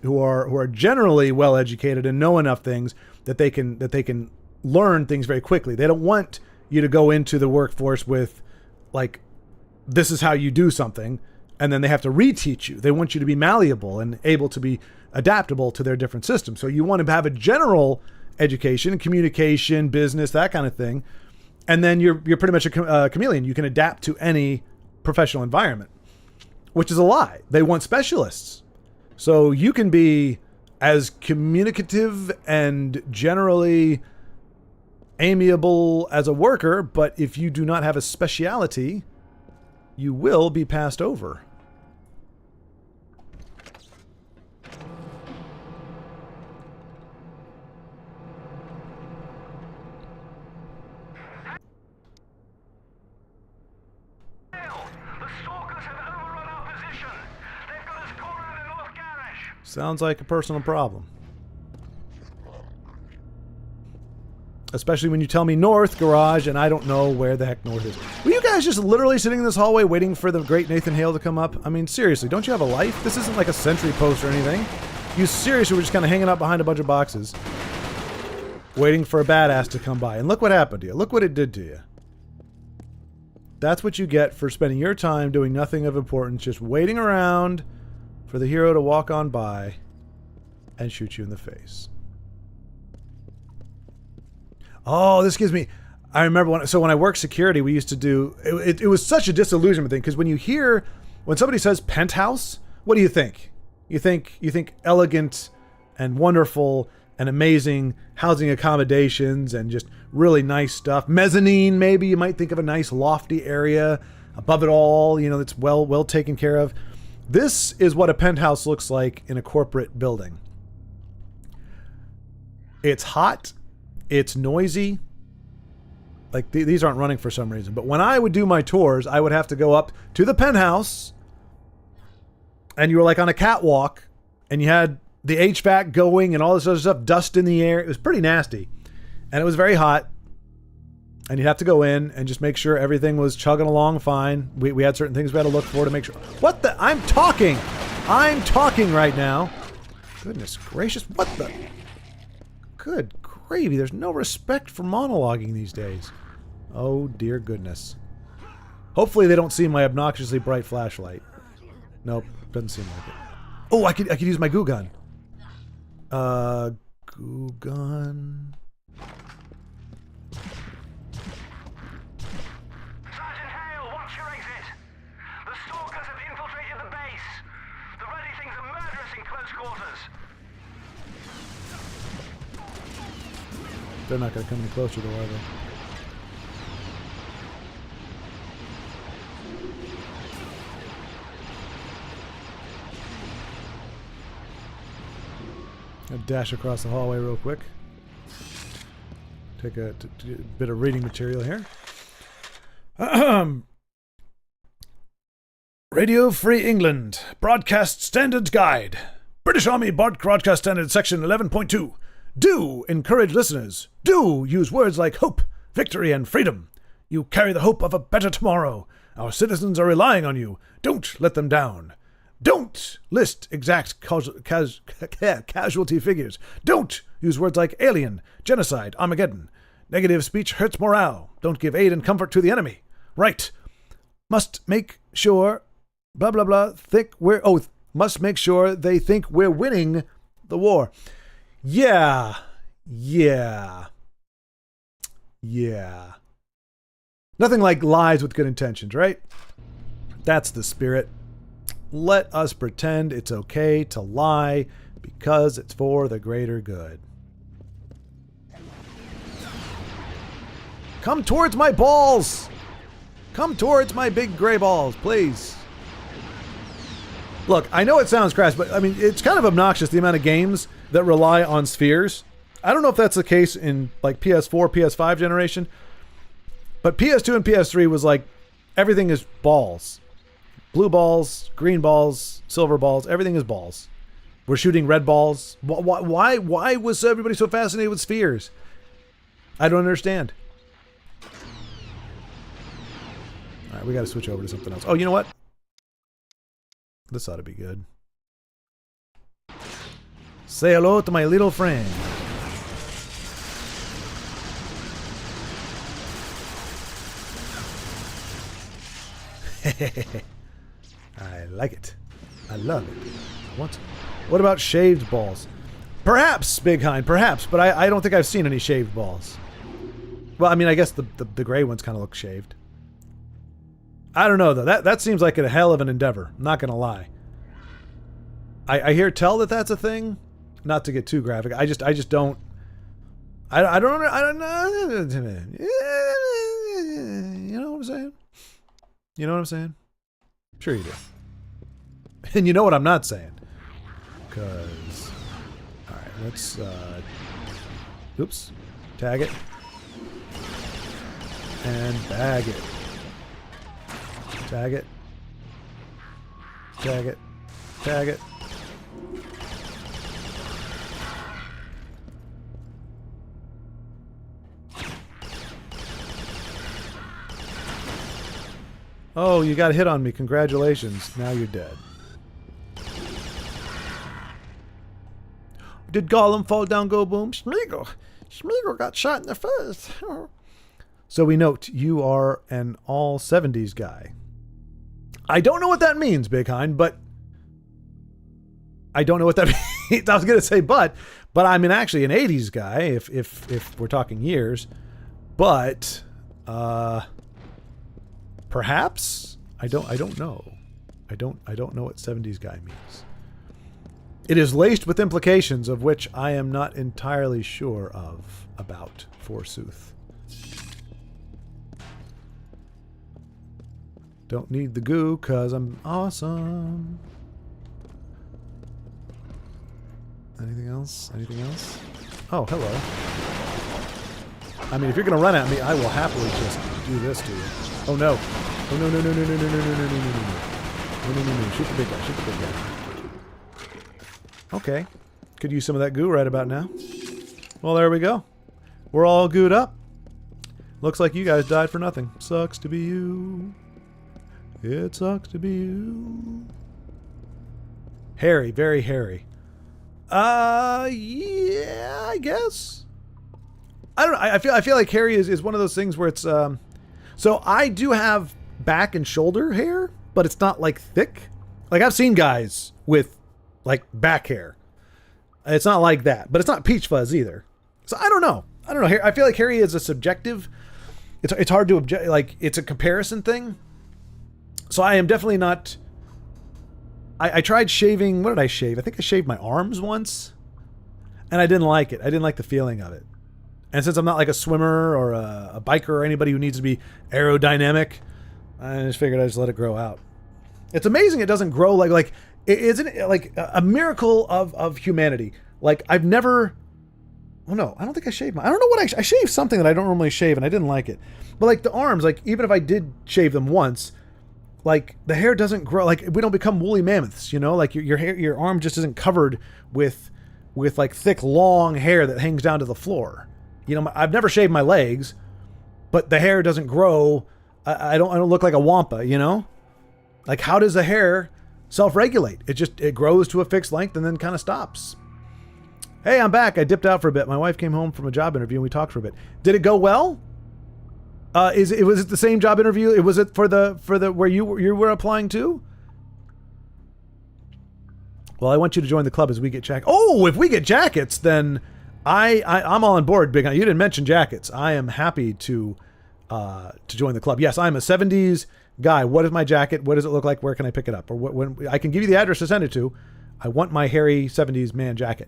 who are generally well educated and know enough things that they can learn things very quickly. They don't want you to go into the workforce with like, this is how you do something, and then they have to reteach you. They want you to be malleable and able to be adaptable to their different systems. So you want to have a general education, communication, business, that kind of thing. And then you're pretty much a chameleon. You can adapt to any professional environment, which is a lie. They want specialists. So you can be as communicative and generally amiable as a worker, but if you do not have a speciality, you will be passed over. The stalkers have overrun our position. They've got us cornered in the North Garage. Sounds like a personal problem. Especially when you tell me north garage and I don't know where the heck north is. Were you guys just literally sitting in this hallway waiting for the great Nathan Hale to come up? I mean, seriously, don't you have a life? This isn't like a sentry post or anything. You seriously were just kind of hanging out behind a bunch of boxes, waiting for a badass to come by. And look what happened to you. Look what it did to you. That's what you get for spending your time doing nothing of importance, just waiting around for the hero to walk on by and shoot you in the face. Oh, this gives me... I remember when I worked security, we used to do... It was such a disillusionment thing, because when you hear... When somebody says penthouse, what do you think? You think elegant and wonderful and amazing housing accommodations and just really nice stuff. Mezzanine, maybe. You might think of a nice lofty area above it all, you know, that's well taken care of. This is what a penthouse looks like in a corporate building. It's hot. It's noisy. Like, these aren't running for some reason. But when I would do my tours, I would have to go up to the penthouse, and you were like on a catwalk, and you had the HVAC going and all this other stuff, dust in the air. It was pretty nasty. And it was very hot. And you'd have to go in and just make sure everything was chugging along fine. We had certain things we had to look for to make sure. What the? I'm talking right now. Goodness gracious. What the? Good gravy. There's no respect for monologuing these days. Oh, dear goodness. Hopefully they don't see my obnoxiously bright flashlight. Nope. Doesn't seem like it. Oh, I could use my goo gun. Goo gun. Sergeant Hale, watch your exit. The stalkers have infiltrated the base. The Ready things are murderous in close quarters. They're not going to come any closer, though, are they? I'll dash across the hallway real quick. Take a bit of reading material here. Radio Free England. Broadcast Standards Guide. British Army Broadcast Standards Section 11.2. Do encourage listeners. Do use words like hope, victory, and freedom. You carry the hope of a better tomorrow. Our citizens are relying on you. Don't let them down. Don't list exact casualty figures. Don't use words like alien, genocide, Armageddon. Negative speech hurts morale. Don't give aid and comfort to the enemy. Right. Must make sure, blah, blah, blah, must make sure they think we're winning the war. Yeah. Nothing like lies with good intentions, right? That's the spirit. Let us pretend it's okay to lie because it's for the greater good. Come towards my balls! Come towards my big gray balls, please. Look, I know it sounds crass, but I mean, it's kind of obnoxious the amount of games that rely on spheres. I don't know if that's the case in like PS4, PS5 generation, but PS2 and PS3 was like, everything is balls. Blue balls, green balls, silver balls, everything is balls. We're shooting red balls. Why was everybody so fascinated with spheres? I don't understand. All right, we got to switch over to something else. Oh, you know what? This ought to be good. Say hello to my little friend. I like it. I love it. What about shaved balls? Perhaps, Big Hind, perhaps, but I don't think I've seen any shaved balls. Well, I mean, I guess the gray ones kind of look shaved. I don't know, though. That seems like a hell of an endeavor. I'm not going to lie. I hear tell that that's a thing. Not to get too graphic. I just don't... I don't know. You know what I'm saying? You know what I'm saying? Sure you do. And you know what I'm not saying. Because... Alright, let's... Oops. Tag it. And bag it. Tag it. Tag it. Tag it. Oh, you got a hit on me. Congratulations. Now you're dead. Did Gollum fall down, go boom? Smeagol. Smeagol got shot in the face. So we note you are an all 70s guy. I don't know what that means, Big Hind, but I don't know what that means. I was going to say but I'm actually an 80s guy if we're talking years. But perhaps I don't know. I don't know what 70s guy means. It is laced with implications of which I am not entirely sure about, forsooth. Don't need the goo, cause I'm awesome. Anything else? Anything else? Oh, hello. I mean, if you're gonna run at me, I will happily just do this to you. Oh no. Oh no, no, no, no, no, no, no, no, no, no, no, no, no. No, no, no, no. Shoot the big guy, shoot the big guy. Okay. Could use some of that goo right about now. Well, there we go. We're all gooed up. Looks like you guys died for nothing. Sucks to be you. It sucks to be you. Hairy, very hairy. Yeah, I guess. I don't know. I feel like hairy is one of those things where it's so I do have back and shoulder hair, but it's not like thick. Like I've seen guys with like back hair. It's not like that, but it's not peach fuzz either. So I don't know. I feel like hairy is a subjective. It's hard to object. Like it's a comparison thing. So I am definitely not. I tried shaving. What did I shave? I think I shaved my arms once, and I didn't like it. I didn't like the feeling of it. And since I'm not like a swimmer or a biker or anybody who needs to be aerodynamic, I just figured I'd just let it grow out. It's amazing it doesn't grow like isn't it like a miracle of humanity? Like I've never. Oh no, I don't think I shaved I don't know what I shaved something that I don't normally shave, and I didn't like it. But like the arms, like even if I did shave them once. Like the hair doesn't grow, like we don't become woolly mammoths, you know, like your hair, your arm just isn't covered with like thick, long hair that hangs down to the floor. You know, I've never shaved my legs, but the hair doesn't grow. I don't look like a wampa, you know, like how does the hair self-regulate? It grows to a fixed length and then kind of stops. Hey, I'm back. I dipped out for a bit. My wife came home from a job interview and we talked for a bit. Did it go well? Was it the same job interview? Was it for the where you were applying to? Well, I want you to join the club as we get jackets. Oh, if we get jackets, then I'm all on board, Big. You didn't mention jackets. I am happy to join the club. Yes, I'm a 70s guy. What is my jacket? What does it look like? Where can I pick it up? Or when I can give you the address to send it to. I want my hairy 70s man jacket.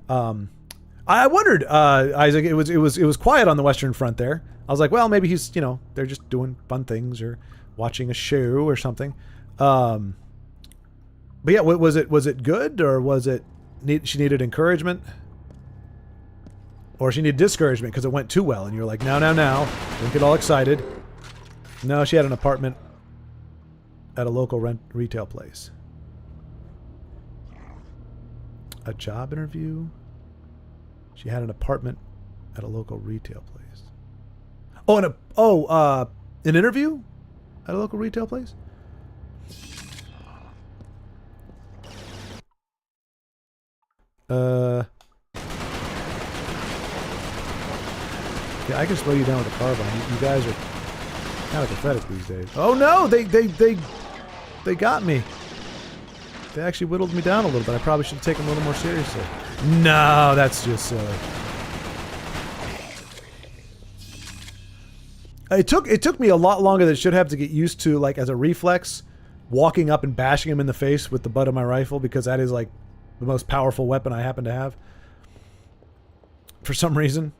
I wondered, Isaac. It was quiet on the Western Front there. I was like, well, maybe he's, you know, they're just doing fun things or watching a show or something. But yeah, was it good or was it she needed encouragement or she needed discouragement because it went too well and you're like, now, don't get all excited. No, she had an apartment at a local retail place. A job interview. She had an apartment at a local retail place. Oh, an interview at a local retail place? Yeah, I can slow you down with a carbine. You guys are kind of pathetic these days. Oh no, they got me. They actually whittled me down a little bit. I probably should have taken them a little more seriously. No, that's just silly. It took me a lot longer than it should have to get used to, like, as a reflex, walking up and bashing him in the face with the butt of my rifle, because that is, like, the most powerful weapon I happen to have. For some reason.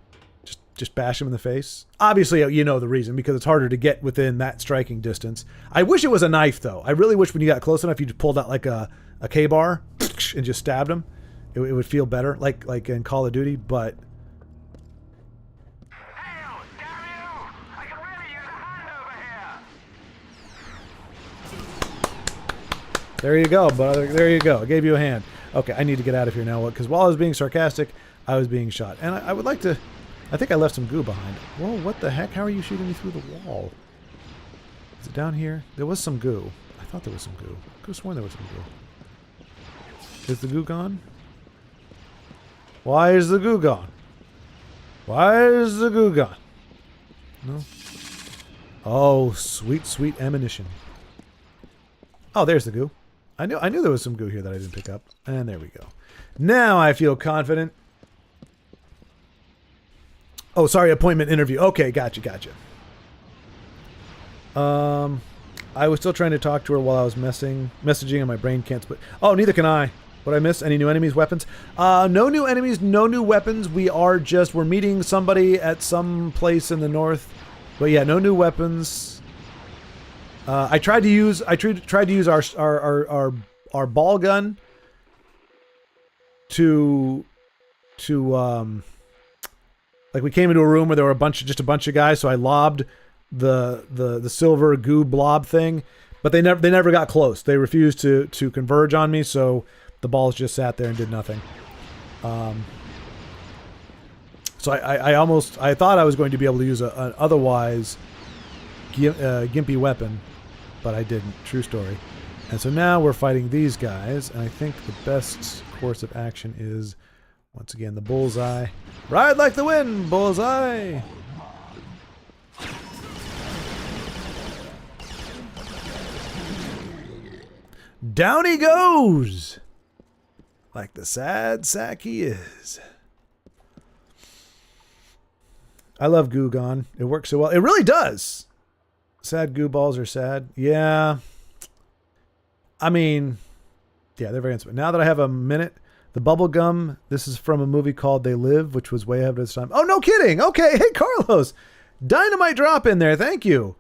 Just bash him in the face. Obviously, you know the reason, because it's harder to get within that striking distance. I wish it was a knife, though. I really wish when you got close enough, you just pulled out, like, a K-bar and just stabbed him. It would feel better, like in Call of Duty, but... Hail, damn you! I can really use a hand over here! There you go, brother. There you go. I gave you a hand. Okay, I need to get out of here now, because while I was being sarcastic, I was being shot. And I would like to... I think I left some goo behind. Whoa, what the heck? How are you shooting me through the wall? it down here? There was some goo. I thought there was some goo. I could have sworn there was some goo. Is the goo gone? Why is the goo gone? Why is the goo gone? No. Oh, sweet, sweet ammunition. Oh, there's the goo. I knew there was some goo here that I didn't pick up. And there we go. Now I feel confident. Oh, sorry, appointment interview. Okay, gotcha. I was still trying to talk to her while I was messaging and my brain can't split. Oh, neither can I. What I miss? Any new enemies, weapons? No new enemies, no new weapons. We're meeting somebody at some place in the north. But yeah, no new weapons. I tried to use our ball gun to like we came into a room where there were just a bunch of guys, so I lobbed the silver goo blob thing, but they never got close. They refused to converge on me, so the balls just sat there and did nothing. So I thought I was going to be able to use an otherwise gimpy weapon, but I didn't. True story. And so now we're fighting these guys, and I think the best course of action is, once again, the bullseye. Ride like the wind, bullseye! Down he goes! Like the sad sack he is. I love Goo Gone. It works so well. It really does! Sad goo balls are sad. Yeah. I mean, yeah, they're very inspiring. Now that I have a minute, the bubble gum, this is from a movie called They Live, which was way ahead of its time. Oh, no kidding. Okay. Hey, Carlos. Dynamite drop in there. Thank you.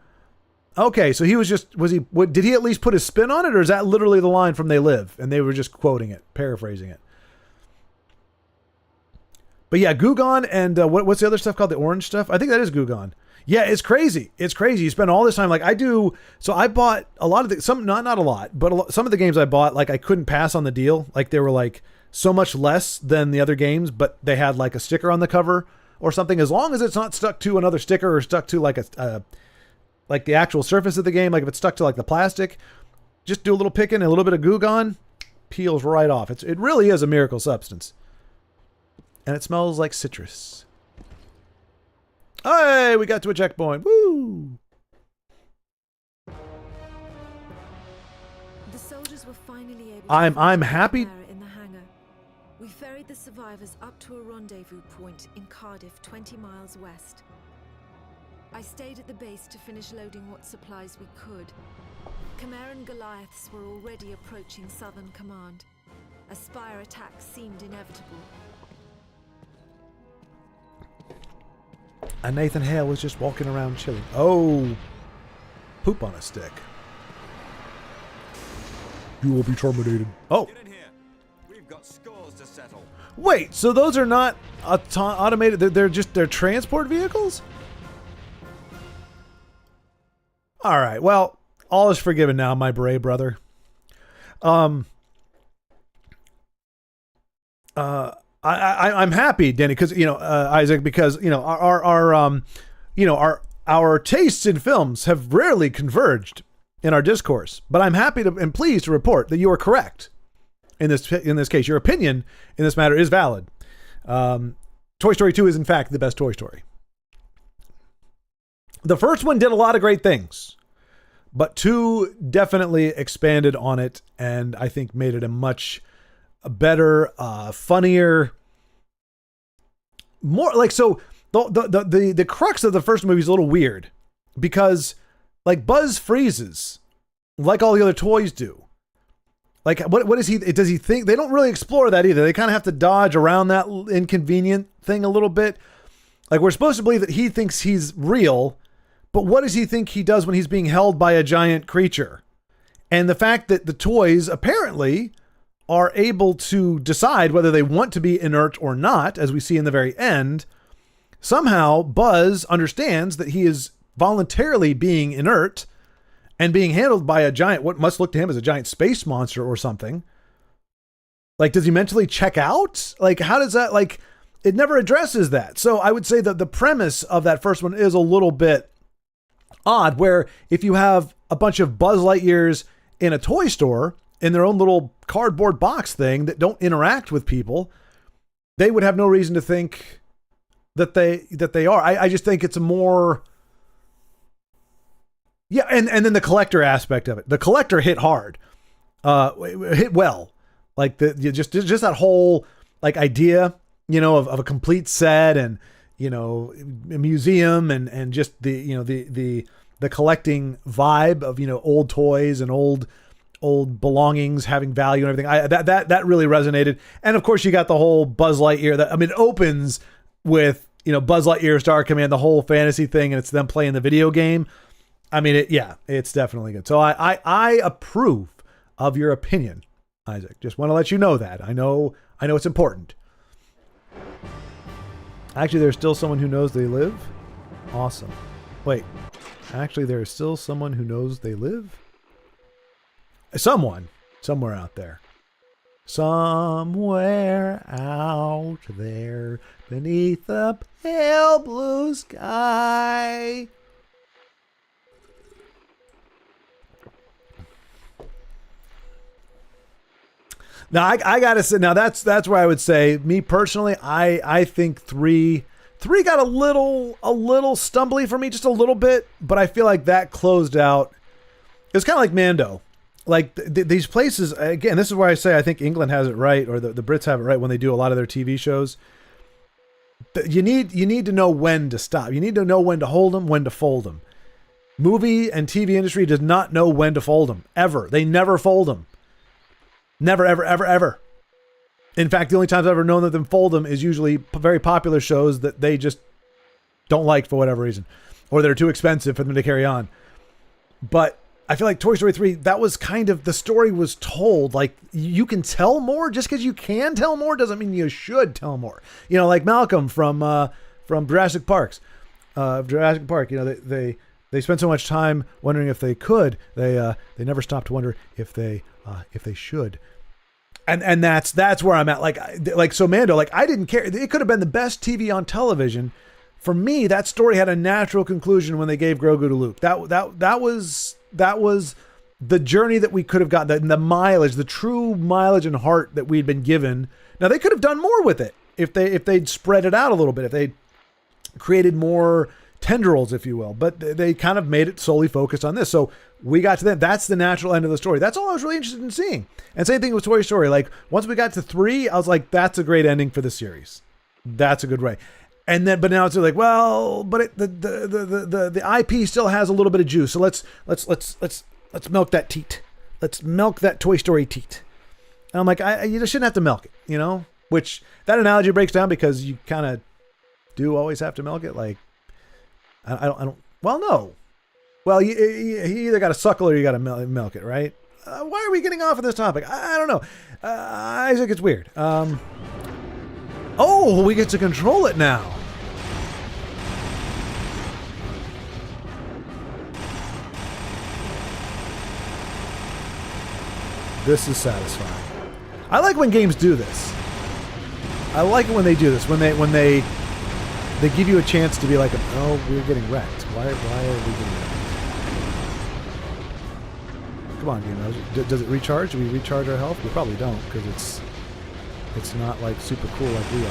Okay. So did he at least put his spin on it, or is that literally the line from They Live and they were just quoting it, paraphrasing it? But yeah, Goo Gone and what's the other stuff called? The orange stuff? I think that is Goo Gone. Yeah, it's crazy. It's crazy. You spend all this time like I do. So I bought a lot of not a lot, but some of the games I bought, like I couldn't pass on the deal. Like they were like so much less than the other games, but they had like a sticker on the cover or something. As long as it's not stuck to another sticker or stuck to like like the actual surface of the game, like if it's stuck to like the plastic, just do a little picking and a little bit of Goo Gone, peels right off. It really is a miracle substance. And it smells like citrus. Hey, we got to a checkpoint. Woo! The soldiers were finally able to I'm happy. in the hangar. We ferried the survivors up to a rendezvous point in Cardiff, 20 miles west. I stayed at the base to finish loading what supplies we could. Chimeran Goliaths were already approaching Southern Command. A Spire attack seemed inevitable. And Nathan Hale was just walking around chilling. Oh, poop on a stick. You will be terminated. Oh. Get in here. We've got scores to settle. Wait, so those are not automated. They're transport vehicles? All right. Well, all is forgiven now, my brave brother. I'm happy, Danny, because Isaac, because our tastes in films have rarely converged in our discourse. But I'm happy and pleased to report that you are correct in this case. Your opinion in this matter is valid. Toy Story 2 is in fact the best Toy Story. The first one did a lot of great things, but 2 definitely expanded on it, and I think made it a much better, funnier, more like, so the crux of the first movie is a little weird because like Buzz freezes like all the other toys do. Like what is does he think? They don't really explore that either. They kind of have to dodge around that inconvenient thing a little bit. Like we're supposed to believe that he thinks he's real, but what does he think he does when he's being held by a giant creature? And the fact that the toys apparently are able to decide whether they want to be inert or not, as we see in the very end, somehow Buzz understands that he is voluntarily being inert and being handled by a giant, what must look to him as a giant space monster or something. Like, does he mentally check out? Like, how does that, like, it never addresses that. So I would say that the premise of that first one is a little bit odd, where if you have a bunch of Buzz Lightyears in a toy store in their own little cardboard box thing that don't interact with people, they would have no reason to think that they are. I just think it's a more... Yeah, and then the collector aspect of it. The collector hit hard. Hit well. Like just that whole like idea, of a complete set and, a museum and just the collecting vibe of, old toys and old belongings having value and everything. That really resonated. And of course you got the whole Buzz Lightyear it opens with, Buzz Lightyear Star Command, the whole fantasy thing, and it's them playing the video game. I mean, it's definitely good. So I approve of your opinion, Isaac. Just want to let you know that. I know it's important. Actually, there's still someone who knows they live? Awesome. Wait. Actually, there's still someone who knows they live? Someone. Somewhere out there. Somewhere out there beneath the pale blue sky. Now I gotta say, now that's where I would say, me personally, I think three got a little stumbly for me, just a little bit, but I feel like that closed out. It was kind of like Mando, like these places. Again, this is where I say I think England has it right, or the Brits have it right when they do a lot of their TV shows. You need to know when to stop. You need to know when to hold them, when to fold them. Movie and TV industry does not know when to fold them ever. They never fold them. Never, ever, ever, ever. In fact, the only times I've ever known them fold them is usually very popular shows that they just don't like for whatever reason, or they're too expensive for them to carry on. But I feel like Toy Story 3, that was kind of, the story was told. Like, you can tell more. Just because you can tell more doesn't mean you should tell more. Like Malcolm from Jurassic Park. They spent so much time wondering if they could. They never stopped to wonder if they should. And that's where I'm at. Like so Mando, like I didn't care. It could have been the best TV on television. For me, that story had a natural conclusion when they gave Grogu to Luke. That was the journey that we could have gotten, the mileage, the true mileage and heart that we'd been given. Now they could have done more with it if they'd spread it out a little bit, if they created more tendrils, if you will, but they kind of made it solely focused on this. So we got to that. That's the natural end of the story. That's all I was really interested in seeing. And same thing with Toy Story. Like once we got to 3, I was like, that's a great ending for the series. That's a good way. And then, but now it's like, well, but the IP still has a little bit of juice. So let's milk that teat. Let's milk that Toy Story teat. And I'm like, you just shouldn't have to milk it, which that analogy breaks down because you kind of do always have to milk it. Like, I don't, well, no. Well, you either got to suckle or you got to milk it, right? Why are we getting off of this topic? I don't know. I think it's weird. Oh, we get to control it now. This is satisfying. I like when games do this. I like it when they do this. When they give you a chance to be like, oh, we're getting wrecked. Why are we getting wrecked? Come on, game. Does it recharge? Do we recharge our health? We probably don't, because it's not like super cool like we are.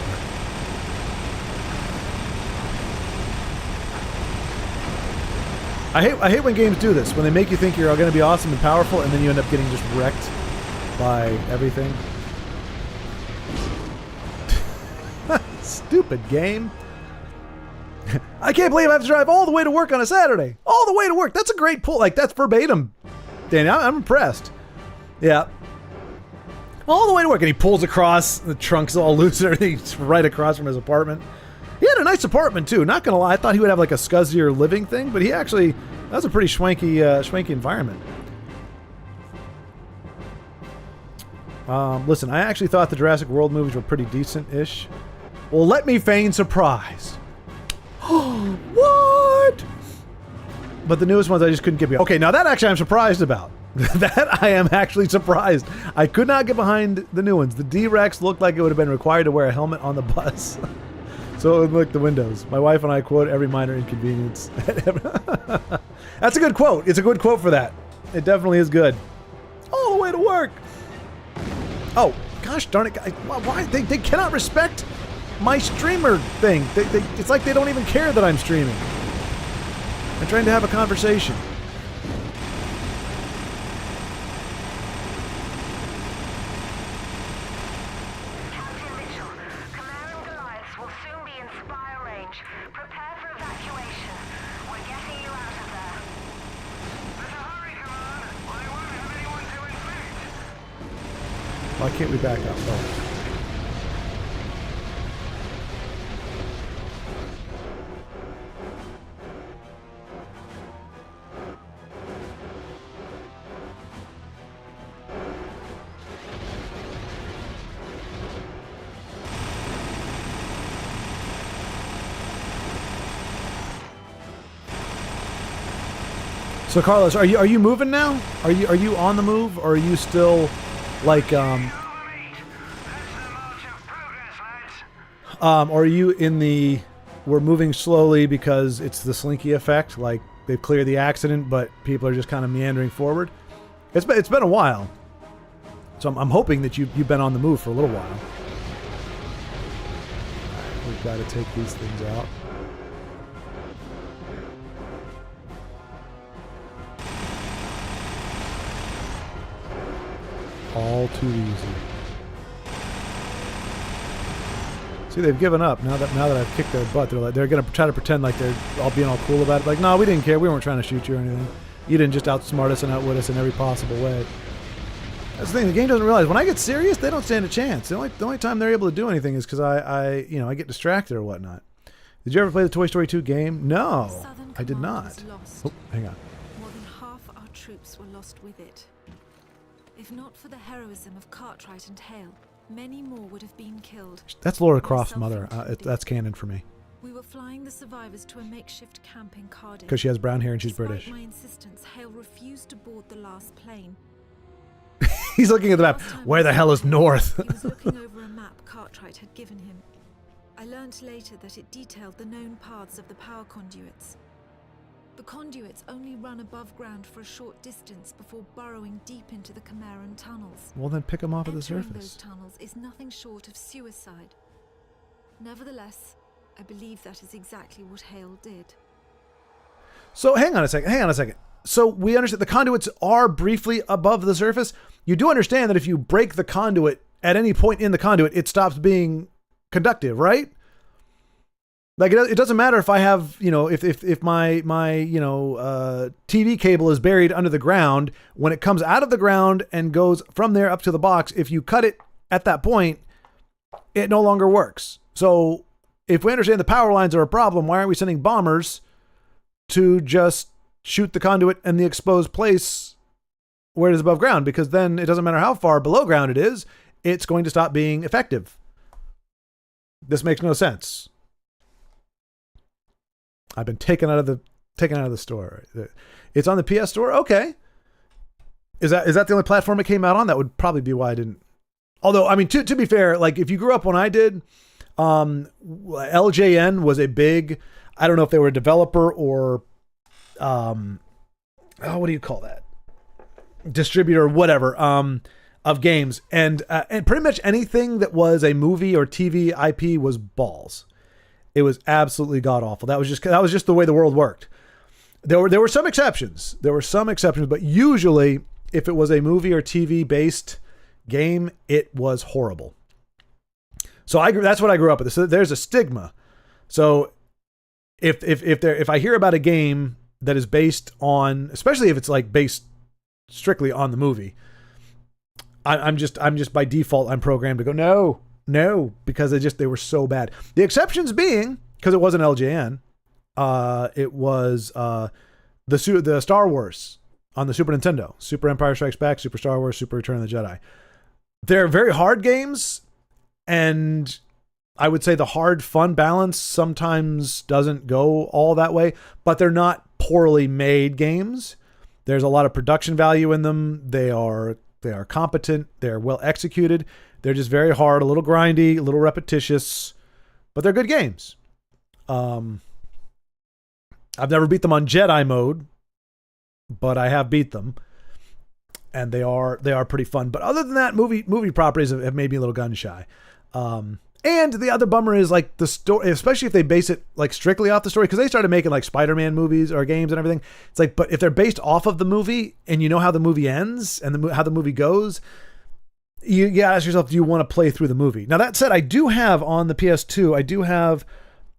I hate when games do this, when they make you think you're going to be awesome and powerful, and then you end up getting just wrecked by everything. Stupid game. I can't believe I have to drive all the way to work on a Saturday. All the way to work. That's a great pull. Like, that's verbatim, Danny. I'm impressed. Yeah. All the way to work. And he pulls across. The trunk's all loose and everything's right across from his apartment. He had a nice apartment, too. Not going to lie. I thought he would have like a scuzzier living thing, but he actually, that was a pretty swanky environment. Listen, I actually thought the Jurassic World movies were pretty decent-ish. Well, let me feign surprise. What? But the newest ones I just couldn't get behind. Okay, now that actually I'm surprised about. That I am actually surprised. I could not get behind the new ones. The D-Rex looked like it would have been required to wear a helmet on the bus. So it would look the windows. My wife and I quote every minor inconvenience. That's a good quote. It's a good quote for that. It definitely is good. All the way to work. Oh, gosh darn it. Why? They cannot respect my streamer thing. It's like they don't even care that I'm streaming. I'm trying to have a conversation. Captain Mitchell, Khmer and Goliaths will soon be in Spire range. Prepare for evacuation. We're getting you out of there. There's a hurry, Command, or they won't have anyone to infect. Why can't we back up? Oh. So Carlos, are you moving now? Are you on the move, or are you still like Overmeet. That's the march of progress, lads. or are you in the we're moving slowly because it's the slinky effect, like they've cleared the accident but people are just kind of meandering forward? It's been a while. So I'm hoping that you've been on the move for a little while. We've got to take these things out. All too easy. See, they've given up now that I've kicked their butt. They're gonna try to pretend like they're all being all cool about it. Like, no, we didn't care. We weren't trying to shoot you or anything. You didn't just outsmart us and outwit us in every possible way. That's the thing. The game doesn't realize when I get serious, they don't stand a chance. The only time they're able to do anything is because I get distracted or whatnot. Did you ever play the Toy Story 2 game? No, Southern I did Command not. is lost. Oh, hang on. More than half our troops were lost with it. If not for the heroism of Cartwright and Hale, many more would have been killed. That's Laura Croft's mother. That's canon for me. We were flying the survivors to a makeshift camp in Cardiff. Because she has brown hair and she's Despite British. my insistence, Hale refused to board the last plane. He's looking at the map. Last time Where we the saw hell is him, north? He was looking over a map Cartwright had given him. I learnt later that it detailed the known paths of the power conduits. The conduits only run above ground for a short distance before burrowing deep into the Chimeran tunnels. Well, then pick them off at the Entering surface. those tunnels is nothing short of suicide. Nevertheless, I believe that is exactly what Hale did. So hang on a second. So we understand the conduits are briefly above the surface. You do understand that if you break the conduit at any point in the conduit, it stops being conductive, right? Like it doesn't matter if I have, if my TV cable is buried under the ground. When it comes out of the ground and goes from there up to the box, if you cut it at that point, it no longer works. So if we understand the power lines are a problem, why aren't we sending bombers to just shoot the conduit in the exposed place where it is above ground? Because then it doesn't matter how far below ground it is, it's going to stop being effective. This makes no sense. I've been taken out of the store. It's on the PS Store. Okay. Is that the only platform it came out on? That would probably be why I didn't. Although, I mean, to be fair, like if you grew up when I did, LJN was a big, I don't know if they were a developer or, what do you call that? Distributor, whatever, of games. And pretty much anything that was a movie or TV IP was balls. It was absolutely god awful. That was just the way the world worked. There were some exceptions. But usually if it was a movie or TV based game, it was horrible. So that's what I grew up with. So there's a stigma. So if I hear about a game that is based on, especially if it's like based strictly on the movie, I'm just by default I'm programmed to go no, because they were so bad. The exceptions being, because it wasn't LJN, it was the Star Wars on the Super Nintendo, Super Empire Strikes Back, Super Star Wars, Super Return of the Jedi. They're very hard games, and I would say the hard fun balance sometimes doesn't go all that way, but they're not poorly made games. There's a lot of production value in them. They are competent. They're well executed. They're just very hard, a little grindy, a little repetitious, but they're good games. I've never beat them on Jedi mode, but I have beat them, and they are pretty fun. But other than that, movie properties have made me a little gun shy. And the other bummer is like the story, especially if they base it like strictly off the story, because they started making like Spider-Man movies or games and everything. It's like, but if they're based off of the movie and you know how the movie ends and how the movie goes, you gotta ask yourself, do you want to play through the movie? Now that said, I do have on the PS2, I do have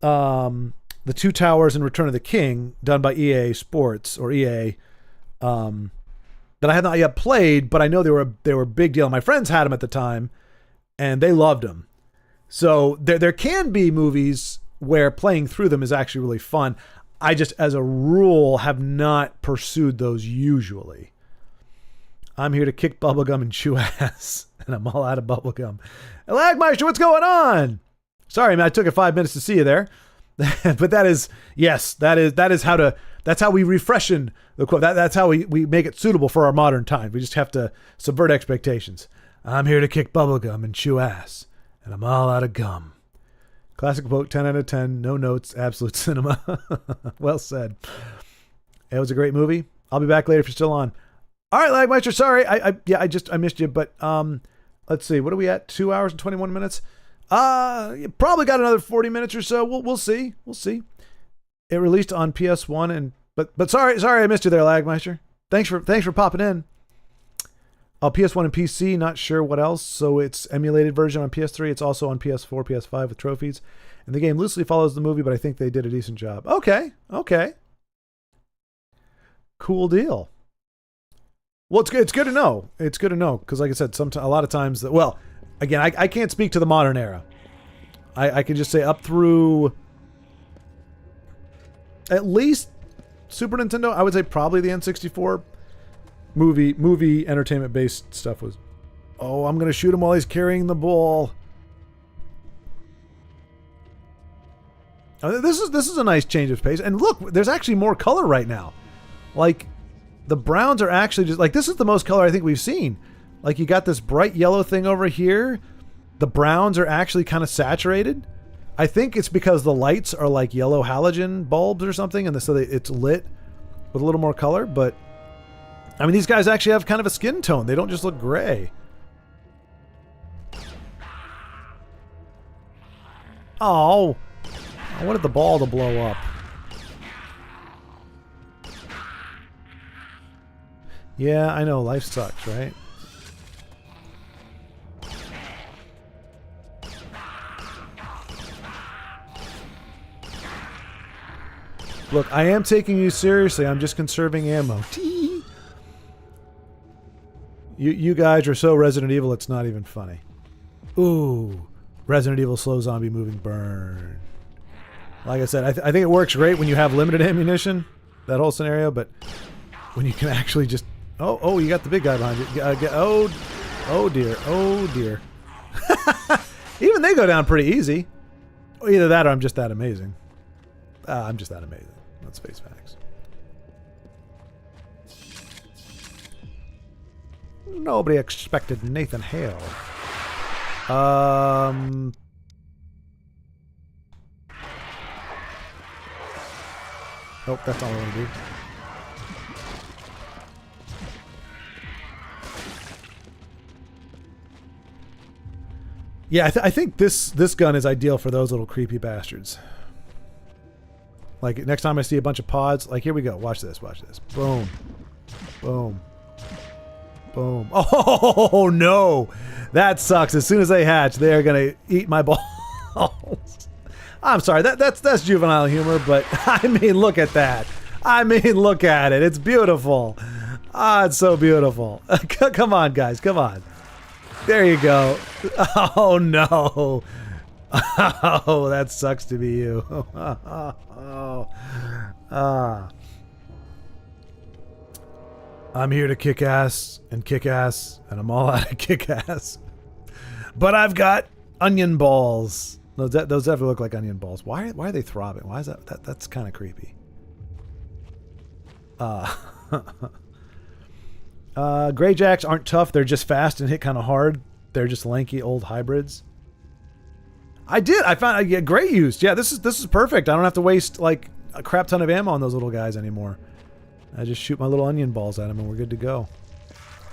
the Two Towers and Return of the King done by EA Sports or EA that I have not yet played, but I know they were a big deal. My friends had them at the time and they loved them. So there can be movies where playing through them is actually really fun. I just, as a rule, have not pursued those usually. I'm here to kick bubblegum and chew ass, and I'm all out of bubblegum. Lagmeister, what's going on? Sorry, man, I took 5 minutes to see you there. But that's how we refreshen the quote. That's how we make it suitable for our modern time. We just have to subvert expectations. I'm here to kick bubblegum and chew ass, and I'm all out of gum. Classic quote, 10 out of 10, no notes, absolute cinema. Well said. It was a great movie. I'll be back later if you're still on. All right, Lagmeister, sorry. I missed you, but let's see. What are we at? 2 hours and 21 minutes? You probably got another 40 minutes or so. We'll see. We'll see. It released on PS1 but sorry I missed you there, Lagmeister. Thanks for popping in. PS1 and PC, not sure what else. So it's emulated version on PS3. It's also on PS4, PS5 with trophies. And the game loosely follows the movie, but I think they did a decent job. Okay. Cool deal. Well, it's good to know. It's good to know because, like I said, a lot of times again, I can't speak to the modern era. I can just say up through at least Super Nintendo. I would say probably the N64. Movie entertainment based stuff was. Oh, I'm gonna shoot him while he's carrying the ball. This is a nice change of pace, and look, there's actually more color right now. Like the browns are actually just like this is the most color I think we've seen. Like you got this bright yellow thing over here. The browns are actually kind of saturated. I think it's because the lights are like yellow halogen bulbs or something, and so it's lit with a little more color, but. I mean, these guys actually have kind of a skin tone. They don't just look gray. Oh. I wanted the ball to blow up. Yeah, I know. Life sucks, right? Look, I am taking you seriously. I'm just conserving ammo. You guys are so Resident Evil, it's not even funny. Ooh, Resident Evil slow zombie moving burn. Like I said, I think it works great when you have limited ammunition, that whole scenario, but when you can actually just... Oh, you got the big guy behind you. Oh dear. Even they go down pretty easy. Either that or I'm just that amazing. I'm just that amazing. Let's face facts. Nobody expected Nathan Hale. Nope, that's not what I want to do. Yeah, I think this gun is ideal for those little creepy bastards. Like, next time I see a bunch of pods, like, here we go. Watch this. Boom. Boom. Boom. Oh, no. That sucks. As soon as they hatch, they're going to eat my balls. I'm sorry. That's juvenile humor, but I mean, look at that. Look at it. It's beautiful. It's so beautiful. Come on, guys. Come on. There you go. Oh, no. Oh, that sucks to be you. I'm here to kick ass, and I'm all out of kick ass. But I've got onion balls. Those definitely look like onion balls. Why are they throbbing? Why is that? That's kind of creepy. Gray Jacks aren't tough. They're just fast and hit kind of hard. They're just lanky old hybrids. I found great use. Yeah, this is perfect. I don't have to waste like a crap ton of ammo on those little guys anymore. I just shoot my little onion balls at him and we're good to go.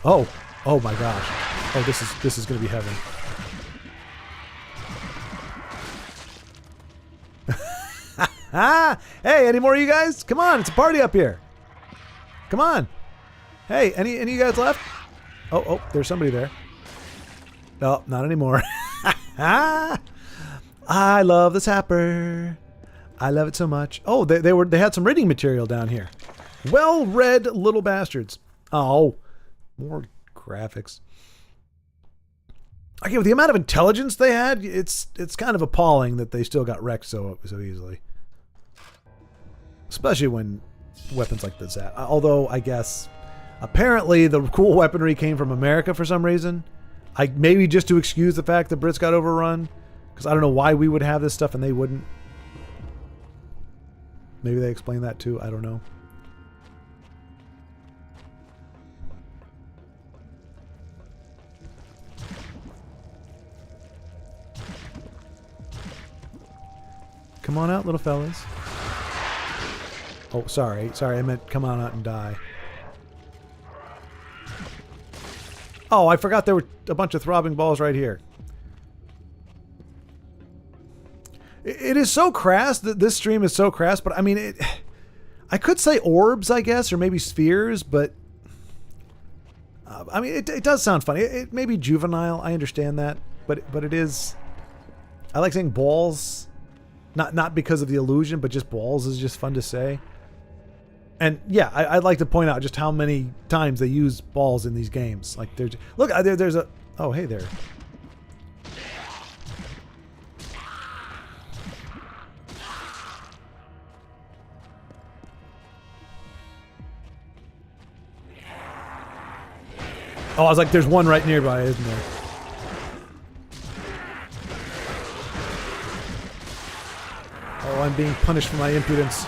Oh, oh my gosh. Oh, this is gonna be heaven. Ah! Hey, any more of you guys? Come on, it's a party up here. Come on. Hey, any of you guys left? Oh, there's somebody there. No, not anymore. I love the Sapper. I love it so much. Oh, they had some reading material down here. Well-read little bastards. Oh, more graphics. Okay, with the amount of intelligence they had, it's kind of appalling that they still got wrecked so easily. Especially when weapons like the Zap. Although, I guess, apparently the cool weaponry came from America for some reason. Maybe just to excuse the fact that Brits got overrun. Because I don't know why we would have this stuff and they wouldn't. Maybe they explain that too. I don't know. Come on out, little fellas. Oh, sorry. I meant come on out and die. Oh, I forgot there were a bunch of throbbing balls right here. It is so crass. This stream is so crass, but I mean, I could say orbs, I guess, or maybe spheres, but I mean, it does sound funny. It may be juvenile. I understand that, but it is. I like saying balls, not because of the illusion, but just balls is just fun to say. And yeah, I'd like to point out just how many times they use balls in these games. Like look, there's a. Oh, hey there. Oh, I was like, there's one right nearby, isn't there? Oh, I'm being punished for my impudence.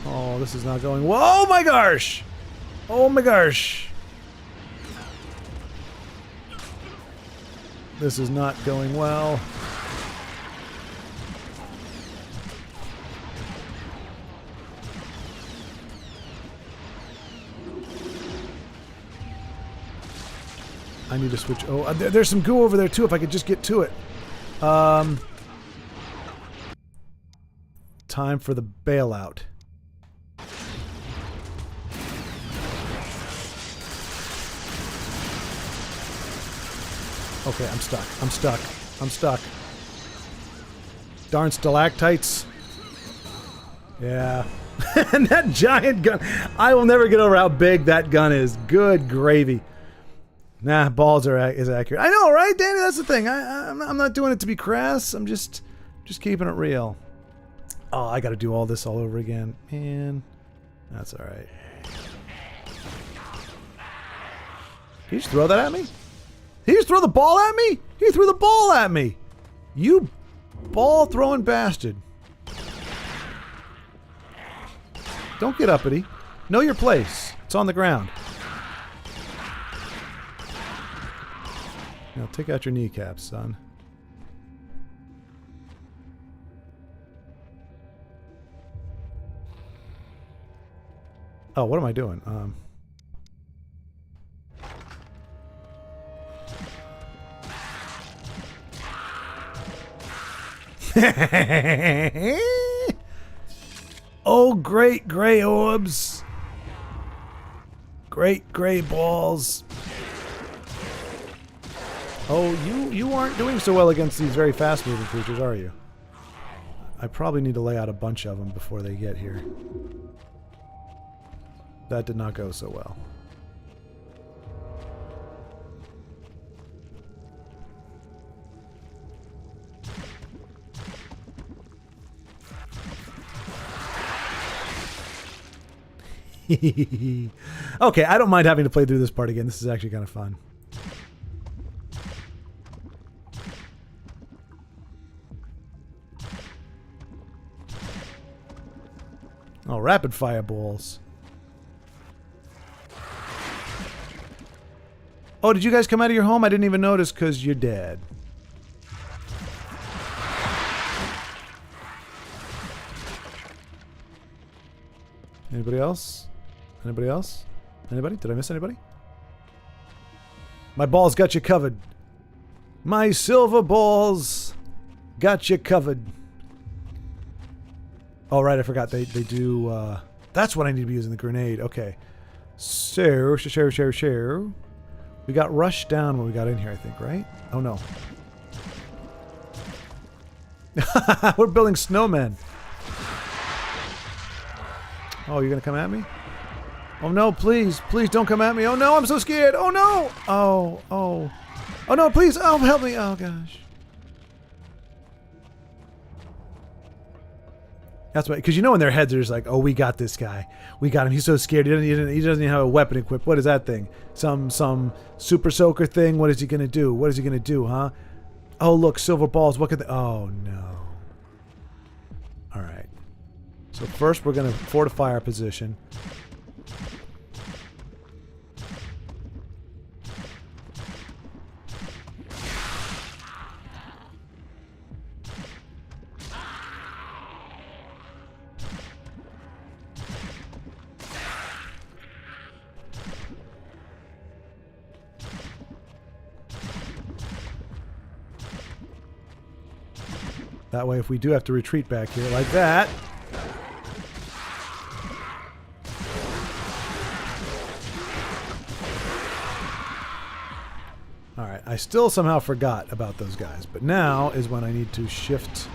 Oh, this is not going well. Oh my gosh! Oh my gosh! This is not going well. I need to switch. Oh, there's some goo over there too. If I could just get to it. Time for the bailout. Okay, I'm stuck. Darn stalactites. Yeah. And that giant gun. I will never get over how big that gun is. Good gravy. Nah, balls is accurate. I know, right, Danny? That's the thing. I'm not doing it to be crass. I'm just keeping it real. Oh, I got to do all this all over again, man. That's all right. Did you just throw that at me? Did you just throw the ball at me? He threw the ball at me. You ball throwing bastard. Don't get uppity. Know your place. It's on the ground. Now take out your kneecaps, son. Oh, what am I doing? Oh, great gray orbs. Great gray balls. Oh, you aren't doing so well against these very fast-moving creatures, are you? I probably need to lay out a bunch of them before they get here. That did not go so well. Okay, I don't mind having to play through this part again. This is actually kind of fun. Oh, rapid fireballs. Oh, did you guys come out of your home? I didn't even notice because you're dead. Anybody else? Anybody else? Anybody? Did I miss anybody? My balls got you covered. My silver balls got you covered. Oh, right, I forgot. They do... that's what I need to be using, the grenade. Okay. So, share. We got rushed down when we got in here, I think, right? Oh, no. We're building snowmen. Oh, you're going to come at me? Oh, no, please. Please don't come at me. Oh, no, I'm so scared. Oh, no. Oh. Oh, no, please. Oh, help me. Oh, gosh. That's right. Because you know in their heads they're just like, oh, we got this guy. We got him. He's so scared. He doesn't even have a weapon equipped. What is that thing? Some super soaker thing? What is he going to do? What is he going to do, huh? Oh, look, silver balls. What could they... Oh, no. All right. So first we're going to fortify our position. That way, if we do have to retreat back here like that... Alright, I still somehow forgot about those guys, but now is when I need to shift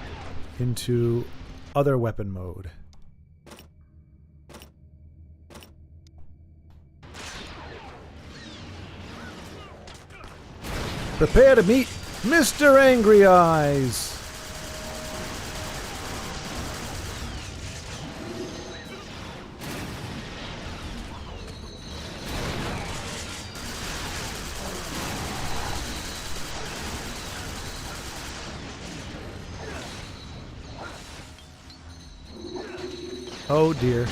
into other weapon mode. Prepare to meet Mr. Angry Eyes! Oh dear.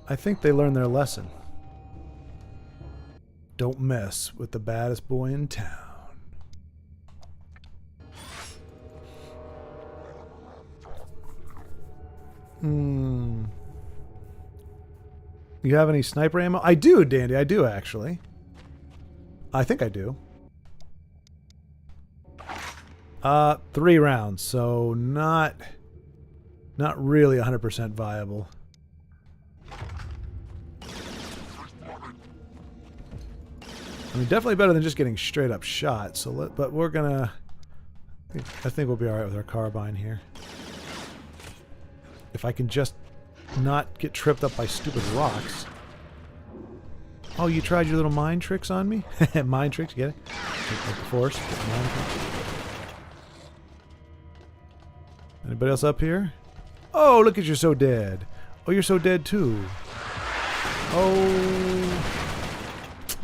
I think they learned their lesson. Don't mess with the baddest boy in town. You have any sniper ammo? I do, Dandy. I do, actually. I think I do. 3 rounds, so not really 100% viable. I mean, definitely better than just getting straight up shot. So, but we're gonna. I think we'll be all right with our carbine here. If I can just not get tripped up by stupid rocks. Oh, you tried your little mind tricks on me? Mind tricks, get it? Like the Force. Mind tricks. Anybody else up here? Oh, look at you're so dead. Oh, you're so dead too. Oh,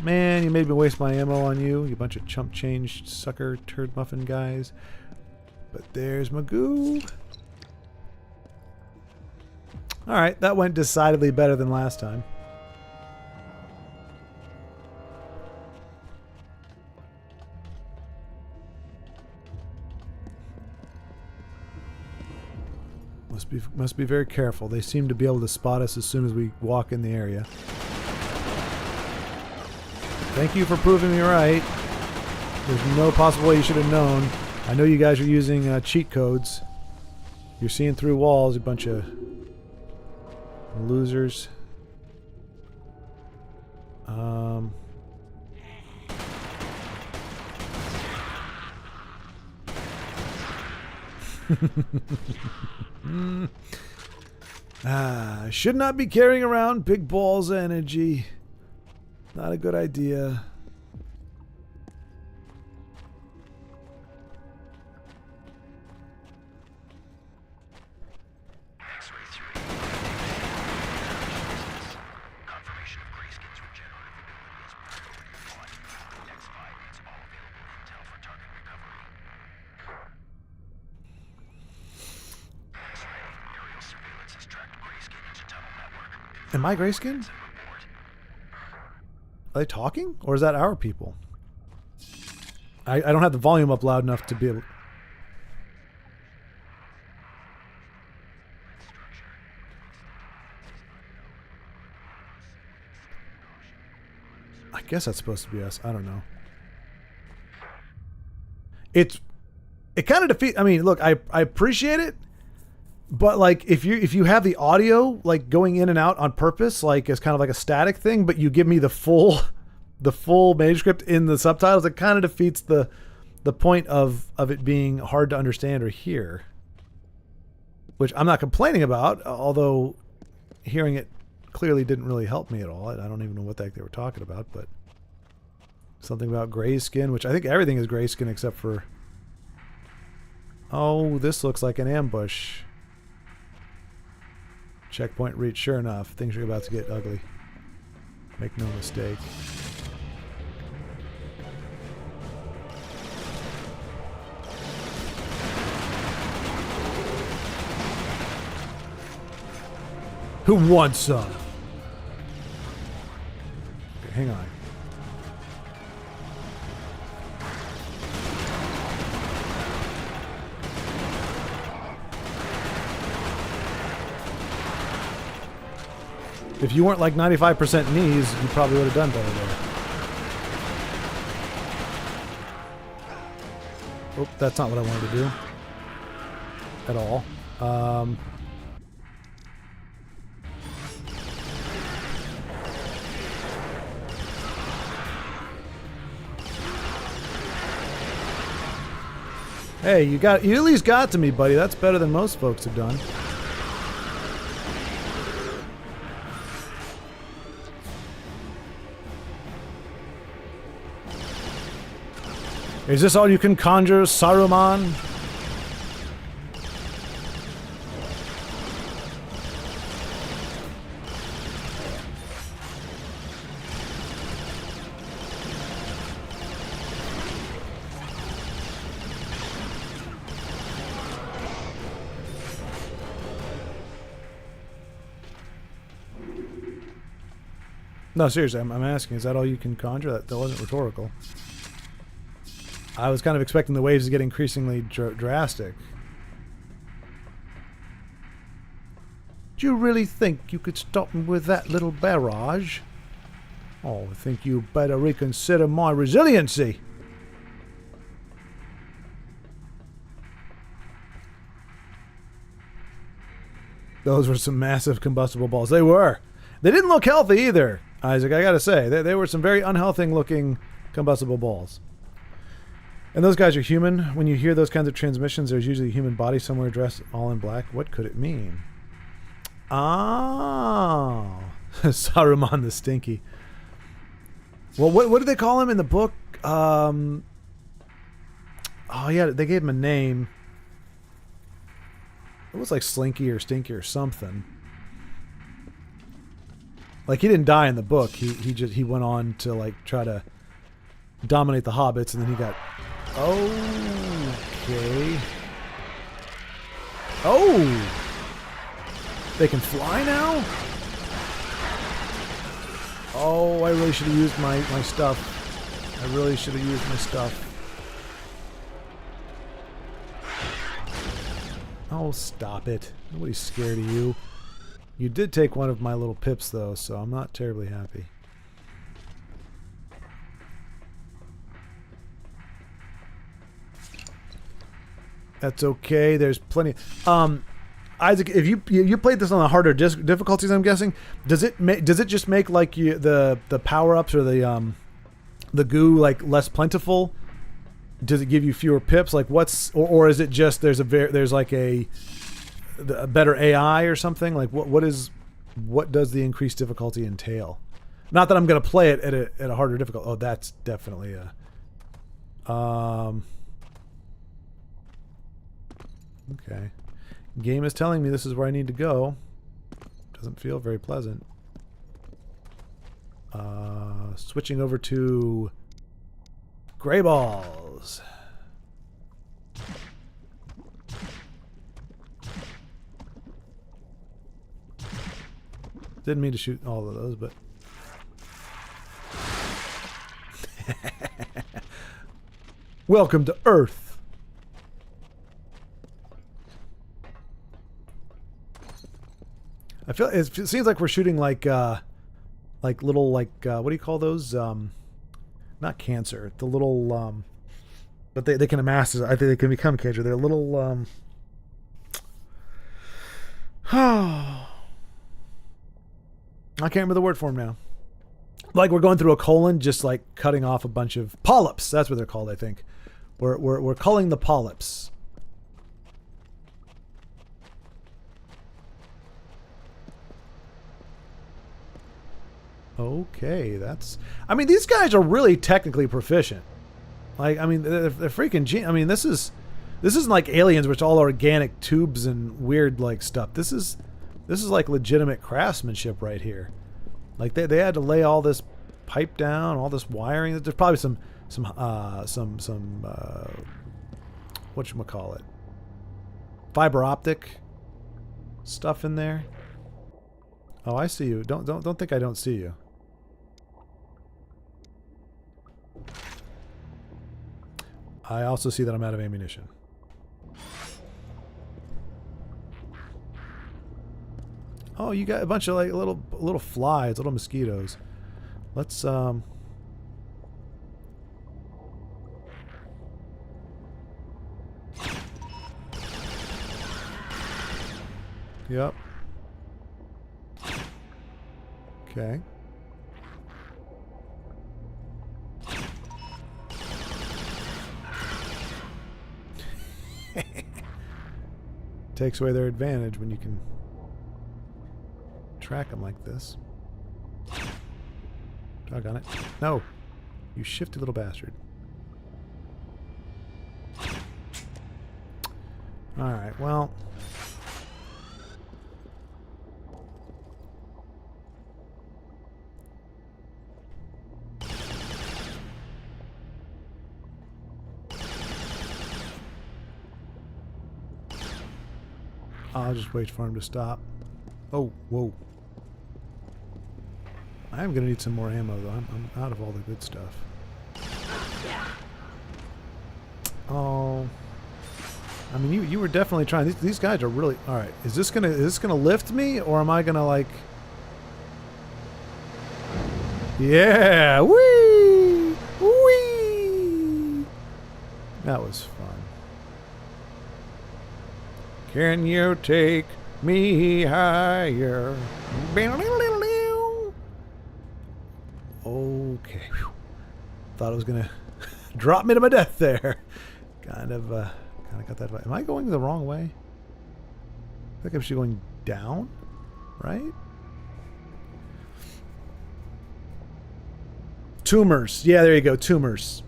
man, you made me waste my ammo on you, you bunch of chump change sucker turd muffin guys. But there's Magoo. Alright, that went decidedly better than last time. Must be very careful. They seem to be able to spot us as soon as we walk in the area. Thank you for proving me right. There's no possible way you should have known. I know you guys are using cheat codes. You're seeing through walls, a bunch of losers. Should not be carrying around big balls of energy. Not a good idea. Confirmation of Grayskin's regenerative abilities. 1. Next 5 needs all available intel for target recovery. X-ray. Aerial surveillance has tracked Grayskin into tunnel network. Am I Grayskin? Are they talking? Or is that our people? I don't have the volume up loud enough to be able... guess that's supposed to be us. I don't know. It kind of defeats. I mean, look, I appreciate it, but like if you have the audio like going in and out on purpose, like as kind of like a static thing, but you give me the full manuscript in the subtitles, it kind of defeats the point of it being hard to understand or hear. Which I'm not complaining about, although hearing it clearly didn't really help me at all. I don't even know what the heck they were talking about, but something about gray skin, which I think everything is gray skin except for... Oh, this looks like an ambush. Checkpoint reached. Sure enough, things are about to get ugly. Make no mistake. Who wants some? Okay, hang on. If you weren't like 95% knees, you probably would have done better there. Oh, that's not what I wanted to do. At all. Hey, you at least got to me, buddy. That's better than most folks have done. Is this all you can conjure, Saruman? No, seriously, I'm asking, is that all you can conjure? That wasn't rhetorical. I was kind of expecting the waves to get increasingly drastic. Do you really think you could stop me with that little barrage? Oh, I think you better reconsider my resiliency. Those were some massive combustible balls. They were. They didn't look healthy either, Isaac, I gotta say. They were some very unhealthy looking combustible balls. And those guys are human. When you hear those kinds of transmissions, there's usually a human body somewhere dressed all in black. What could it mean? Oh. Saruman the Stinky. Well, what did they call him in the book? Oh, yeah, they gave him a name. It was like Slinky or Stinky or something. Like, he didn't die in the book. He went on to, like, try to dominate the hobbits, and then he got... Okay. Oh! They can fly now? Oh, I really should have used my stuff. I really should have used my stuff. Oh, stop it. Nobody's scared of you. You did take one of my little pips, though, so I'm not terribly happy. That's okay. There's plenty. Isaac, if you played this on the harder difficulties, I'm guessing, does it just make like the power ups or the goo like less plentiful? Does it give you fewer pips? Like or is it just there's like a better AI or something? Like what does the increased difficulty entail? Not that I'm gonna play it at a harder difficulty. Oh, that's definitely a okay. Game is telling me this is where I need to go. Doesn't feel very pleasant. Switching over to gray balls. Didn't mean to shoot all of those, but welcome to Earth. I feel it seems like we're shooting like like little what do you call those? Not cancer. The little but they can amass. I think they can become cancer. They're little I can't remember the word for them now. Like we're going through a colon, just like cutting off a bunch of polyps. That's what they're called, I think. We're culling the polyps. Okay, that's... I mean, these guys are really technically proficient. Like, I mean, they're freaking... I mean, this isn't like Aliens, which all organic tubes and weird, like, stuff. This is like legitimate craftsmanship right here. Like, they had to lay all this pipe down, all this wiring. There's probably some whatchamacallit, fiber optic stuff in there. Oh, I see you. Don't think I don't see you. I also see that I'm out of ammunition. Oh, you got a bunch of like little flies, little mosquitoes. Let's Yep. Okay. Takes away their advantage when you can track them like this. Doggone it. No. You shifty little bastard. Alright, well... I'll just wait for him to stop. Oh, whoa. I am going to need some more ammo, though. I'm out of all the good stuff. Oh. I mean, you were definitely trying. These guys are really... Alright, is this gonna lift me? Or am I gonna, like... Yeah! Whee! Whee! That was fun. Can you take me higher? Okay. Whew. Thought it was gonna drop me to my death there. Kind of got that. Am I going the wrong way? I think I'm actually going down, right? Tumors. Yeah, there you go. Tumors.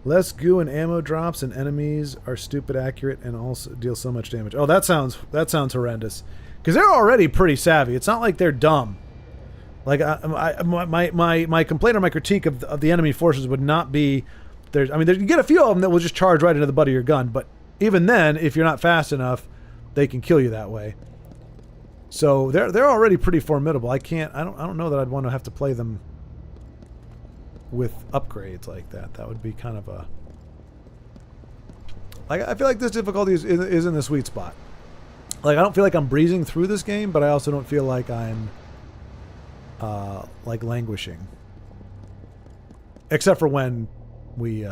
Less goo and ammo drops, and enemies are stupid accurate and also deal so much damage. Oh, that sounds horrendous. Because they're already pretty savvy. It's not like they're dumb. Like my complaint or my critique of the enemy forces would not be there's. I mean, you get a few of them that will just charge right into the butt of your gun, but even then, if you're not fast enough, they can kill you that way. So they're already pretty formidable. I don't know that I'd want to have to play them with upgrades like that. That would be kind of a... Like, I feel like this difficulty is in the sweet spot. Like, I don't feel like I'm breezing through this game, but I also don't feel like I'm like languishing. Except for when we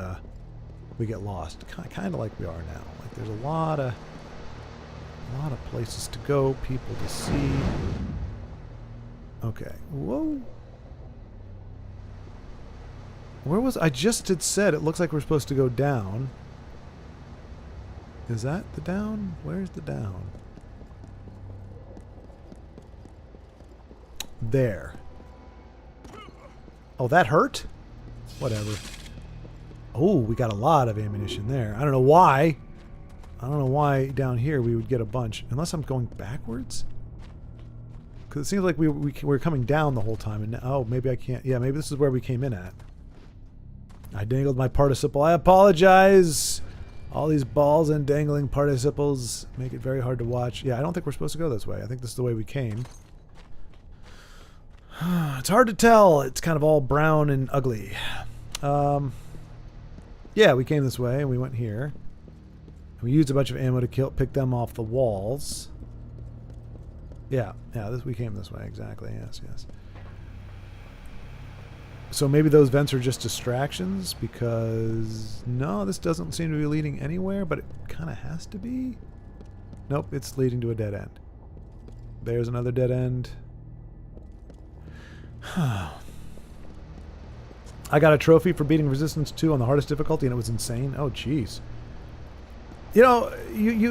get lost. Kind of like we are now. Like, there's a lot of places to go, people to see. Okay. Whoa. Where was... I just had said it looks like we're supposed to go down. Is that the down? Where's the down? There. Oh, that hurt? Whatever. Oh, we got a lot of ammunition there. I don't know why. I don't know why down here we would get a bunch. Unless I'm going backwards? Because it seems like we're coming down the whole time. And now, oh, maybe I can't... Yeah, maybe this is where we came in at. I dangled my participle. I apologize. All these balls and dangling participles make it very hard to watch. Yeah, I don't think we're supposed to go this way. I think this is the way we came. It's hard to tell. It's kind of all brown and ugly. Yeah, we came this way and we went here. We used a bunch of ammo to pick them off the walls. Yeah, we came this way, exactly. Yes. So maybe those vents are just distractions because... No, this doesn't seem to be leading anywhere, but it kind of has to be. Nope, it's leading to a dead end. There's another dead end. I got a trophy for beating Resistance 2 on the hardest difficulty, and it was insane. Oh, jeez. You know,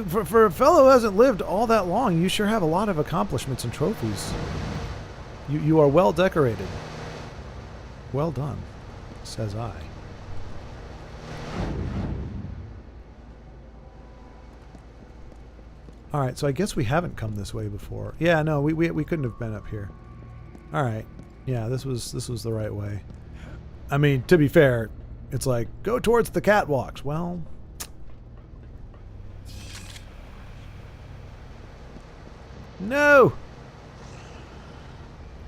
for a fellow who hasn't lived all that long, you sure have a lot of accomplishments and trophies. You are well decorated. Well done, says I. All right, so I guess we haven't come this way before. Yeah, no, we couldn't have been up here. All right, yeah, this was the right way. I mean, to be fair, it's like go towards the catwalks. Well, no.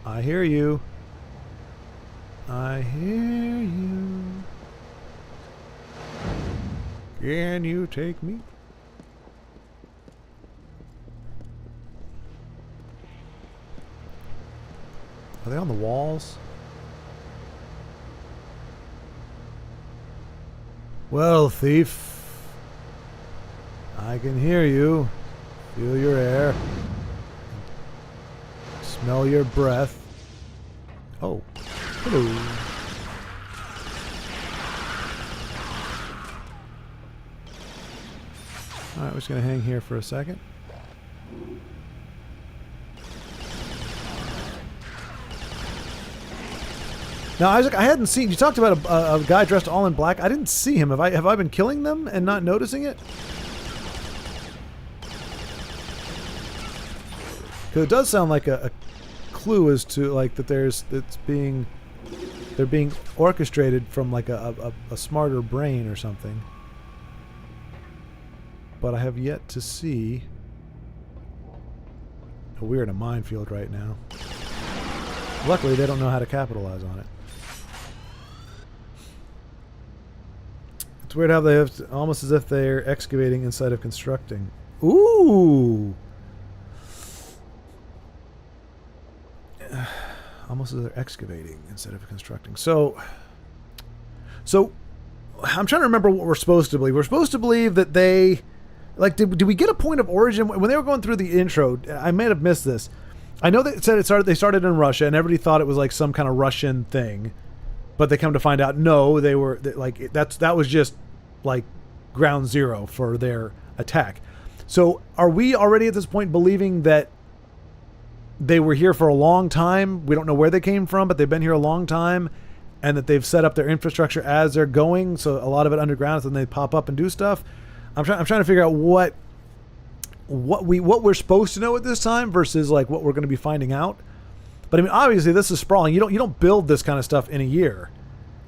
I hear you. I hear you. Can you take me? Are they on the walls? Well, thief, I can hear you. Feel your air. Smell your breath. Oh. Hello. Alright, we're just going to hang here for a second. Now, Isaac, I hadn't seen... You talked about a guy dressed all in black. I didn't see him. Have I been killing them and not noticing it? Because it does sound like a clue as to like that they're being orchestrated from like a smarter brain or something. But I have yet to see. Oh, we're in a minefield right now. Luckily, they don't know how to capitalize on it. It's weird how they have to, almost as if they're excavating instead of constructing. Ooh. Almost as they're excavating instead of constructing. So I'm trying to remember what we're supposed to believe. We're supposed to believe that they, like, did we get a point of origin when they were going through the intro? I may have missed this. I know that it said they started in Russia, and everybody thought it was like some kind of Russian thing, but they come to find out no, they were like that was just like ground zero for their attack. So are we already at this point believing that they were here for a long time? We don't know where they came from, but they've been here a long time, and that they've set up their infrastructure as they're going. So a lot of it underground, and then they pop up and do stuff. I'm trying to figure out what we're supposed to know at this time versus like what we're going to be finding out. But I mean, obviously this is sprawling. You don't build this kind of stuff in a year.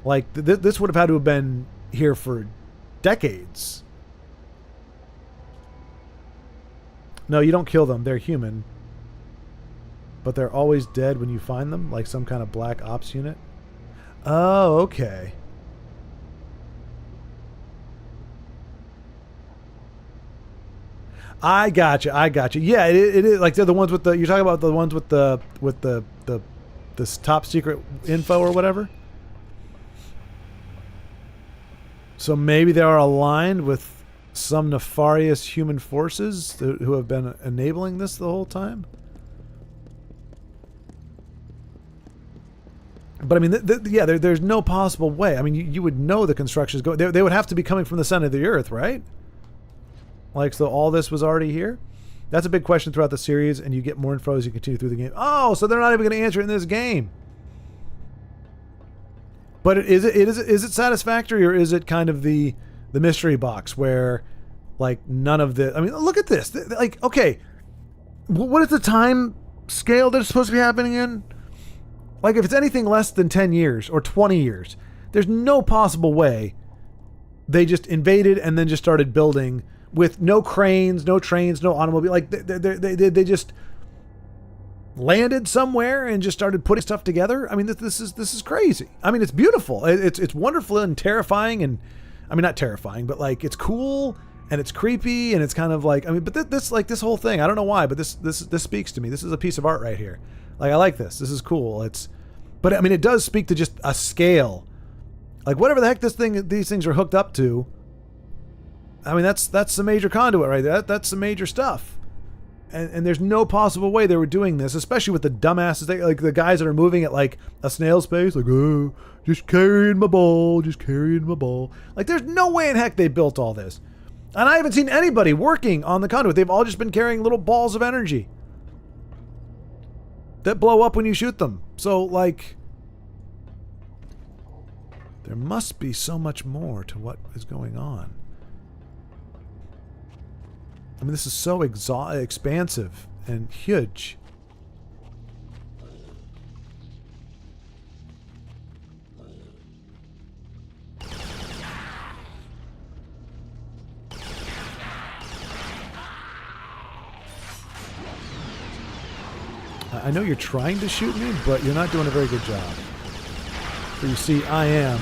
Like this would have had to have been here for decades. No, you don't kill them. They're human. But they're always dead when you find them, like some kind of black ops unit. Oh, okay. I gotcha. Yeah, it is like they're the ones with the. You're talking about the ones with this top secret info or whatever. So maybe they are aligned with some nefarious human forces who have been enabling this the whole time. But I mean, there's no possible way. I mean, you would know the constructions go. They would have to be coming from the center of the earth, right? Like, so all this was already here? That's a big question throughout the series, and you get more info as you continue through the game. Oh, so they're not even going to answer it in this game. But is it satisfactory, or is it kind of the mystery box where, like, none of the... I mean, look at this. Like, okay, what is the time scale that it's supposed to be happening in? Like, if it's anything less than 10 years or 20 years, there's no possible way they just invaded and then just started building with no cranes, no trains, no automobile. Like, they just landed somewhere and just started putting stuff together. I mean, this is crazy. I mean, it's beautiful. It's wonderful and terrifying, and I mean, not terrifying, but like it's cool and it's creepy and it's kind of like, I mean, but this whole thing, I don't know why, but this speaks to me. This is a piece of art right here. Like, I like this. This is cool. But I mean, it does speak to just a scale. Like whatever the heck these things are hooked up to. I mean, that's the major conduit right there. That's the major stuff. And there's no possible way they were doing this, especially with the dumbasses, like the guys that are moving at like a snail's pace, like, oh, just carrying my ball. Like, there's no way in heck they built all this. And I haven't seen anybody working on the conduit. They've all just been carrying little balls of energy that blow up when you shoot them. So, like, there must be so much more to what is going on. I mean, this is so expansive and huge. I know you're trying to shoot me, but you're not doing a very good job. For you see, I am.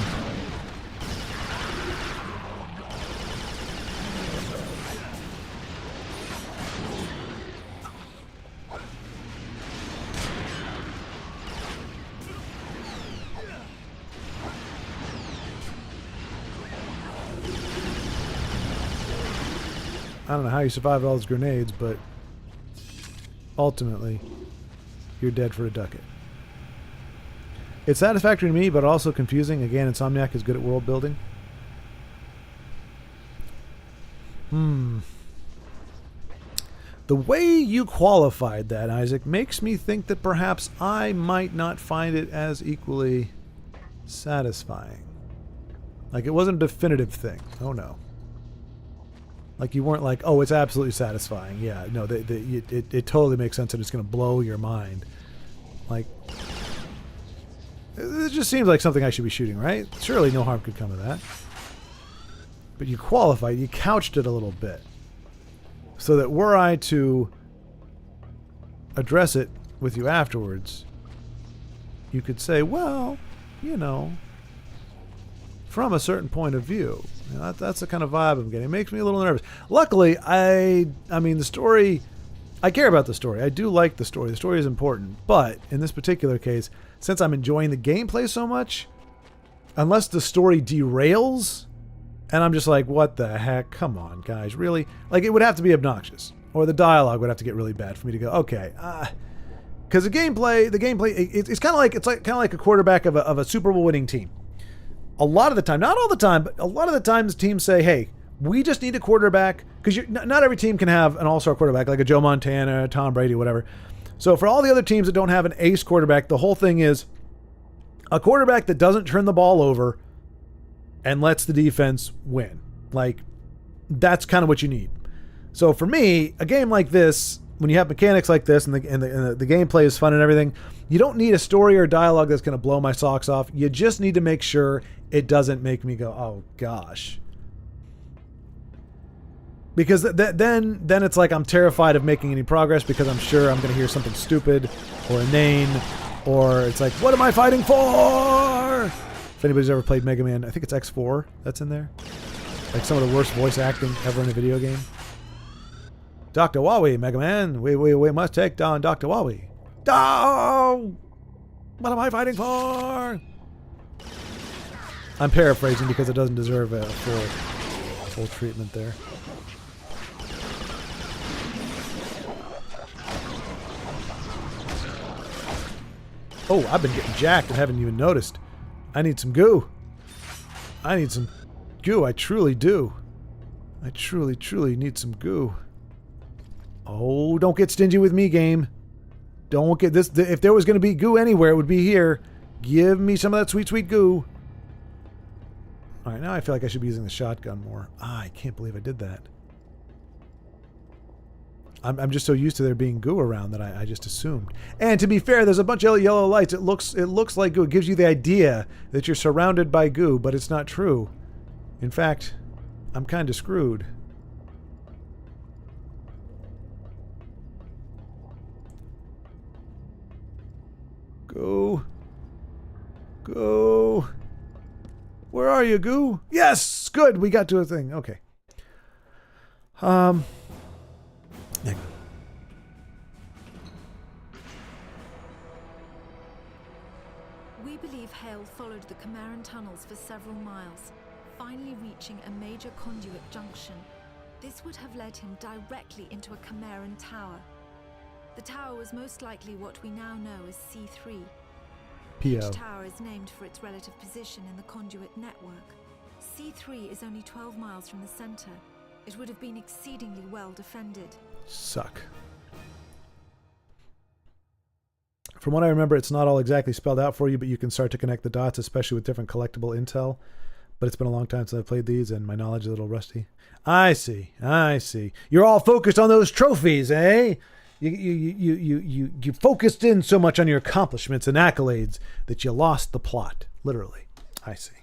I don't know how you survived all those grenades, but ultimately, you're dead for a ducat. It's satisfactory to me, but also confusing. Again, Insomniac is good at world building. The way you qualified that, Isaac, makes me think that perhaps I might not find it as equally satisfying. Like, it wasn't a definitive thing. Oh, no. Like, you weren't like, oh, it's absolutely satisfying. Yeah, no, it totally makes sense and it's going to blow your mind. Like, it just seems like something I should be shooting, right? Surely no harm could come of that. But you qualified, you couched it a little bit. So that were I to address it with you afterwards, you could say, well, you know, from a certain point of view. You know, that's the kind of vibe I'm getting. It makes me a little nervous. Luckily, I mean, the story, I care about the story. I do like the story. The story is important. But in this particular case, since I'm enjoying the gameplay so much, unless the story derails, and I'm just like, what the heck? Come on, guys, really? Like, it would have to be obnoxious. Or the dialogue would have to get really bad for me to go, okay, because the gameplay, it's kind of like a quarterback of a Super Bowl winning team. A lot of the time, not all the time, but a lot of the times teams say, hey, we just need a quarterback, because not every team can have an all-star quarterback, like a Joe Montana, Tom Brady, whatever. So for all the other teams that don't have an ace quarterback, the whole thing is a quarterback that doesn't turn the ball over and lets the defense win. Like, that's kind of what you need. So for me, a game like this, when you have mechanics like this and the gameplay is fun and everything, you don't need a story or dialogue that's going to blow my socks off. You just need to make sure it doesn't make me go, oh gosh. Because then it's like I'm terrified of making any progress because I'm sure I'm going to hear something stupid or inane, or it's like, what am I fighting for? If anybody's ever played Mega Man, I think it's X4 that's in there. Like some of the worst voice acting ever in a video game. Dr. Wowie, Mega Man, we must take down Dr. Wowie. Oh! What am I fighting for? I'm paraphrasing because it doesn't deserve a full treatment there. Oh, I've been getting jacked and haven't even noticed. I need some goo. I need some goo. I truly do. I truly need some goo. Oh, don't get stingy with me, game. Don't get this. If there was going to be goo anywhere, it would be here. Give me some of that sweet, sweet goo. All right, now I feel like I should be using the shotgun more. I can't believe I did that. I'm just so used to there being goo around that I just assumed. And to be fair, there's a bunch of yellow lights. It looks like goo. It gives you the idea that you're surrounded by goo, but it's not true. In fact, I'm kind of screwed. Goo. Goo. Where are you, goo? Yes! Good, we got to a thing. Okay. Yeah. Hale followed the Chimeran tunnels for several miles, finally reaching a major conduit junction. This would have led him directly into a Chimeran tower. The tower was most likely what we now know as C3. PO. Each tower is named for its relative position in the conduit network. C3 is only 12 miles from the center. It would have been exceedingly well defended. Suck. From what I remember, it's not all exactly spelled out for you, but you can start to connect the dots, especially with different collectible intel. But it's been a long time since I've played these, and my knowledge is a little rusty. I see. You're all focused on those trophies, eh? You focused in so much on your accomplishments and accolades that you lost the plot. Literally. I see.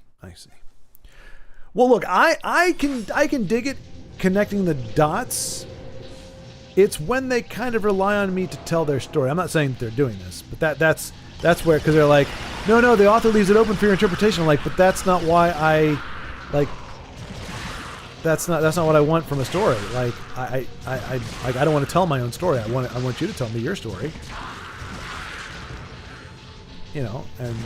Well, look, I can dig it connecting the dots. It's when they kind of rely on me to tell their story. I'm not saying that they're doing this, but that's where, because they're like, no, the author leaves it open for your interpretation. I'm like, but that's not why I like. That's not what I want from a story. Like I don't want to tell my own story. I want you to tell me your story. You know, and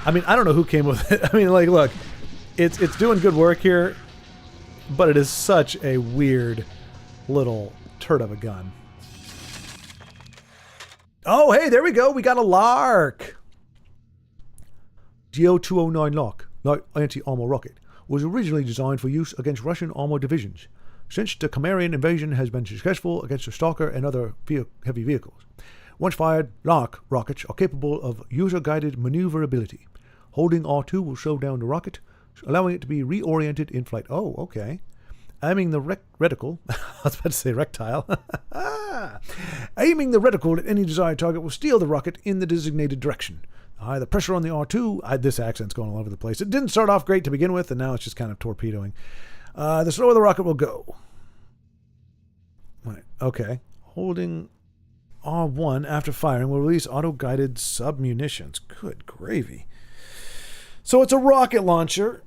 I mean, I don't know who came with it. I mean, like, look, it's doing good work here, but it is such a weird little turd of a gun. Oh, hey, there we go. We got a Lark. GO-209 Lark, light anti-armor rocket, was originally designed for use against Russian armor divisions. Since the Chimeran invasion has been successful against the Stalker and other heavy vehicles. Once fired, Lark rockets are capable of user-guided maneuverability. Holding R2 will slow down the rocket, allowing it to be reoriented in flight. Oh, okay. Aiming the reticle, I was about to say rectile. Aiming the reticle at any desired target will steer the rocket in the designated direction. The higher the pressure on the R2, this accent's going all over the place. It didn't start off great to begin with, and now it's just kind of torpedoing. The slower the rocket will go. Right, okay. Holding R1 after firing will release auto-guided sub-munitions. Good gravy. So it's a rocket launcher.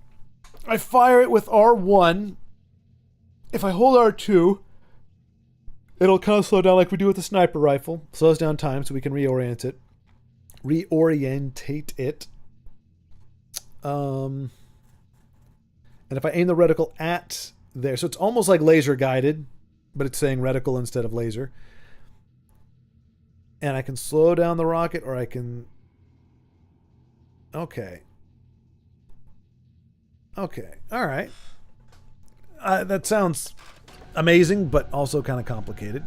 I fire it with R1. If I hold R2, it'll kind of slow down like we do with the sniper rifle. Slows down time so we can reorientate it. And if I aim the reticle at there, so it's almost like laser guided, but it's saying reticle instead of laser. And I can slow down the rocket, or I can... Okay. All right. That sounds amazing, but also kind of complicated.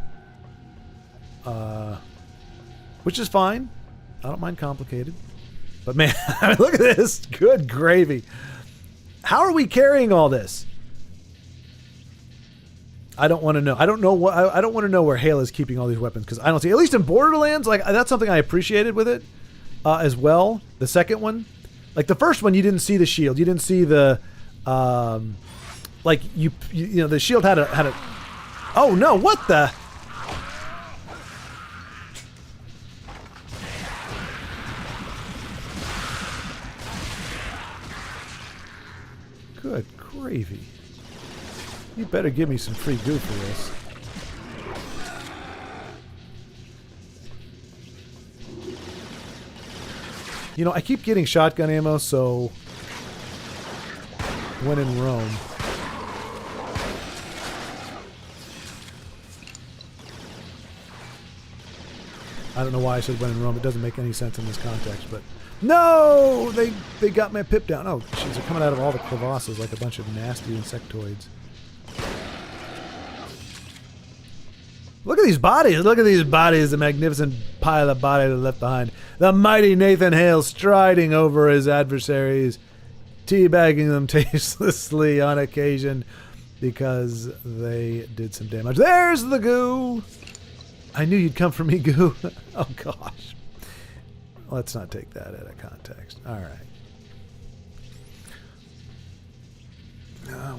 Which is fine. I don't mind complicated. But man, I mean, look at this. Good gravy. How are we carrying all this? I don't want to know. I don't want to know where Hale is keeping all these weapons, because I don't see. At least in Borderlands, like, that's something I appreciated with it as well. The second one, like the first one, you didn't see the shield. You didn't see the like you know, the shield had a. Oh no! What the? Good gravy. You better give me some free goo for this. You know, I keep getting shotgun ammo, so when in Rome. I don't know why I said when in Rome. It doesn't make any sense in this context, but... No! They got my pip down. Oh, jeez, they're coming out of all the crevasses like a bunch of nasty insectoids. Look at these bodies. Look at these bodies. The magnificent pile of bodies left behind. The mighty Nathan Hale striding over his adversaries, teabagging them tastelessly on occasion because they did some damage. There's the goo. I knew you'd come for me, goo. Oh, gosh. Let's not take that out of context. All right.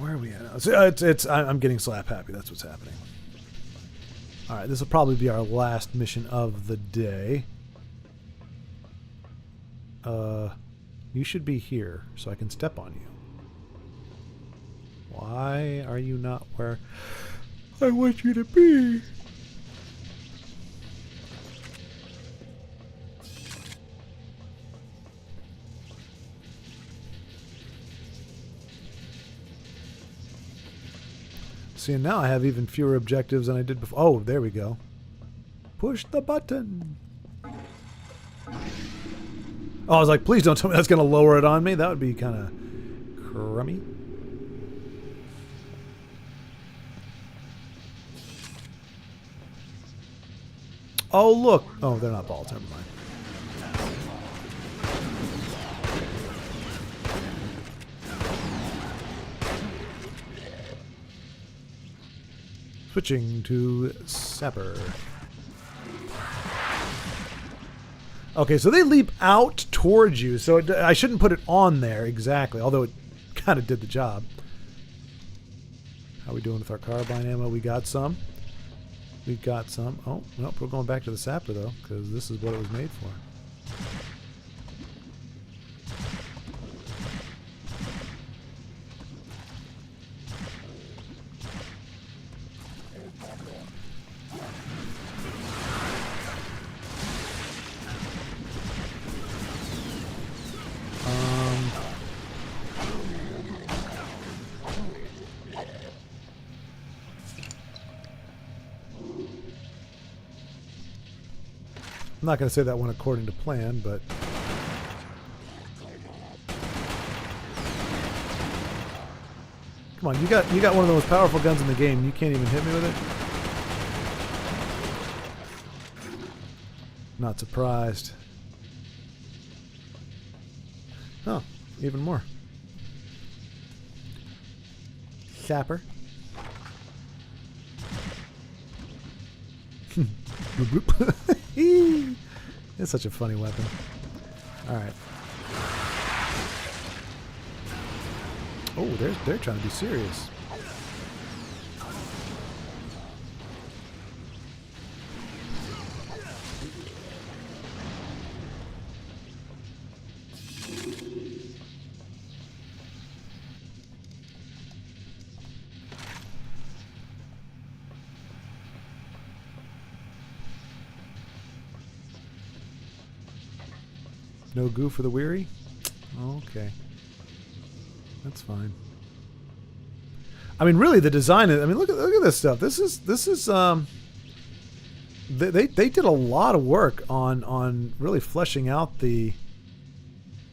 Where are we at? I'm getting slap happy. That's what's happening. All right, this will probably be our last mission of the day. You should be here, so I can step on you. Why are you not where I want you to be? See, now I have even fewer objectives than I did before. Oh, there we go. Push the button. Oh, I was like, please don't tell me that's going to lower it on me. That would be kind of crummy. Oh, look. Oh, they're not balls. Never mind. Switching to Sapper. Okay, so they leap out towards you, so I shouldn't put it on there exactly, although it kind of did the job. How are we doing with our carbine ammo? We got some. We got some. Oh, nope, we're going back to the Sapper, though, because this is what it was made for. I'm not going to say that went according to plan, but come on, you got one of the most powerful guns in the game. You can't even hit me with it. Not surprised. Oh, even more. Sapper. It's such a funny weapon. Alright. Oh, they're trying to be serious. No goo for the weary? Okay. That's fine. I mean, really, the design. I mean, look at this stuff. This is they did a lot of work on really fleshing out the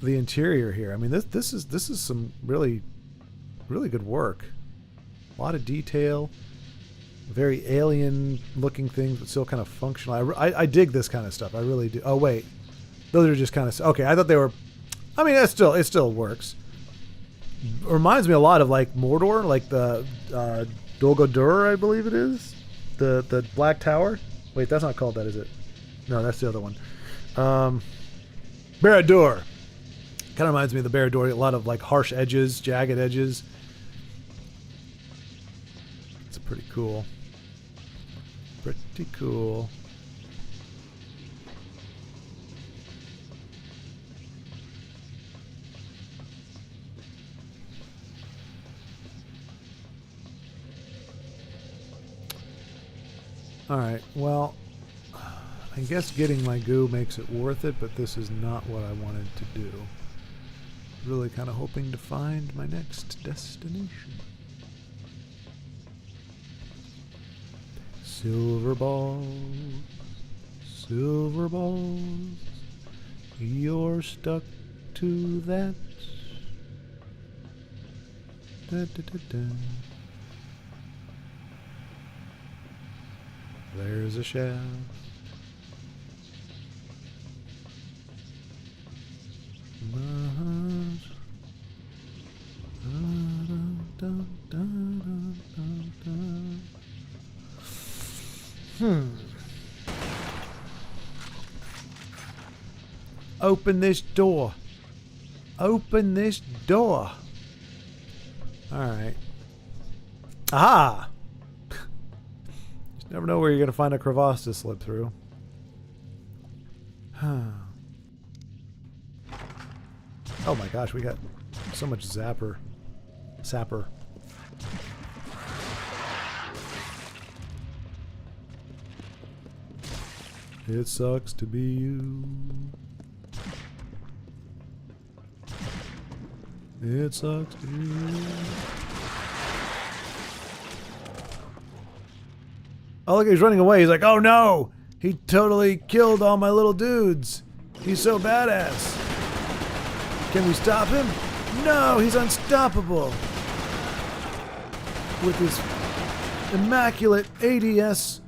interior here. I mean, this is some really good work. A lot of detail. Very alien looking things, but still kind of functional. I dig this kind of stuff. I really do. Oh wait. Those are just kind of... Okay, I thought they were... I mean, it still works. Reminds me a lot of, like, Mordor, like the Dol-Guldur, I believe it is. The Black Tower. Wait, that's not called that, is it? No, that's the other one. Barad-dûr. Kind of reminds me of the Barad-dûr. A lot of, like, harsh edges, jagged edges. It's pretty cool. Pretty cool. Alright, well, I guess getting my goo makes it worth it, but this is not what I wanted to do. Really kind of hoping to find my next destination. Silver balls, you're stuck to that. Da, da, da, da. There's a shaft. Open this door. Open this door. All right. Aha! Never know where you're going to find a crevasse to slip through. Oh my gosh, we got so much sapper. It sucks to be you. It sucks to be you. Oh, look, he's running away. He's like, oh no! He totally killed all my little dudes. He's so badass. Can we stop him? No, he's unstoppable. With his immaculate ADS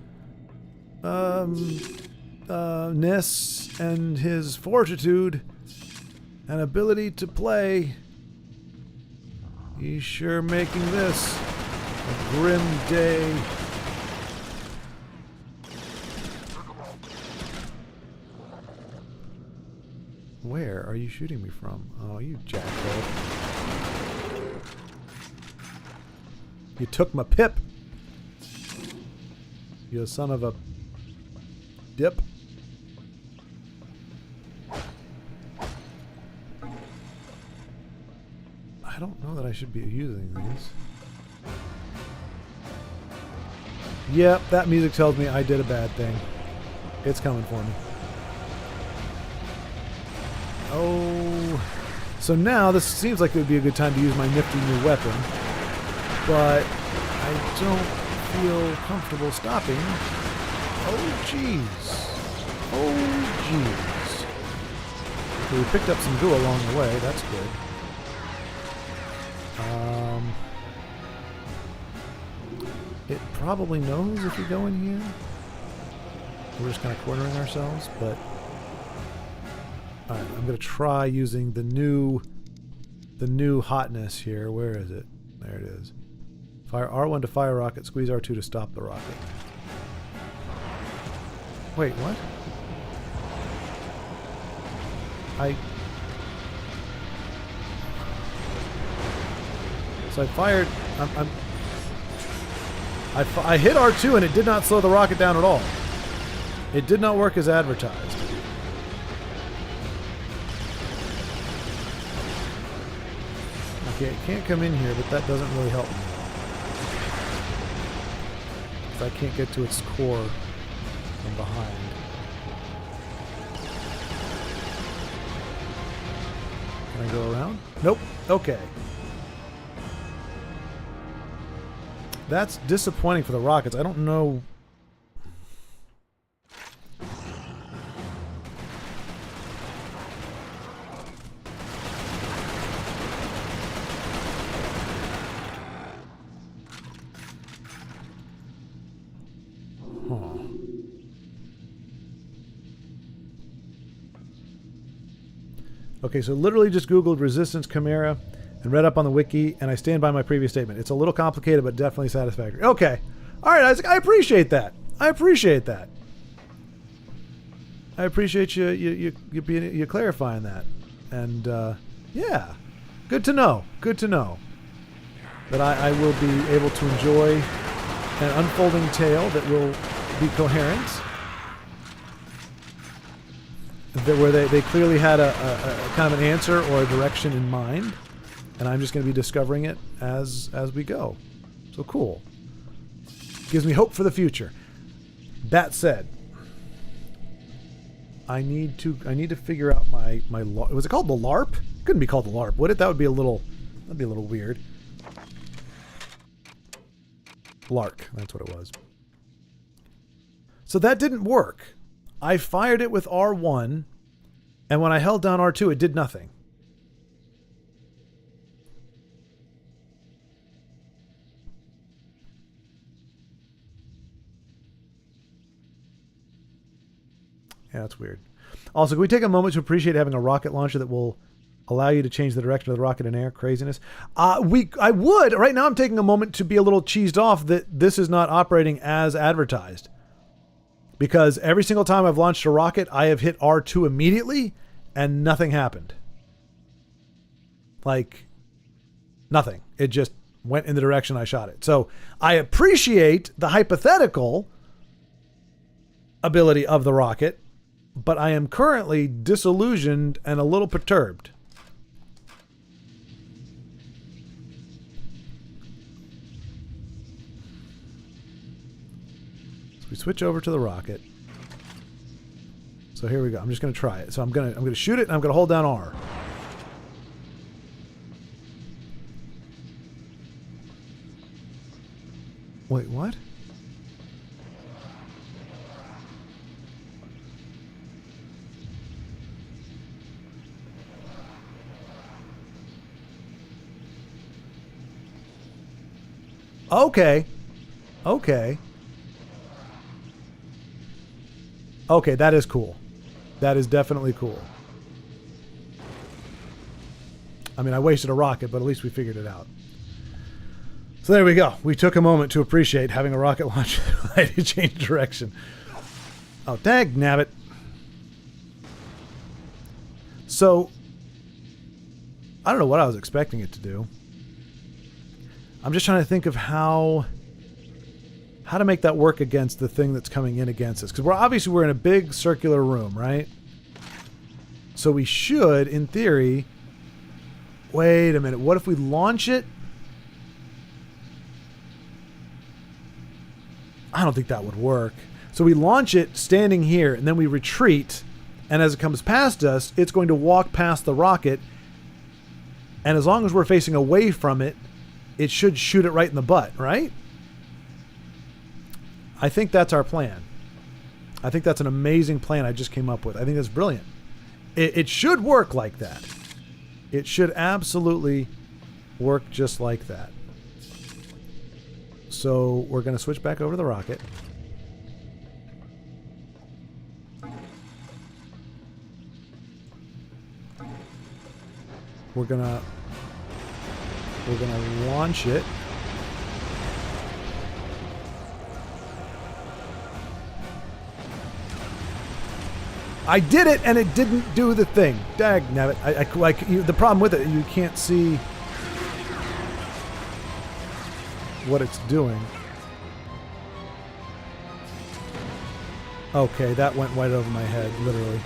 ness and his fortitude and ability to play, he's sure making this a grim day. Where are you shooting me from? Oh, you jackhole. You took my pip. You son of a dip. I don't know that I should be using these. Yep, that music tells me I did a bad thing. It's coming for me. Oh, so now this seems like it would be a good time to use my nifty new weapon, but I don't feel comfortable stopping. Oh, jeez. Oh, jeez. Okay, we picked up some goo along the way. That's good. It probably knows if we go in here. We're just kind of cornering ourselves, but... Alright, I'm going to try using the new hotness here. Where is it? There it is. Fire R1 to fire rocket, squeeze R2 to stop the rocket. Wait, what? So I fired... I hit R2 and it did not slow the rocket down at all. It did not work as advertised. Okay, it can't come in here, but that doesn't really help me. Because I can't get to its core from behind. Can I go around? Nope. Okay. That's disappointing for the rockets. I don't know... Okay, so literally just Googled Resistance Chimera and read up on the wiki, and I stand by my previous statement. It's a little complicated, but definitely satisfactory. Okay. All right, Isaac, I appreciate that. I appreciate that. I appreciate you clarifying that. And, yeah. Good to know. Good to know. That I will be able to enjoy an unfolding tale that will be coherent. Where they clearly had a kind of an answer or a direction in mind, and I'm just going to be discovering it as we go. So cool. Gives me hope for the future. That said, I need to figure out my was it called the LARP? It couldn't be called the LARP, would it? That'd be a little weird. Lark, that's what it was. So that didn't work. I fired it with R1, and when I held down R2, it did nothing. Yeah, that's weird. Also, can we take a moment to appreciate having a rocket launcher that will allow you to change the direction of the rocket in air? Craziness. I would. Right now I'm taking a moment to be a little cheesed off that this is not operating as advertised. Because every single time I've launched a rocket, I have hit R2 immediately, and nothing happened. Like, nothing. It just went in the direction I shot it. So I appreciate the hypothetical ability of the rocket, but I am currently disillusioned and a little perturbed. We switch over to the rocket. So here we go. I'm just going to try it. So I'm going to shoot it, and I'm going to hold down R. Wait, what? Okay. Okay. Okay, that is cool. That is definitely cool. I mean, I wasted a rocket, but at least we figured it out. So there we go. We took a moment to appreciate having a rocket launcher to change direction. Oh, dag nabbit. So, I don't know what I was expecting it to do. I'm just trying to think of how to make that work against the thing that's coming in against us. Because we're in a big circular room, right? So we should, in theory... Wait a minute. What if we launch it? I don't think that would work. So we launch it standing here, and then we retreat. And as it comes past us, it's going to walk past the rocket. And as long as we're facing away from it, it should shoot it right in the butt, right? I think that's our plan. I think that's an amazing plan I just came up with. I think that's brilliant. It should work like that. It should absolutely work just like that. So we're going to switch back over to the rocket. We're going to launch it. I did it, and it didn't do the thing. Dag nabbit. The problem with it, you can't see what it's doing. Okay, that went right over my head, literally.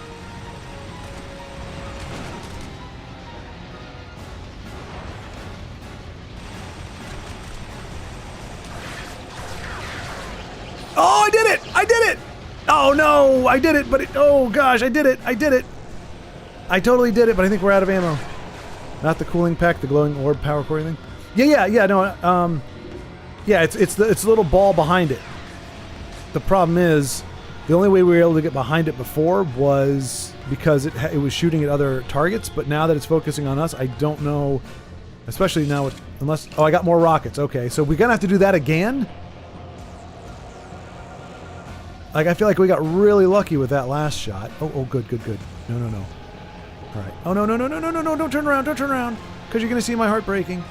Oh, I did it! I did it! Oh no, I did it, but oh gosh, I did it. I I totally did it, but I think we're out of ammo. Not the cooling pack, the glowing orb power core thing. Yeah, no, yeah, it's the little ball behind it. The problem is, the only way we were able to get behind it before was because it was shooting at other targets, but now that it's focusing on us, I don't know, especially now unless, I got more rockets. Okay, so we're gonna have to do that again? Like, I feel like we got really lucky with that last shot. Oh, good. No. All right. Oh, no, don't turn around, because you're going to see my heart breaking.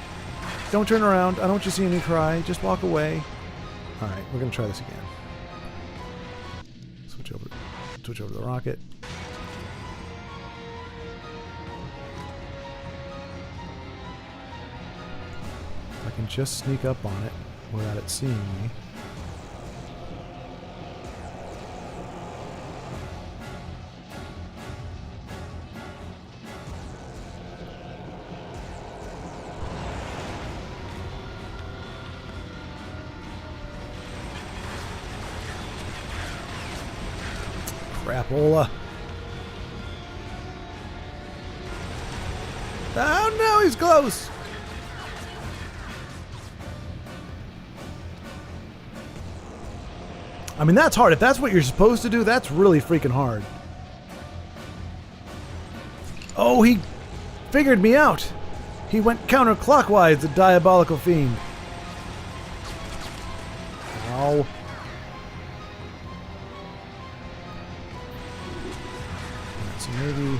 Don't turn around. I don't want you to see me cry. Just walk away. All right, we're going to try this again. Switch over to the rocket. If I can just sneak up on it without it seeing me. Crapola. Oh no, he's close. I mean, that's hard. If that's what you're supposed to do, that's really freaking hard. Oh, he figured me out. He went counterclockwise, the diabolical fiend. Ow. So maybe...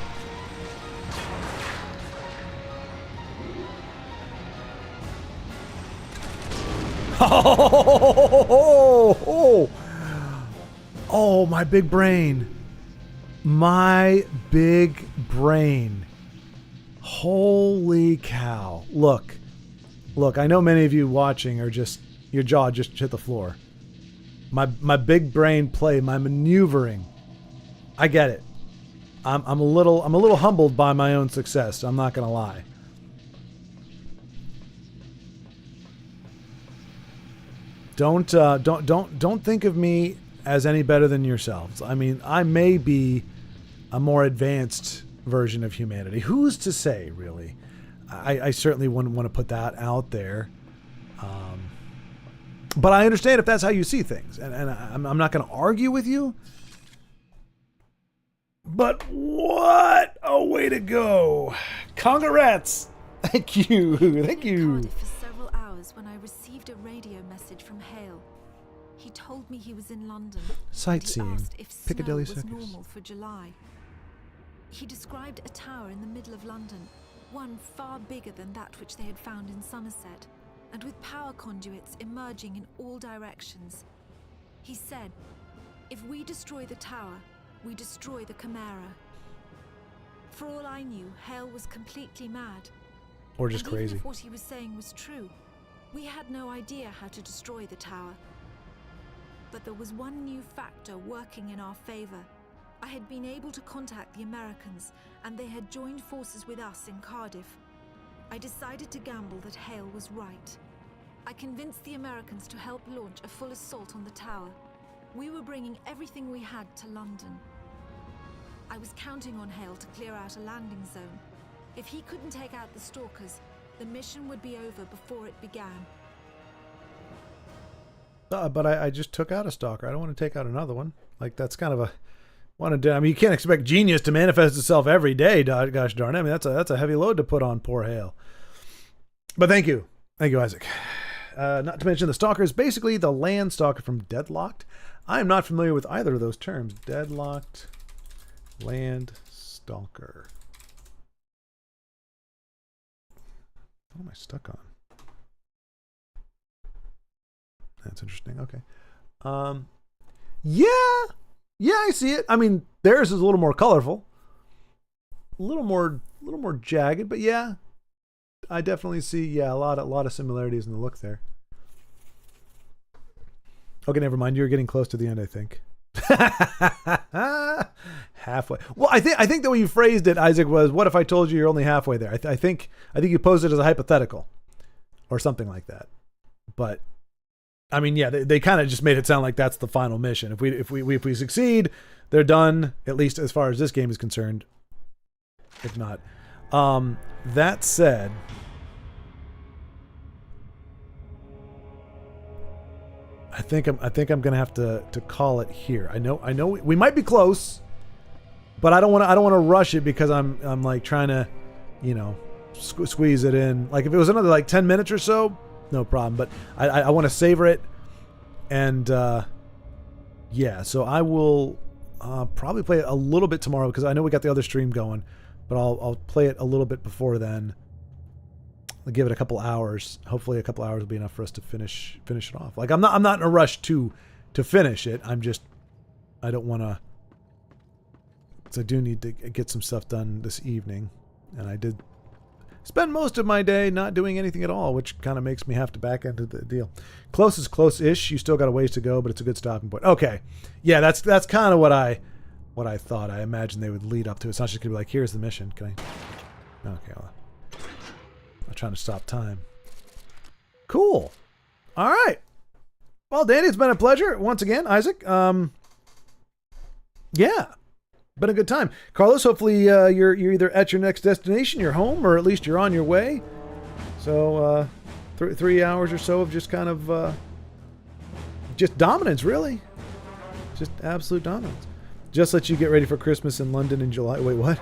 Oh, my big brain. My big brain. Holy cow. Look, I know many of you watching are just, your jaw just hit the floor. My big brain play, my maneuvering. I get it. I'm a little humbled by my own success, I'm not gonna lie. Don't think of me as any better than yourselves. I mean, I may be a more advanced version of humanity. Who's to say, really? I certainly wouldn't want to put that out there. But I understand if that's how you see things. And I'm not going to argue with you. But what a way to go. Congrats. Thank you. Thank you. Cardiff for several hours when I received a radio message from Hale. He told me he was in London. Sightseeing. And he asked if Piccadilly snow was Circus. normal for July. He described a tower in the middle of London, one far bigger than that which they had found in Somerset, and with power conduits emerging in all directions. He said, if we destroy the tower, we destroy the Chimera. For all I knew, Hale was completely mad. Or just And even crazy. if what he was saying was true, we had no idea how to destroy the tower. But there was one new factor working in our favor. I had been able to contact the Americans, and they had joined forces with us in Cardiff. I decided to gamble that Hale was right. I convinced the Americans to help launch a full assault on the tower. We were bringing everything we had to London. I was counting on Hale to clear out a landing zone. If he couldn't take out the stalkers, the mission would be over before it began. But I just took out a stalker. I don't want to take out another one. Like, that's kind of a... I mean, you can't expect genius to manifest itself every day, gosh darn it. I mean, that's a heavy load to put on poor Hale. But thank you. Thank you, Isaac. Not to mention the stalker is basically the land stalker from Deadlocked. I am not familiar with either of those terms. Deadlocked, land stalker. What am I stuck on? That's interesting. Okay. Yeah, I see it. I mean, theirs is a little more colorful, a little more jagged, but yeah, I definitely see a lot of similarities in the look there. Okay, never mind. You're getting close to the end, I think. Halfway. Well, I think the way you phrased it, Isaac, was, "What if I told you you're only halfway there?" I think you posed it as a hypothetical, or something like that. But I mean, yeah, they kind of just made it sound like that's the final mission. If we succeed, they're done. At least as far as this game is concerned. If not, that said, I think I'm gonna have to call it here. I know we might be close, but I don't want to rush it because I'm like trying to, squeeze it in. Like if it was another like 10 minutes or so, no problem. But I want to savor it, and yeah. So I will probably play it a little bit tomorrow because I know we got the other stream going, but I'll play it a little bit before then. I'll give it a couple hours. Hopefully, a couple hours will be enough for us to finish it off. Like I'm not in a rush to finish it. I don't want to. So I do need to get some stuff done this evening, and I did spend most of my day not doing anything at all, which kind of makes me have to back into the deal. Close is close-ish. You still got a ways to go, but it's a good stopping point. Okay, yeah, that's kind of what I thought. I imagined they would lead up to. It's not just gonna be like, here's the mission. Can I? Okay. Well, I'm trying to stop time. Cool. All right. Well, Danny, it's been a pleasure once again. Isaac. Yeah. Been a good time. Carlos, hopefully you're either at your next destination, you're home, or at least you're on your way. So 3 hours or so of just kind of just dominance, really. Just absolute dominance. Just let you get ready for Christmas in London in July. Wait, what?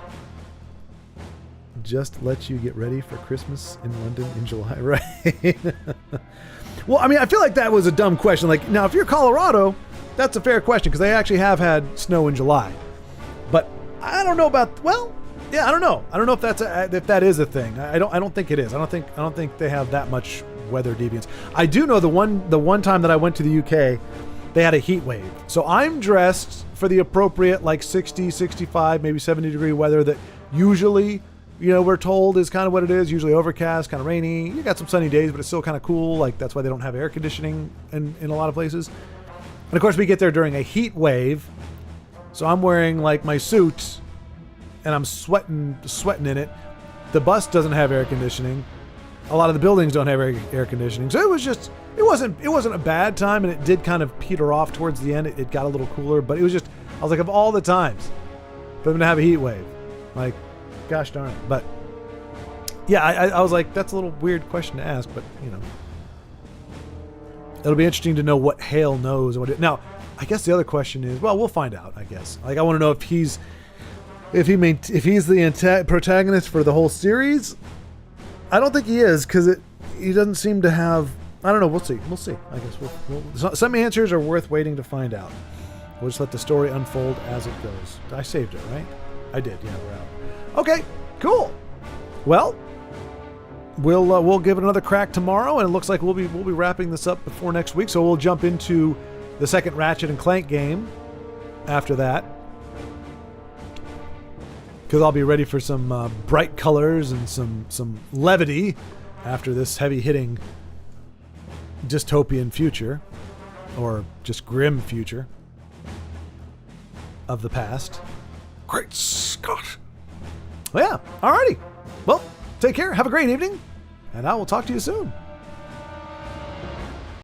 Just let you get ready for Christmas in London in July, right? Well, I mean, I feel like that was a dumb question. Like, now, if you're Colorado, that's a fair question because they actually have had snow in July. But I don't know about. Well, yeah, I don't know. I don't know if if that is a thing. I don't think it is. I don't think they have that much weather deviance. I do know the one time that I went to the UK, they had a heat wave. So I'm dressed for the appropriate like 60, 65, maybe 70 degree weather that usually, we're told is kind of what it is. Usually overcast, kind of rainy. You got some sunny days, but it's still kind of cool. Like that's why they don't have air conditioning in a lot of places. And of course we get there during a heat wave. So I'm wearing like my suit and I'm sweating in it. The bus doesn't have air conditioning. A lot of the buildings don't have air conditioning. So it wasn't a bad time, and it did kind of peter off towards the end. It got a little cooler, but it was just, I was like, of all the times for them to have a heat wave. Like, gosh darn it. But yeah, I was like, that's a little weird question to ask, but you know, it'll be interesting to know what Hale knows. Now, I guess the other question is, well, we'll find out. I guess. Like, I want to know if he's the protagonist for the whole series. I don't think he is, because he doesn't seem to have. I don't know. We'll see. We'll see. I guess some answers are worth waiting to find out. We'll just let the story unfold as it goes. I saved it, right? I did. Yeah, we're out. Okay, cool. Well, we'll give it another crack tomorrow, and it looks like we'll be wrapping this up before next week. So we'll jump into the second Ratchet and Clank game after that, because I'll be ready for some bright colors and some levity after this heavy-hitting dystopian future, or just grim future of the past. Great Scott! Well, yeah, alrighty. Well, take care, have a great evening, and I will talk to you soon.